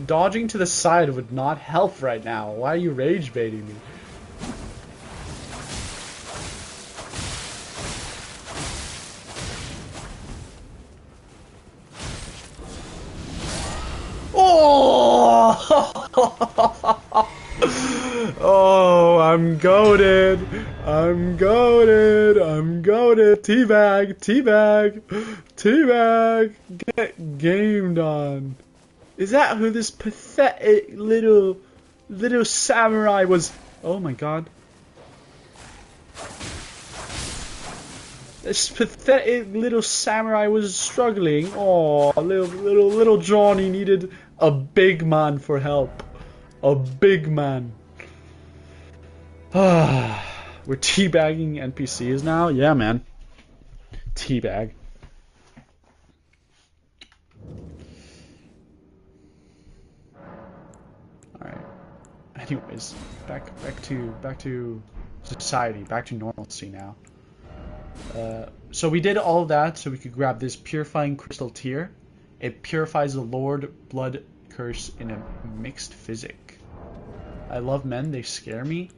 Dodging to the side would not help right now. Why are you rage baiting me? Oh! Oh, I'm goated. I'm goated. I'm goated. Teabag. Teabag. Teabag. Get gamed on. Is that who this pathetic little samurai was? Oh my god. This pathetic little samurai was struggling. Oh, little Johnny needed a big man for help. A big man. We're teabagging NPCs now? Yeah, man. Teabag. Alright. Anyways, back to society, back to normalcy now. So we did all of that so we could grab this purifying crystal tear. It purifies the Lord blood curse in a mixed physic. I love men, they scare me.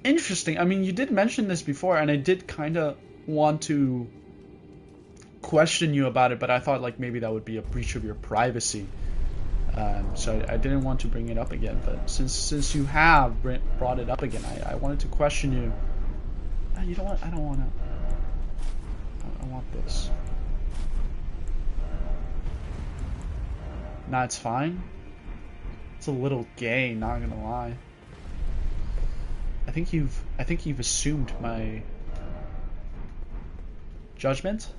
Interesting. I mean, you did mention this before, and I did kind of want to question you about it, but I thought like maybe that would be a breach of your privacy. So I didn't want to bring it up again, but since you have brought it up again, I wanted to question you. You know what? I don't want to. I want this. Nah, it's fine. It's a little gay, not gonna lie. I think you've assumed my judgment.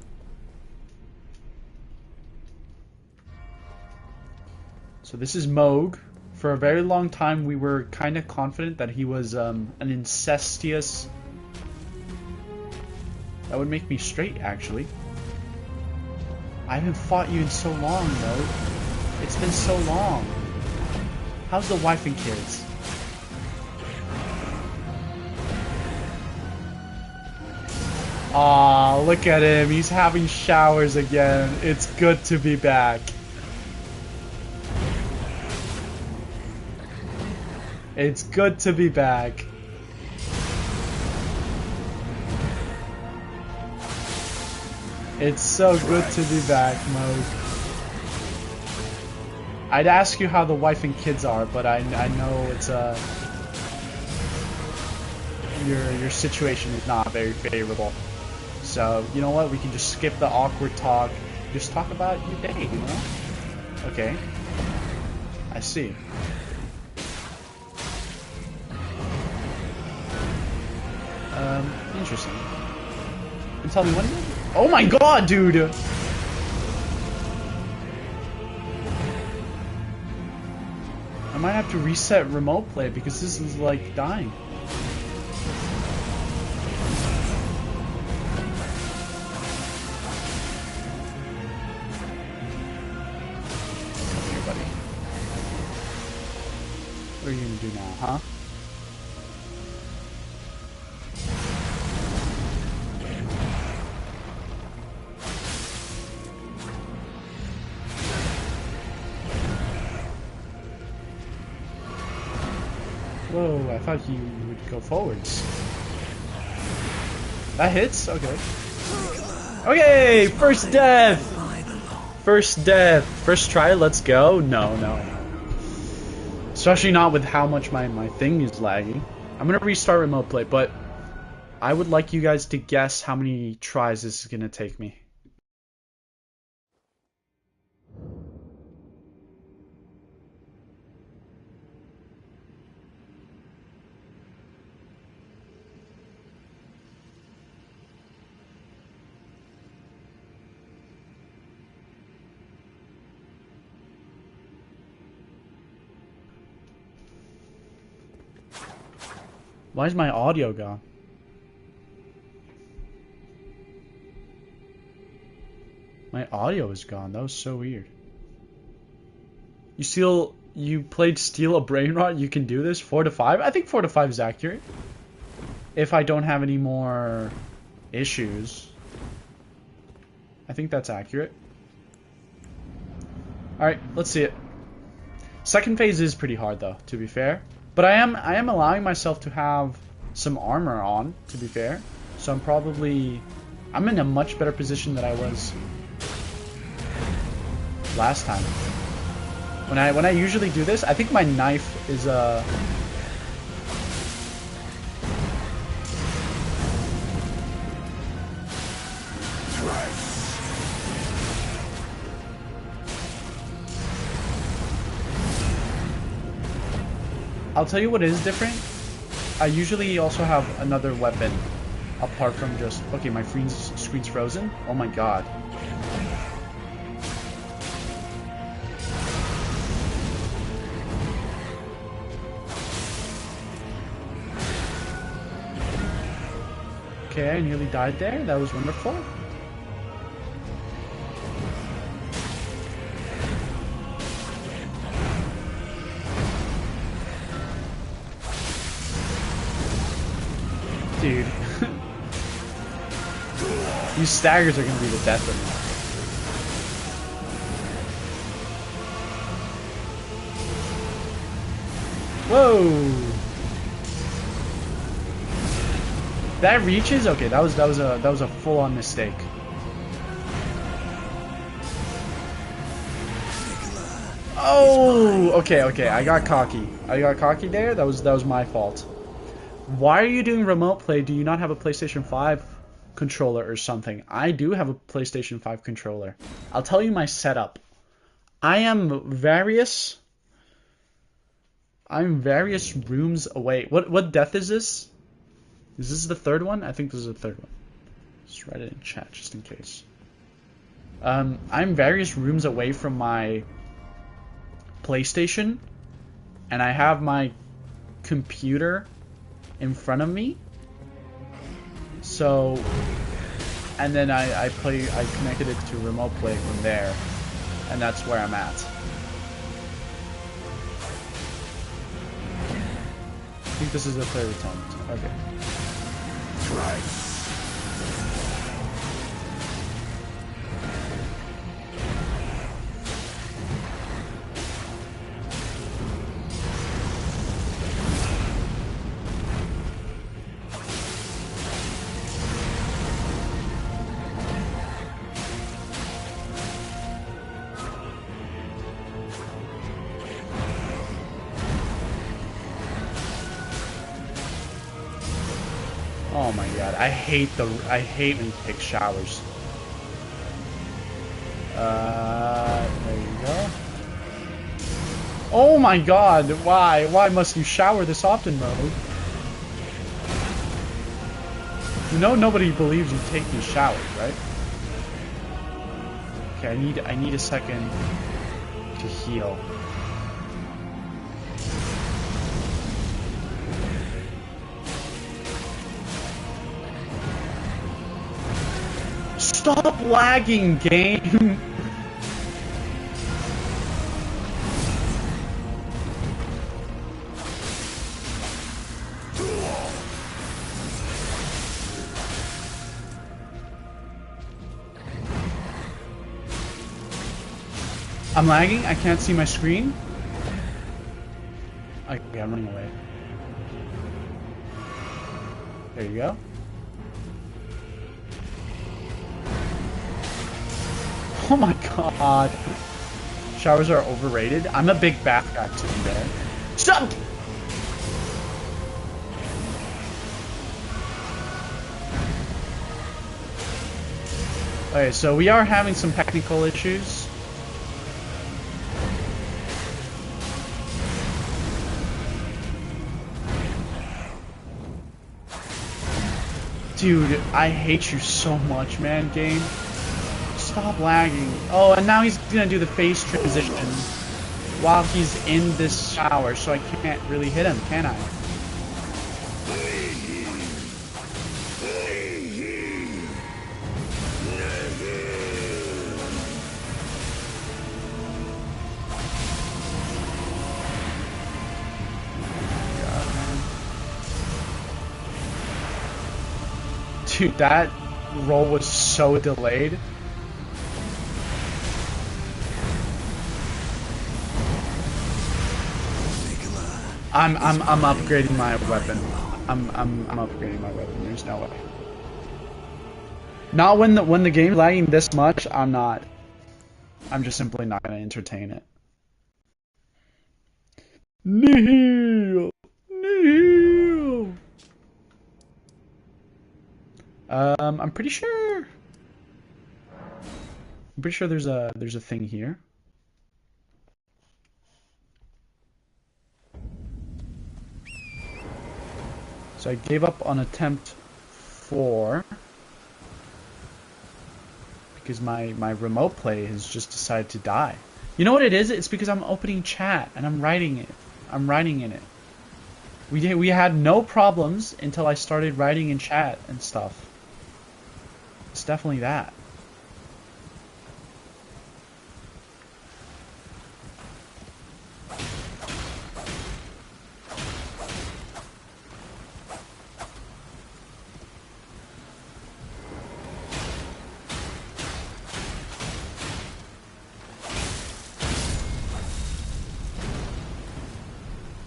So this is Moog. For a very long time, we were kind of confident that he was an incestuous. That would make me straight, actually. I haven't fought you in so long, though. It's been so long. How's the wife and kids? Aw, look at him. He's having showers again. It's good to be back. It's good to be back. It's so good to be back, Mo. I'd ask you how the wife and kids are, but I know it's your situation is not very favorable. So you know what? We can just skip the awkward talk. Just talk about your day, you know? Okay. I see. Interesting. And tell me when. Oh my god, dude! I might have to reset remote play because this is like dying. Come here, buddy. What are you gonna do now, huh? Whoa, I thought you would go forwards. That hits? Okay. Okay, first death! First death. First try, let's go. No. Especially not with how much my thing is lagging. I'm gonna restart remote play, but I would like you guys to guess how many tries this is gonna take me. Why is my audio gone? My audio is gone. That was so weird. You played Steal a Brain Rot? You can do this? 4 to 5? I think 4 to 5 is accurate. If I don't have any more issues. I think that's accurate. Alright, let's see it. Second phase is pretty hard though, to be fair. But I am allowing myself to have some armor on, to be fair. So I'm in a much better position than I was last time. When I usually do this, I think my knife is I'll tell you what is different. I usually also have another weapon apart from just... Okay, my screen's frozen. Oh my god. Okay, I nearly died there. That was wonderful. Dude. These staggers are gonna be the death of me. Whoa! That reaches? Okay, that was a full-on mistake. Oh, okay, I got cocky. I got cocky there. That was my fault. Why are you doing remote play? Do you not have a PlayStation 5 controller or something? I do have a PlayStation 5 controller. I'll tell you my setup. I'm various rooms away. What death is this? Is this the third one? I think this is the third one. Just write it in chat just in case. I'm various rooms away from my PlayStation, and I have my computer in front of me. So, and then I connected it to remote play from there, and that's where I'm at. I think this is the third attempt. Okay. Oh my god, I hate when you take showers. There you go. Oh my god, why? Why must you shower this often, bro? You know nobody believes you take these showers, right? Okay, I need a second to heal. Stop lagging, game! I'm lagging? I can't see my screen? Okay, I'm running away. There you go. Oh my god. Showers are overrated. I'm a big bath guy too, man. Stop! Okay, so we are having some technical issues. Dude, I hate you so much, man, game. Stop lagging. Oh, and now he's gonna do the face transition while he's in this shower, so I can't really hit him, can I? Dude, that roll was so delayed. I'm upgrading my weapon. I'm upgrading my weapon. There's no way. Not when the game's lagging this much. I'm not. I'm just simply not gonna entertain it. Nihil! Nihil! I'm pretty sure. I'm pretty sure there's a thing here. So I gave up on attempt 4 because my remote play has just decided to die. You know what it is? It's because I'm opening chat and I'm writing it. I'm writing in it. We had no problems until I started writing in chat and stuff. It's definitely that.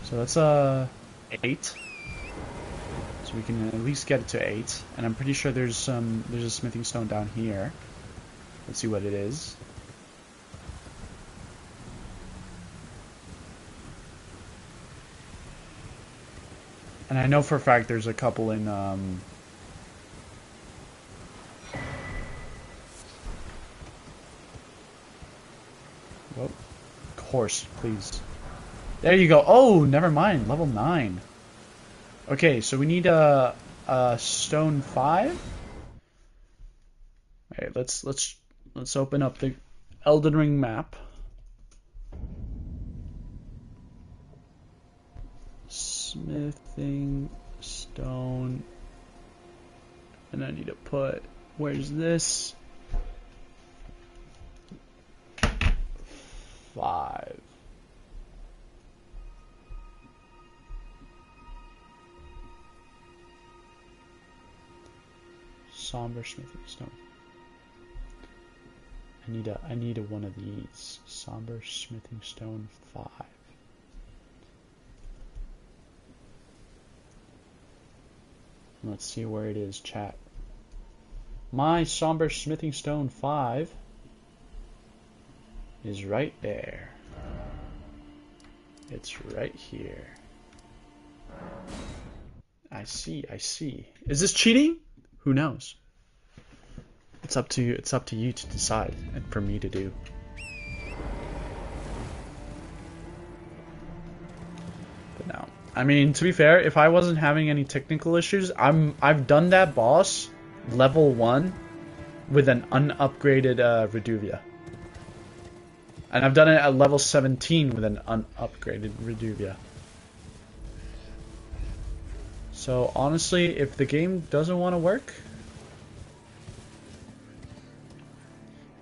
So that's 8. So we can at least get it to 8. And I'm pretty sure there's a smithing stone down here. Let's see what it is. And I know for a fact there's a couple in whoa. Horse, please. There you go. Oh, never mind. Level 9. Okay, so we need a stone 5. Alright, let's open up the Elden Ring map. Smithing stone. And I need to put, where's this? 5. Somber smithing stone. I need a one of these. Somber smithing stone 5. Let's see where it is, chat. My somber smithing stone 5 is right there. It's right here. I see, I see. Is this cheating? Who knows? It's up to you to decide and for me to do. But no. I mean, to be fair, if I wasn't having any technical issues, I've done that boss level 1 with an unupgraded Reduvia. And I've done it at level 17 with an unupgraded Reduvia. So honestly, if the game doesn't want to work,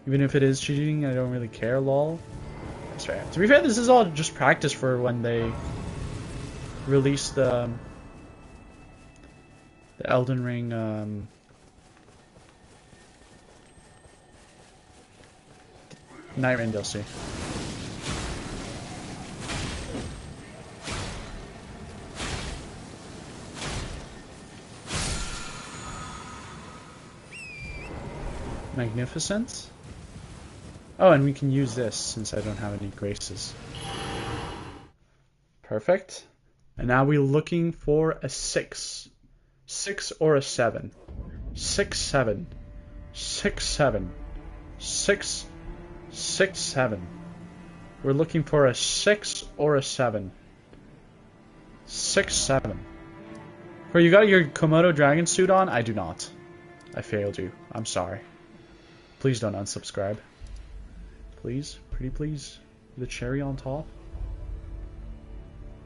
even if it is cheating, I don't really care, lol. That's fair. To be fair, this is all just practice for when they release the Elden Ring nightreign DLC. Magnificent. Oh, and we can use this since I don't have any graces. Perfect. And now we're looking for a 6. 6 or a 7. 6, 7. 6, 7. 6, 6, 7. We're looking for a 6 or a 7. 6, 7. Where you got your Komodo dragon suit on? I do not. I failed you. I'm sorry. Please don't unsubscribe. Please, pretty please. The cherry on top.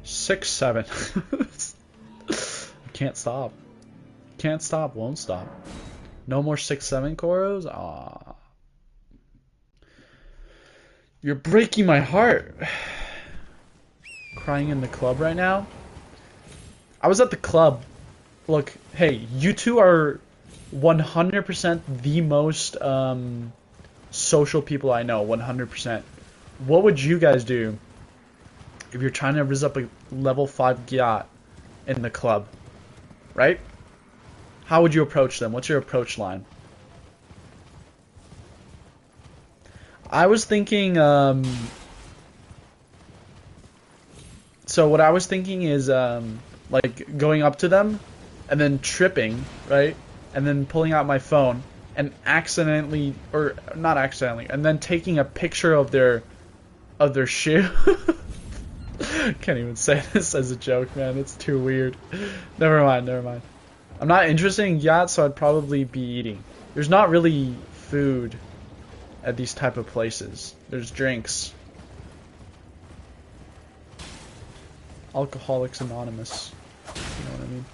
6, 7. Can't stop. Can't stop, won't stop. No more 6, 7 Koros? Aww. You're breaking my heart. Crying in the club right now. I was at the club. Look, hey, you two are 100% the most social people I know. 100%. What would you guys do if you're trying to rizz up a level 5 Gyat in the club? Right? How would you approach them? What's your approach line? I was thinking So what I was thinking is like going up to them and then tripping, right? And then pulling out my phone and accidentally, or not accidentally, and then taking a picture of their shoe. Can't even say this as a joke, man. It's too weird. Never mind, never mind. I'm not interested in yachts, so I'd probably be eating. There's not really food at these type of places. There's drinks. Alcoholics Anonymous. You know what I mean?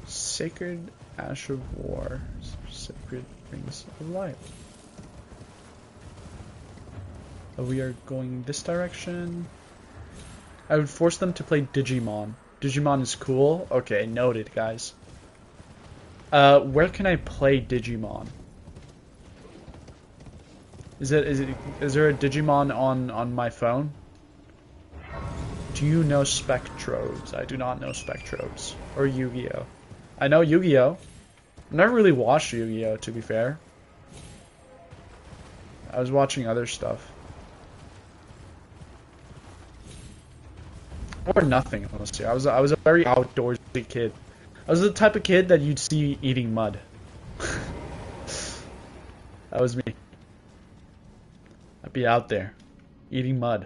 Sacred Ash of War. Sacred Rings of Life. We are going this direction. I would force them to play Digimon. Digimon is cool. Okay, noted, guys. Where can I play Digimon? Is there a Digimon on my phone? Do you know Spectrobes? I do not know Spectrobes. Or Yu-Gi-Oh! I know Yu-Gi-Oh! I've never really watched Yu-Gi-Oh! To be fair. I was watching other stuff. Or nothing, honestly. I was a very outdoorsy kid. I was the type of kid that you'd see eating mud. That was me. I'd be out there, eating mud,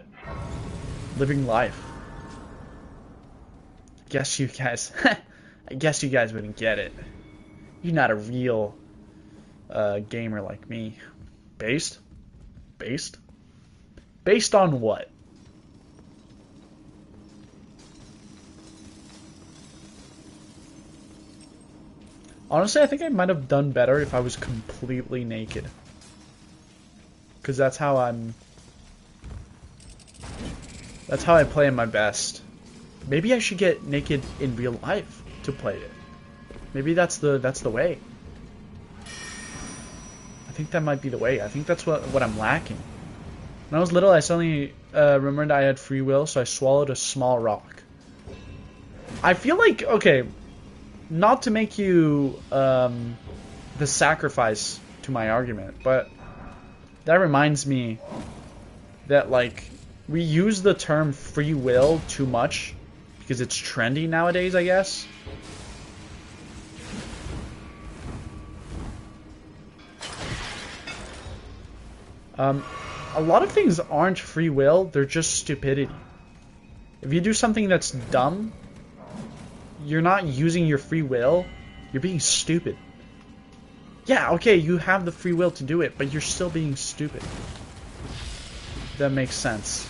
living life. I guess you guys wouldn't get it. You're not a real gamer like me. Based on what? Honestly, I think I might have done better if I was completely naked. Because that's how I play my best. Maybe I should get naked in real life to play it. Maybe that's the way. I think that might be the way. I think that's what I'm lacking. When I was little, I suddenly remembered I had free will, so I swallowed a small rock. I feel like, okay, not to make you the sacrifice to my argument, but that reminds me that, like, we use the term free will too much because it's trendy nowadays, I guess. A lot of things aren't free will, they're just stupidity. If you do something that's dumb, you're not using your free will, you're being stupid. Yeah, okay, you have the free will to do it, but you're still being stupid. That makes sense.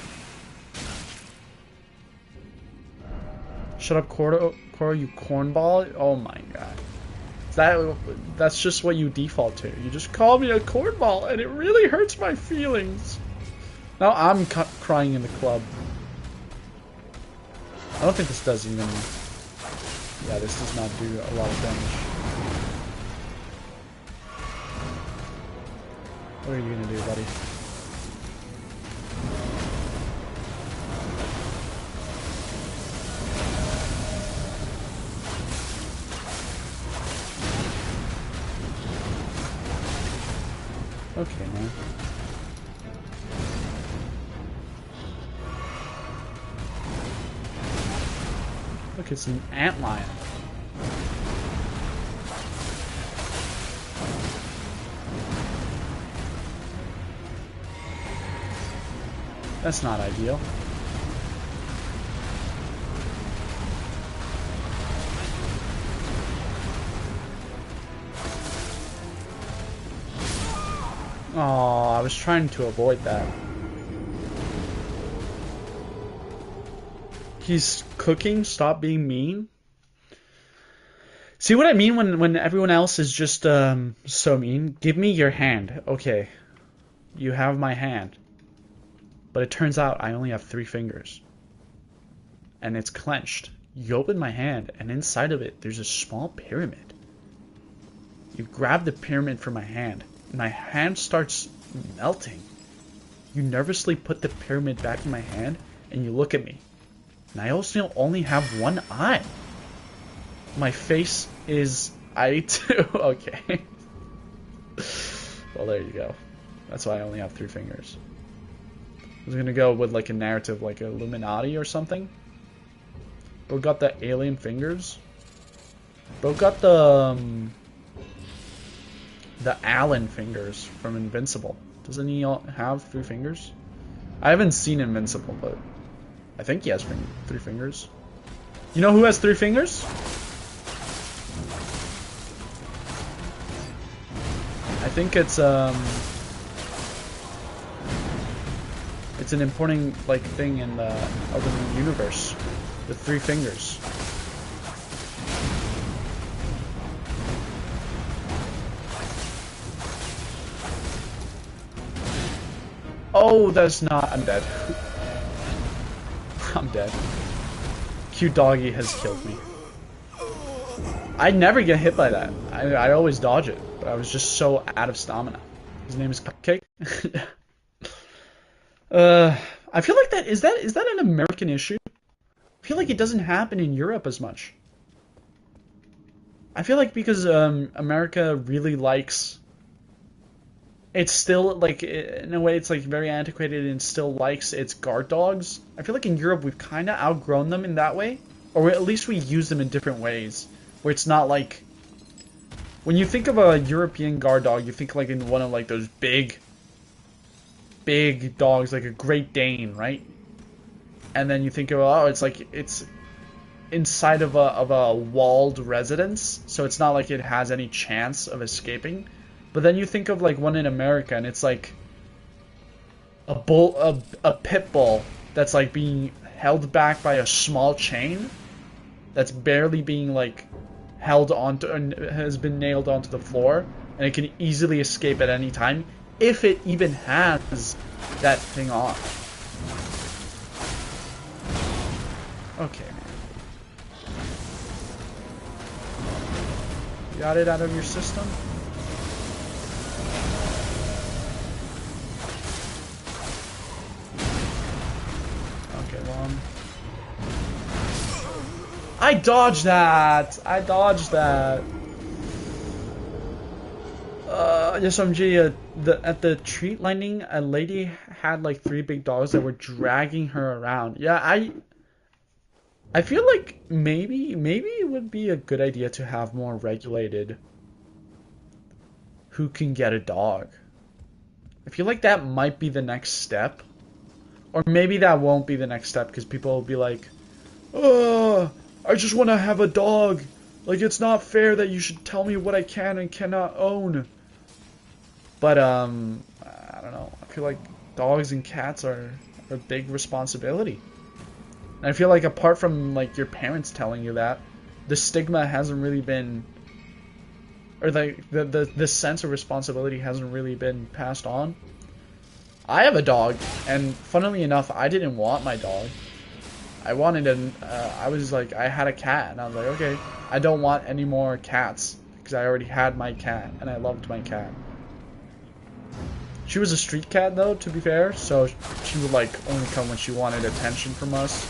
Shut up, Coro, you cornball. Oh my god. That's just what you default to. You just call me a cornball, and it really hurts my feelings. Now I'm crying in the club. I don't think this does even... Yeah, this does not do a lot of damage. What are you gonna do, buddy? Okay, man. Look, it's an antlion. That's not ideal. Oh, I was trying to avoid that. He's cooking, stop being mean. See what I mean when everyone else is just so mean? Give me your hand. Okay. You have my hand. But it turns out I only have 3 fingers. And it's clenched. You open my hand, and inside of it, there's a small pyramid. You grab the pyramid from my hand, and my hand starts melting. You nervously put the pyramid back in my hand, and you look at me. And I also only have one eye. My face is eye too. Okay. Well, there you go. That's why I only have 3 fingers. I was gonna go with like a narrative like Illuminati or something. Bro got the alien fingers. Bro got the Allen fingers from Invincible. Doesn't he have 3 fingers? I haven't seen Invincible, but I think he has 3 fingers. You know who has 3 fingers? I think it's an important like thing in the Elden universe. The 3 fingers. Oh, that's not. I'm dead. I'm dead. Cute doggy has killed me. I never get hit by that. I always dodge it, but I was just so out of stamina. His name is Cupcake. I feel like that is that an American issue? I feel like it doesn't happen in Europe as much. I feel like because America really likes. It's still like in a way it's like very antiquated and still likes its guard dogs. I feel like in Europe we've kind of outgrown them in that way, or at least we use them in different ways. Where it's not like when you think of a European guard dog, you think like in one of like those big dogs, like a Great Dane, right? And then you think of it's inside of a walled residence, so it's not like it has any chance of escaping. But then you think of like one in America, and it's like a pit bull that's like being held back by a small chain that's barely being like held onto and has been nailed onto the floor, and it can easily escape at any time if it even has that thing on. Okay, man. You got it out of your system? I dodged that! I dodged that! Yes, MG, at the treat landing, a lady had like 3 big dogs that were dragging her around. Yeah, I feel like maybe it would be a good idea to have more regulated who can get a dog. I feel like that might be the next step. Or maybe that won't be the next step because people will be like, oh, I just want to have a dog. Like, it's not fair that you should tell me what I can and cannot own. But, I don't know. I feel like dogs and cats are a big responsibility. And I feel like apart from, like, your parents telling you that, the stigma hasn't really been... Or, like, the sense of responsibility hasn't really been passed on. I have a dog, and funnily enough, I didn't want my dog. I wanted I was like, I had a cat, and I was like, okay, I don't want any more cats, because I already had my cat, and I loved my cat. She was a street cat, though, to be fair, so she would, like, only come when she wanted attention from us.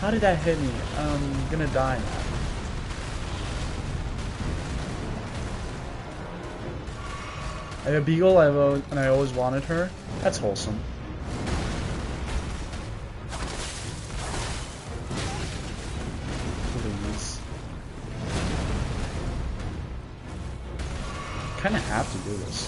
How did that hit me? I'm gonna die now. I have a beagle, and I always wanted her. That's wholesome. Please. Kind of have to do this.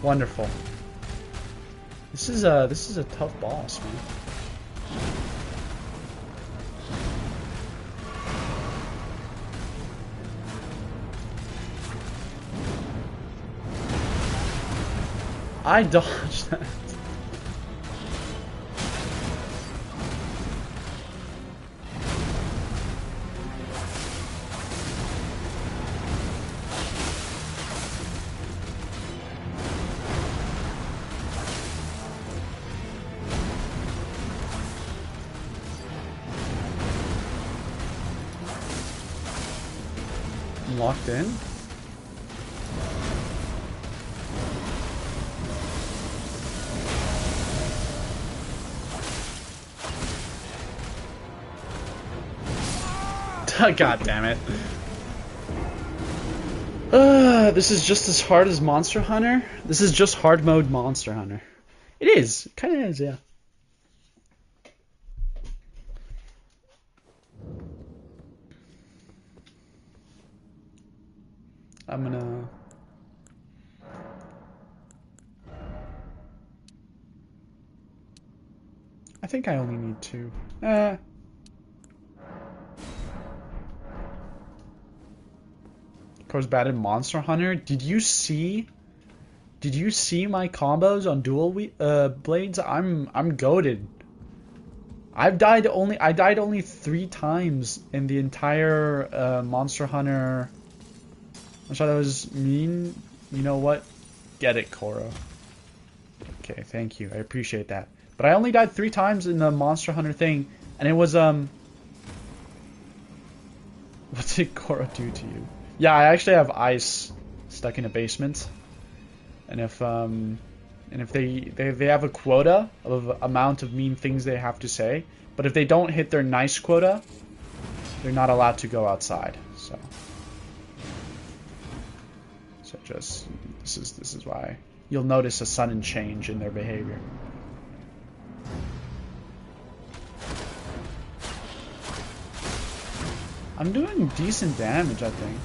Wonderful. This is a tough boss, man. I dodged that. I'm locked in. God damn it. This is just as hard as Monster Hunter. This is just hard mode Monster Hunter. It is. It kind of is, yeah. I'm gonna... I think I only need 2. Of course, bad in Monster Hunter. Did you see my combos on dual blades? I'm goated. I died only 3 times in the entire Monster Hunter. I thought that was mean. You know what? Get it, Koro. Okay, thank you. I appreciate that. But I only died 3 times in the Monster Hunter thing, and it was What did Koro do to you? Yeah, I actually have ice stuck in a basement, and if they have a quota of amount of mean things they have to say, but if they don't hit their nice quota, they're not allowed to go outside. So just this is why you'll notice a sudden change in their behavior. I'm doing decent damage, I think.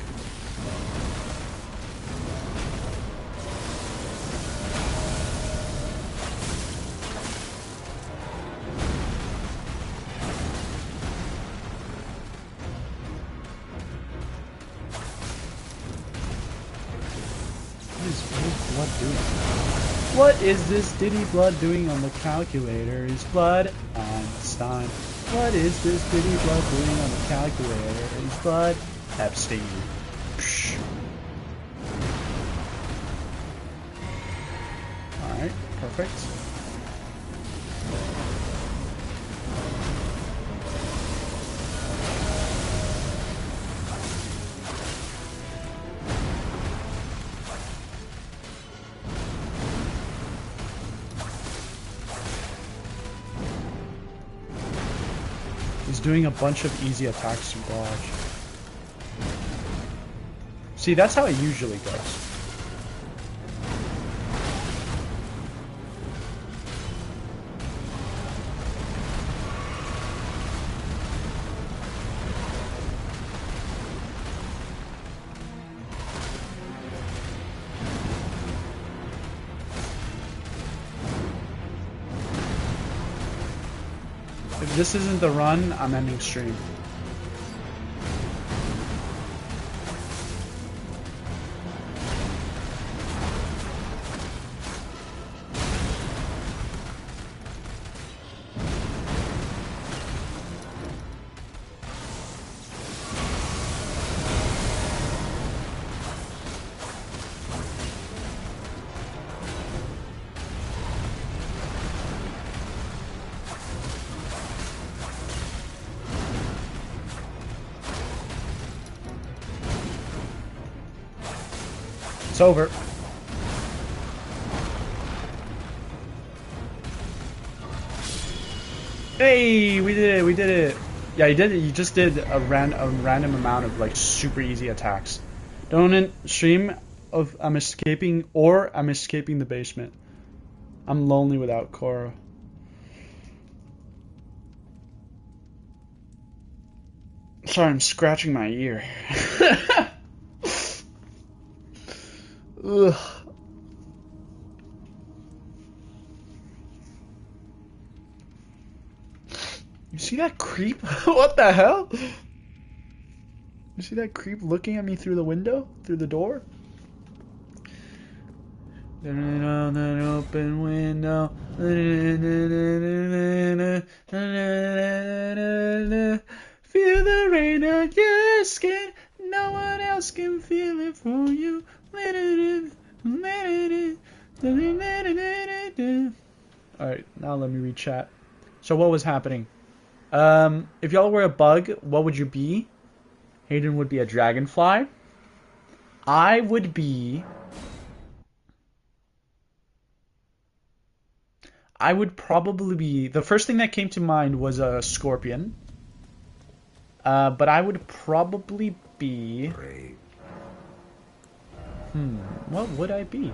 What is this Diddy Blood doing on the calculator? Is Blood Einstein? What is this Diddy Blood doing on the calculator? Is Blood Epstein? Psh. Alright, perfect. Doing a bunch of easy attacks to dodge. See, that's how it usually goes. If this isn't the run, I'm ending stream. It's over. Hey, we did it, we did it. Yeah, you did it. You just did a random amount of like super easy attacks. Don't stream of I'm escaping the basement. I'm lonely without Korra. Sorry, I'm scratching my ear. Ugh. You see that creep? What the hell? You see that creep looking at me through the window? Through the door? On that open window. Feel the rain on your skin. No one else can feel it for you. Alright, now let me read chat. So what was happening? If y'all were a bug, what would you be? Hayden would be a dragonfly. I would be... I would probably be... The first thing that came to mind was a scorpion. But I would probably be... What would I be?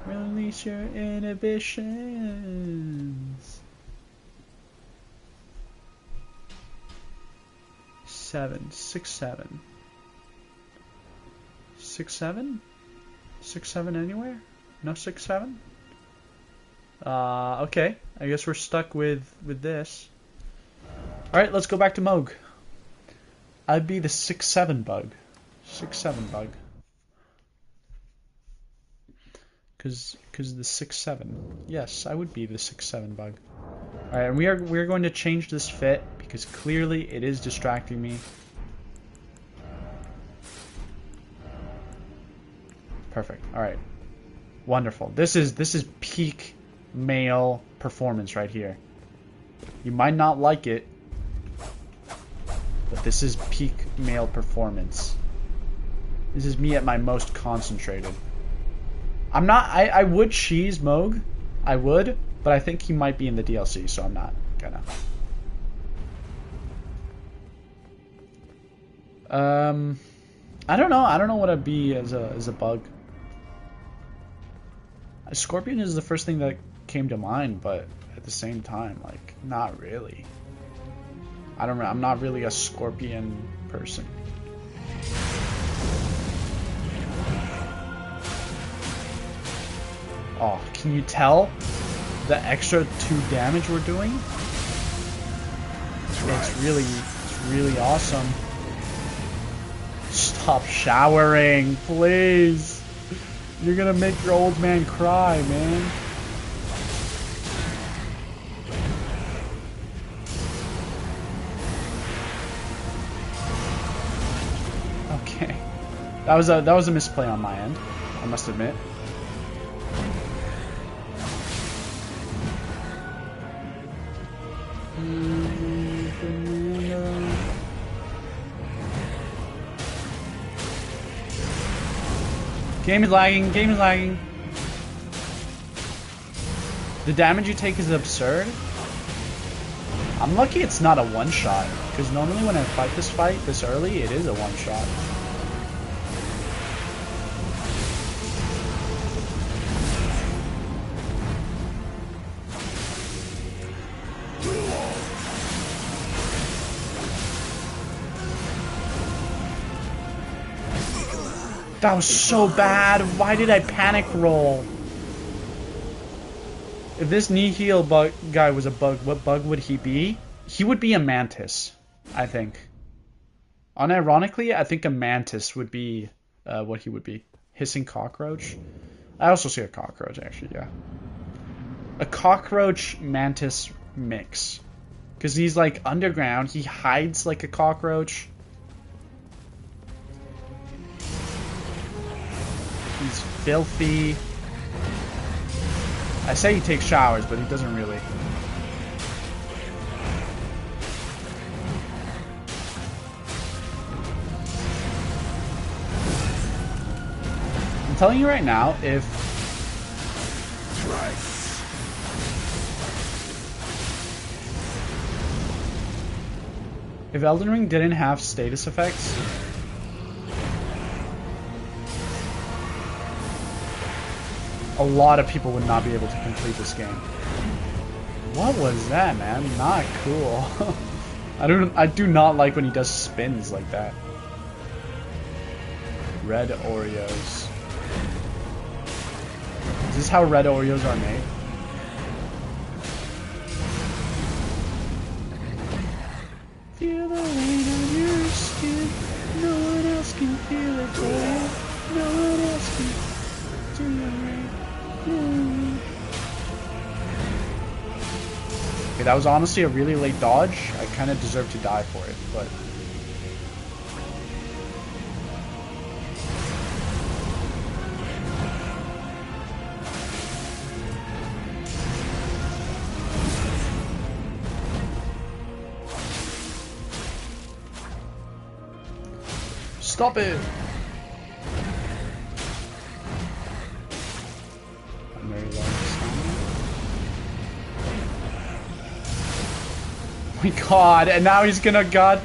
Release your inhibitions. 7, 6, 7. 6, 7? 6, 7 anywhere? No 6, 7? Okay. I guess we're stuck with this. Alright, let's go back to Moog. I'd be the 6, 7 bug. 6, 7 bug. Cause the 6, 7. Yes, I would be the 6, 7 bug. Alright, and we're going to change this fit because clearly it is distracting me. Perfect. Alright. Wonderful. This is peak male performance right here. You might not like it, but this is peak male performance. This is me at my most concentrated. I would cheese Moog. I would, but I think he might be in the DLC, so I'm not gonna. I don't know. I don't know what I'd be as a bug. A scorpion is the first thing that came to mind, but at the same time, like, not really. I don't know. I'm not really a scorpion person. Oh, can you tell the extra 2 damage we're doing? It's really awesome. Stop showering, please. You're gonna make your old man cry, man. Okay. That was a misplay on my end, I must admit. Game is lagging, game is lagging. The damage you take is absurd. I'm lucky it's not a one-shot, because normally when I fight this early, it is a one-shot. That was so bad. Why did I panic roll? If this Nihil bug guy was a bug, what bug would he be? He would be a mantis, I think. Unironically, I think a mantis would be what he would be. Hissing cockroach. I also see a cockroach, actually, yeah. A cockroach mantis mix. Because he's like underground, he hides like a cockroach. He's filthy. I say he takes showers, but he doesn't really. I'm telling you right now, if Elden Ring didn't have status effects, a lot of people would not be able to complete this game. What was that, man? Not cool. I do not like when he does spins like that. Red Oreos. Is this how red Oreos are made? Feel the rain on your skin. No one else can feel it for you. No one else can do the rain. Okay, that was honestly a really late dodge. I kind of deserve to die for it, but... Stop it! I'm very low. Oh my god, and now he's gonna god.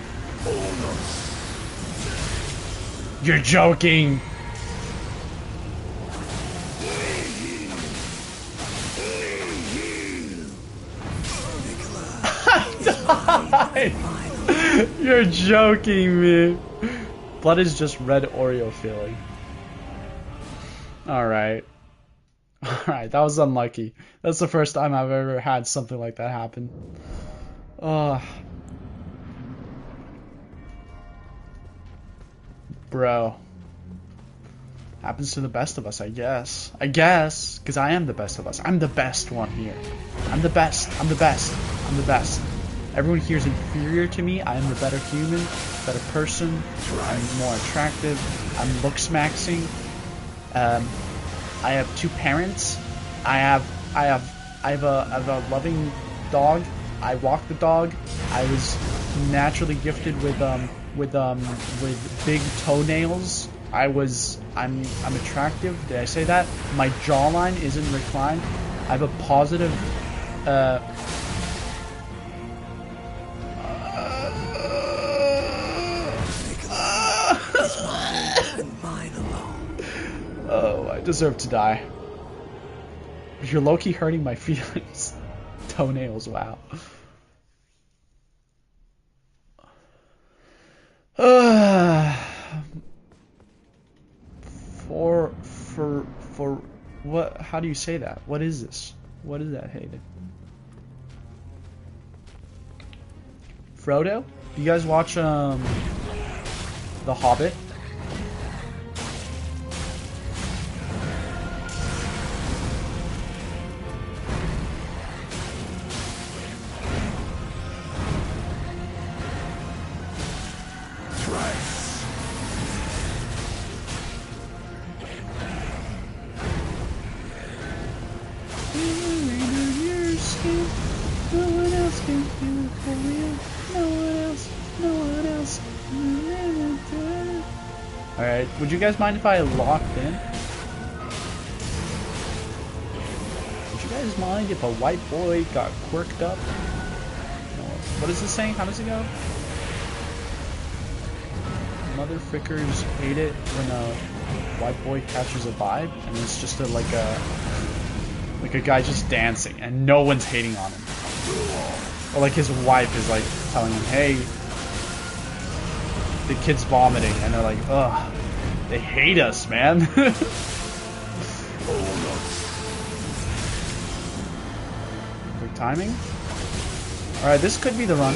You're joking! I died! You're joking me! Blood is just red Oreo filling. Alright. Alright, that was unlucky. That's the first time I've ever had something like that happen. Ugh. Bro. Happens to the best of us, I guess. I guess, because I am the best of us. I'm the best one here. I'm the best. I'm the best. I'm the best. Everyone here is inferior to me. I am the better human, better person. I'm more attractive. I'm looks maxing. I have 2 parents. I have a loving dog. I walk the dog. I was naturally gifted with big toenails. I'm attractive. Did I say that? My jawline isn't reclined. I have a positive oh, I deserve to die. You're low-key hurting my feelings. Toenails, wow. For what? How do you say that? What is this? What is that, Hayden? Frodo? You guys watch The Hobbit? Alright, would you guys mind if I locked in? Would you guys mind if a white boy got quirked up? What is this saying? How does it go? Motherfrickers hate it when a white boy catches a vibe, and it's just like a guy just dancing, and no one's hating on him. Or like his wife is like telling him, hey, the kid's vomiting, and they're like, ugh, they hate us, man. Quick timing. Alright, this could be the run.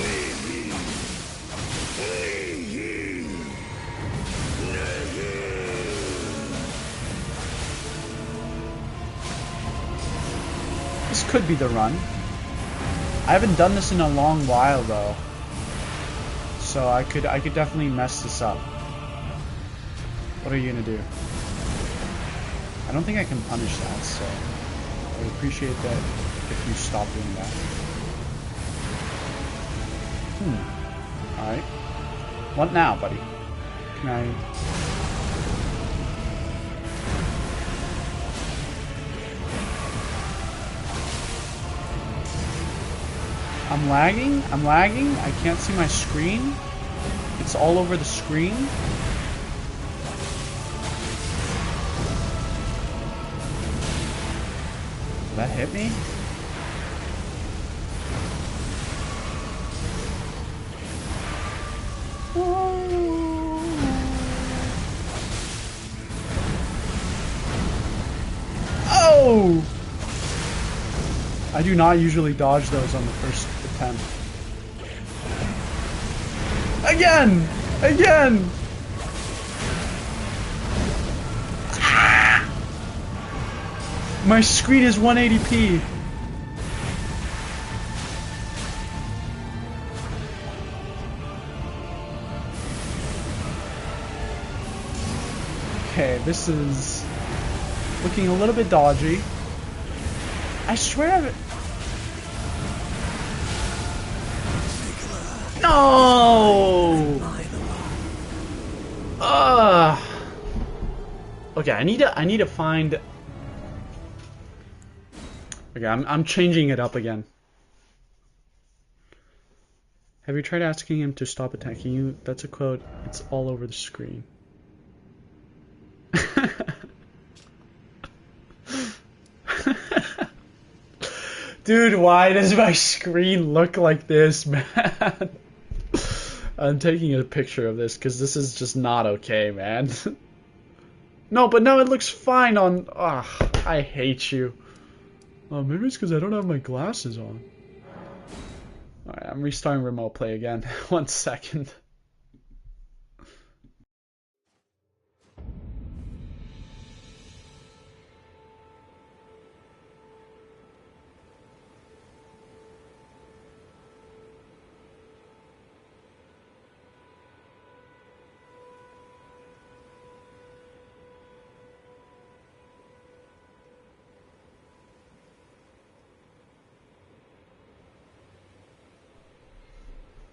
This could be the run. I haven't done this in a long while though, so I could definitely mess this up. What are you gonna do? I don't think I can punish that, so I would appreciate that if you stop doing that. Alright. What now, buddy? Can I... I'm lagging, I can't see my screen. It's all over the screen. Did that hit me? Oh! I do not usually dodge those on the first attempt. Again! Again! Ah! My screen is 180p. Okay, this is looking a little bit dodgy. I swear No! Okay, I need to find. Okay, I'm changing it up again. Have you tried asking him to stop attacking you? That's a quote. It's all over the screen. Dude, why does my screen look like this, man? I'm taking a picture of this because this is just not okay, man. No, but now it looks fine on... I hate you. Oh, maybe it's because I don't have my glasses on. Alright, I'm restarting remote play again. 1 second.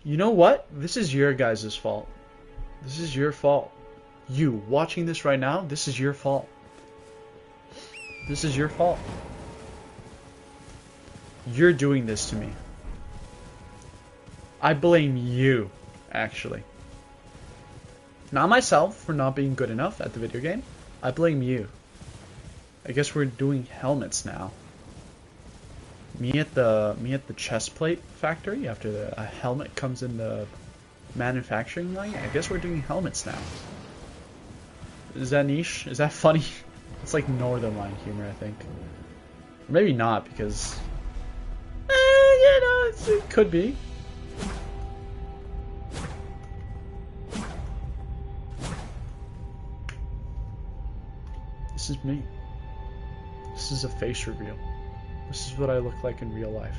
You know what? This is your guys' fault. This is your fault. You watching this right now, this is your fault. This is your fault. You're doing this to me. I blame you, actually. Not myself for not being good enough at the video game. I blame you. I guess we're doing helmets now. Me at the chest plate factory after the helmet comes in the manufacturing line. I guess we're doing helmets now. Is that niche? Is that funny? It's like Northern Line humor, I think. Or maybe not because, you know, it could be. This is me. This is a face reveal. This is what I look like in real life.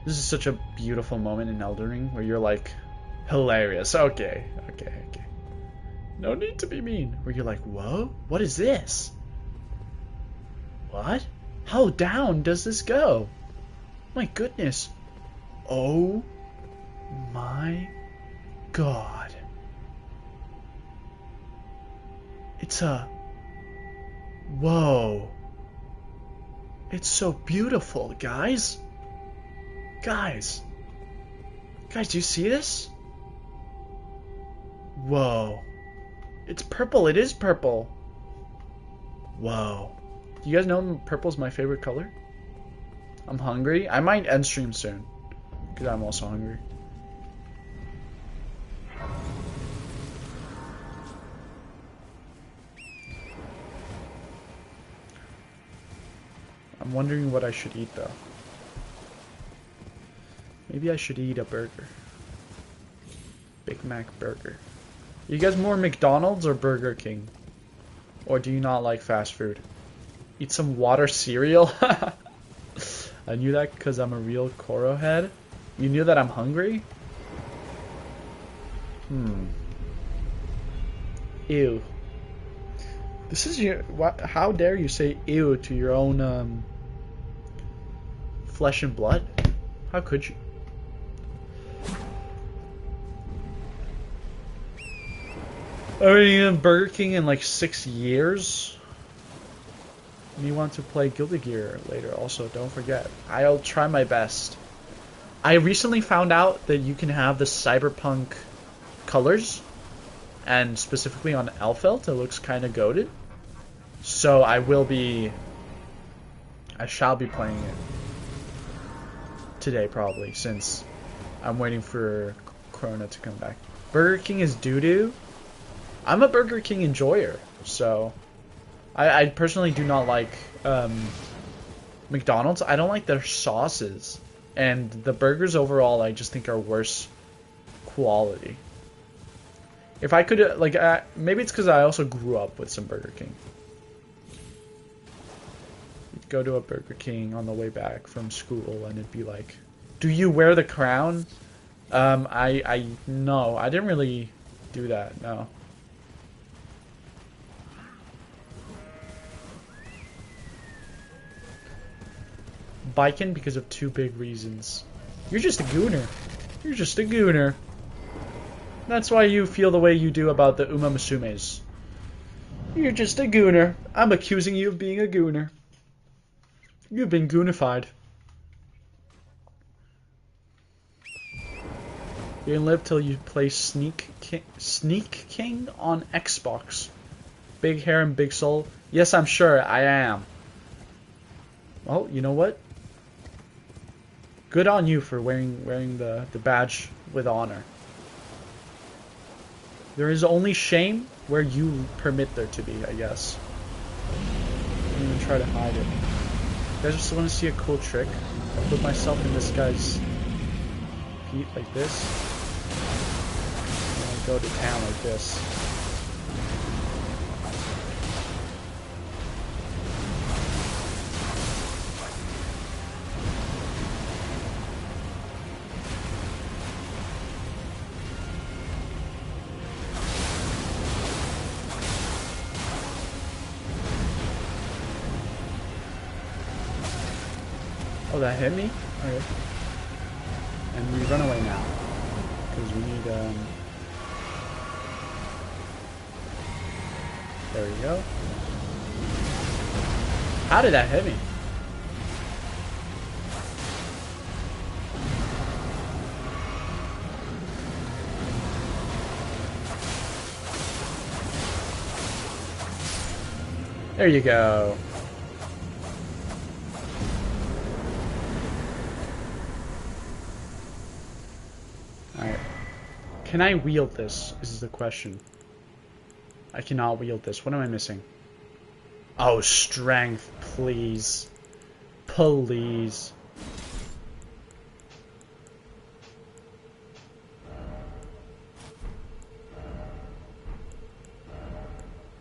This is such a beautiful moment in Elden Ring where you're like, hilarious. Okay. No need to be mean. Where you're like, whoa, what is this? What? How down does this go? My goodness. Oh my god. It's a... Whoa. It's so beautiful, guys. Guys, do you see this? Whoa. It's purple. It is purple. Whoa. Do you guys know purple's my favorite color? I'm hungry. I might end stream soon because I'm also hungry. I'm wondering what I should eat though. Maybe I should eat a burger. Big Mac burger. You guys more McDonald's or Burger King? Or do you not like fast food? Eat some water cereal? I knew that because I'm a real Koro head. You knew that I'm hungry? Ew. This is your... What? How dare you say ew to your own flesh and blood? How could you? I mean, Burger King in like 6 years. And you want to play Guilty Gear later also, don't forget. I'll try my best. I recently found out that you can have the cyberpunk colors. And specifically on Elfelt, it looks kind of goated. So I shall be playing it today probably, since I'm waiting for Corona to come back. Burger King is doo-doo. I'm a Burger King enjoyer, so I personally do not like McDonald's. I don't like their sauces, and the burgers overall I just think are worse quality. If I could, like, maybe it's because I also grew up with some Burger King. You'd go to a Burger King on the way back from school, and it'd be like, "Do you wear the crown?" No, I didn't really do that. No. Biking because of 2 big reasons. You're just a gooner. You're just a gooner. That's why you feel the way you do about the Uma Musumes. You're just a gooner. I'm accusing you of being a gooner. You've been goonified. You can live till you play Sneak King on Xbox. Big hair and big soul. Yes, I'm sure I am. Well, you know what? Good on you for wearing the badge with honor. There is only shame where you permit there to be, I guess. I don't even try to hide it. You guys just want to see a cool trick? I put myself in this guy's feet like this. And I go to town like this. Oh, that hit me? Okay. And we run away now. Because we need, there we go. How did that hit me? There you go. Alright. Can I wield this? Is the question. I cannot wield this. What am I missing? Oh, strength, please. Please.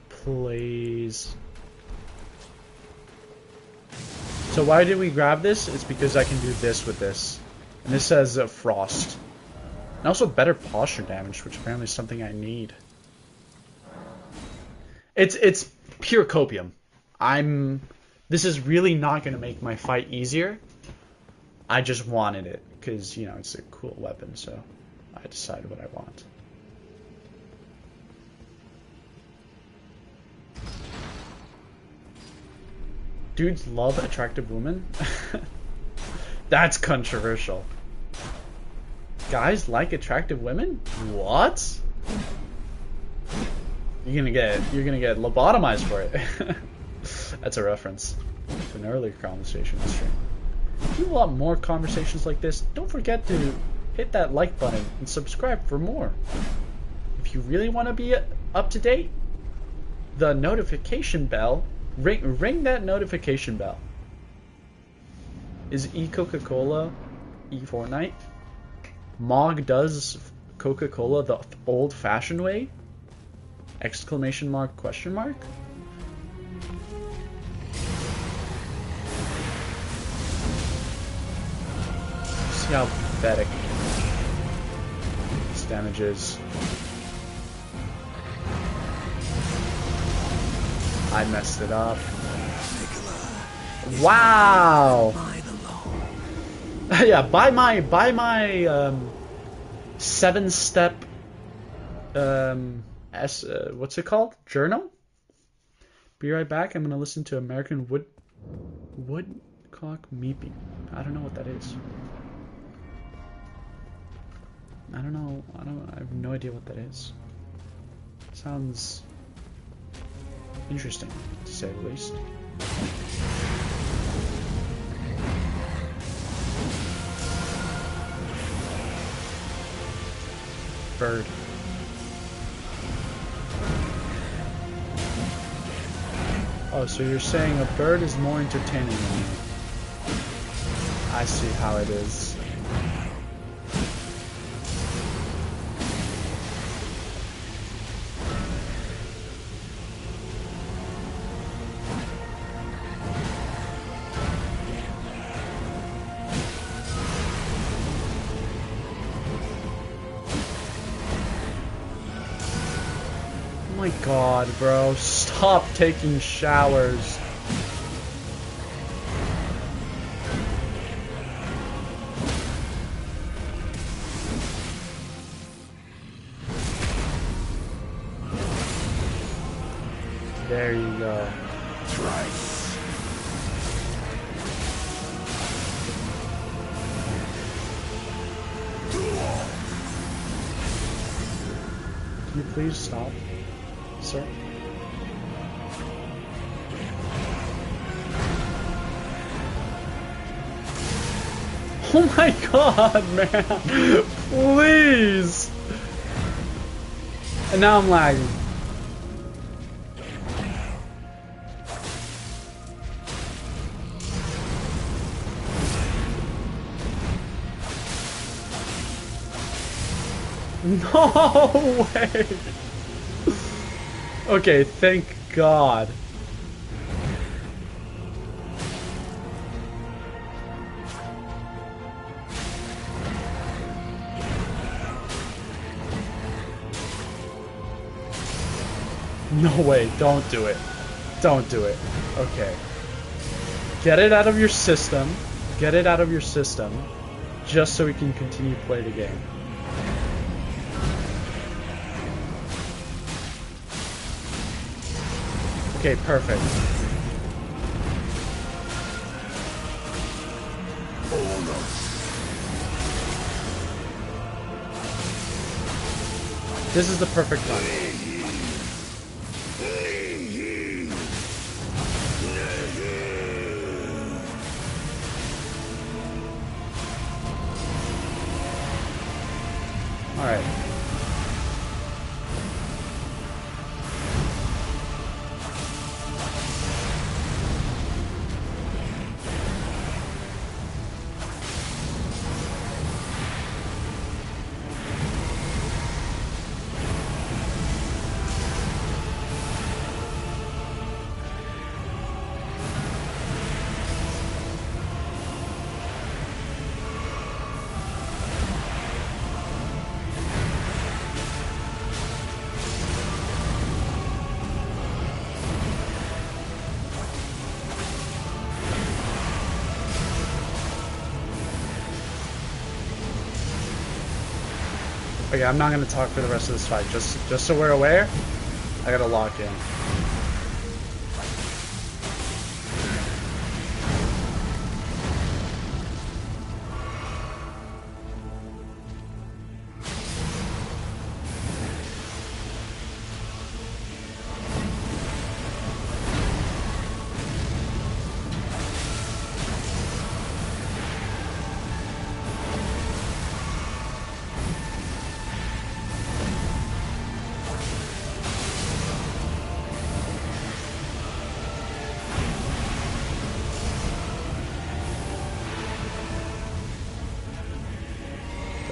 Please. So why did we grab this? It's because I can do this with this. And this says frost. And also better posture damage, which apparently is something I need. It's pure copium. This is really not going to make my fight easier. I just wanted it because, you know, it's a cool weapon, so I decided what I want. Dudes love attractive women? That's controversial. Guys like attractive women? What? You're gonna get lobotomized for it. That's a reference to an earlier conversation on stream. If you want more conversations like this, don't forget to hit that like button and subscribe for more. If you really want to be up to date, the notification bell, ring that notification bell. Is Coca-Cola Fortnite? Mog does Coca-Cola the old-fashioned way? Exclamation mark, question mark? See how pathetic this damage is. I messed it up. Wow! Yeah, buy my 7-step what's it called? Journal? Be right back. I'm gonna listen to American Woodcock Meeping. I don't know what that is. I have no idea what that is. Sounds interesting, to say the least. Bird. Oh, so you're saying a bird is more entertaining than me. I see how it is. Oh my god, bro. Stop taking showers. There you go. Thrice. Can you please stop, sir? Oh my god, man! Please! And now I'm lagging. No way! Okay, thank God. No way, don't do it. Don't do it. Okay. Get it out of your system. Get it out of your system. Just so we can continue to play the game. Okay, perfect. This is the perfect time. Alright. Okay, I'm not gonna talk for the rest of this fight. Just so we're aware, I gotta lock in.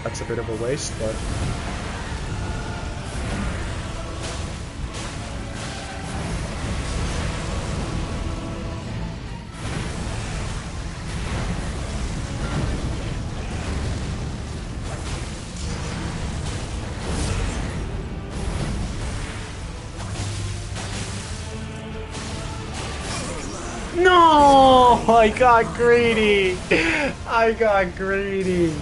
That's a bit of a waste, but... No! I got greedy! I got greedy!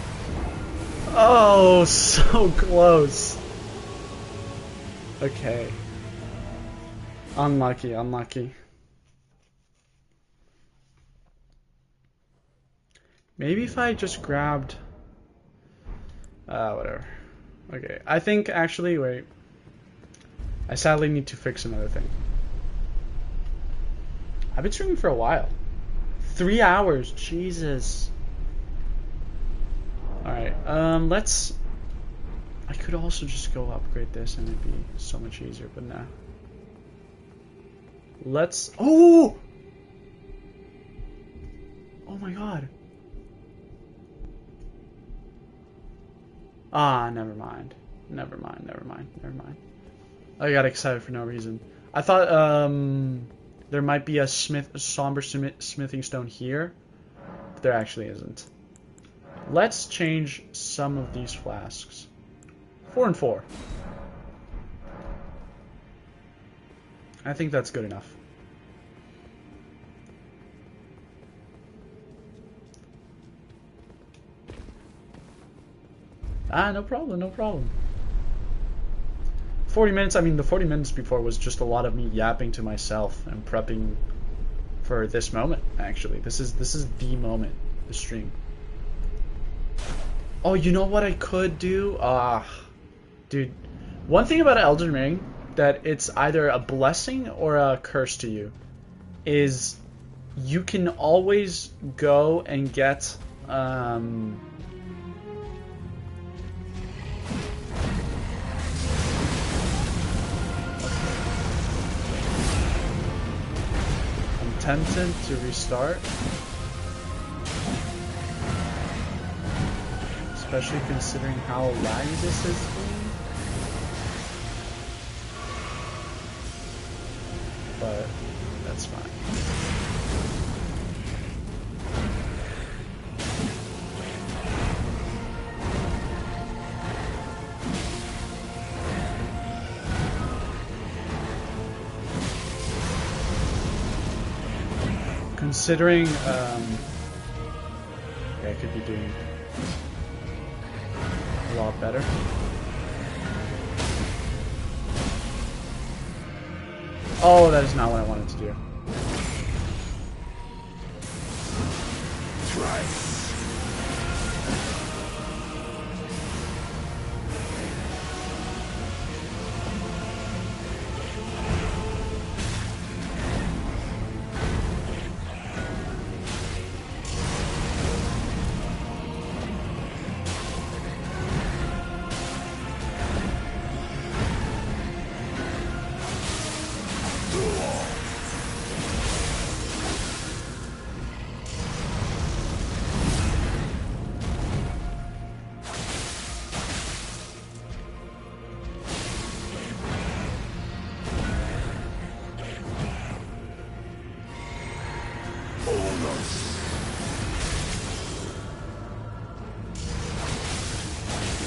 Oh, so close. Okay. Unlucky, unlucky. Maybe if I just grabbed... whatever. Okay, I think actually, wait. I sadly need to fix another thing. I've been streaming for a while. 3 hours, Jesus. Alright, let's... I could also just go upgrade this and it'd be so much easier, but nah. Let's... Oh! Oh my god. Ah, never mind. Never mind, never mind, never mind. I got excited for no reason. I thought, there might be a somber smithing stone here, but there actually isn't. Let's change some of these flasks. 4 and 4. I think that's good enough. Ah, no problem, no problem. 40 minutes, I mean, the 40 minutes before was just a lot of me yapping to myself and prepping for this moment, actually. This is the moment, the stream. Oh, you know what I could do? Dude, one thing about Elden Ring that it's either a blessing or a curse to you is you can always go and get I'm tempted to restart, especially considering how laggy this is being. But that's fine. Considering, yeah, I could be doing a lot better. Oh, that is not what I wanted to do.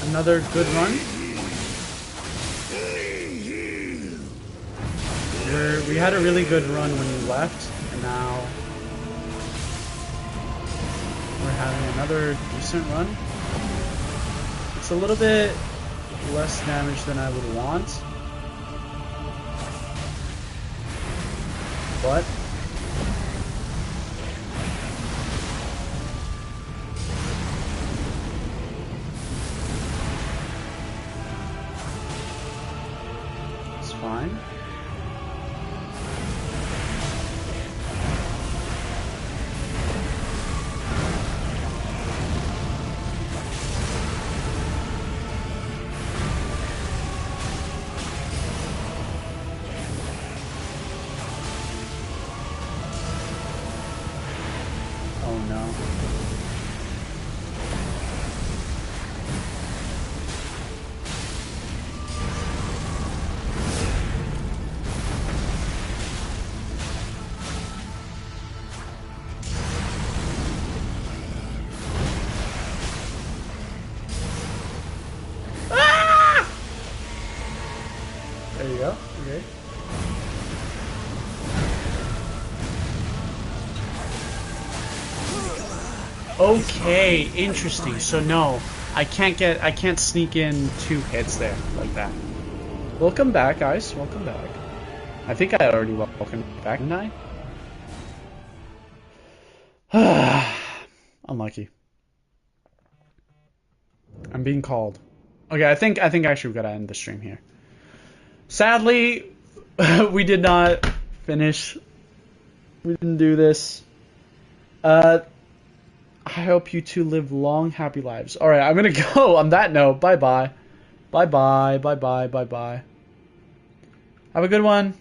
Another good run. We had a really good run when you left, and now we're having another decent run. It's a little bit less damage than I would want, but it's fine. Oh no. Ah! There you go. Okay. Okay, interesting. So no, I can't sneak in 2 hits there like that. Welcome back, guys. Welcome back. I think I already welcomed back, didn't I? Unlucky. I'm being called. Okay, I think actually we gotta end the stream here. Sadly, we did not finish. We didn't do this. I hope you two live long, happy lives. Alright, I'm gonna go on that note. Bye-bye. Bye-bye. Bye-bye. Bye-bye. Have a good one.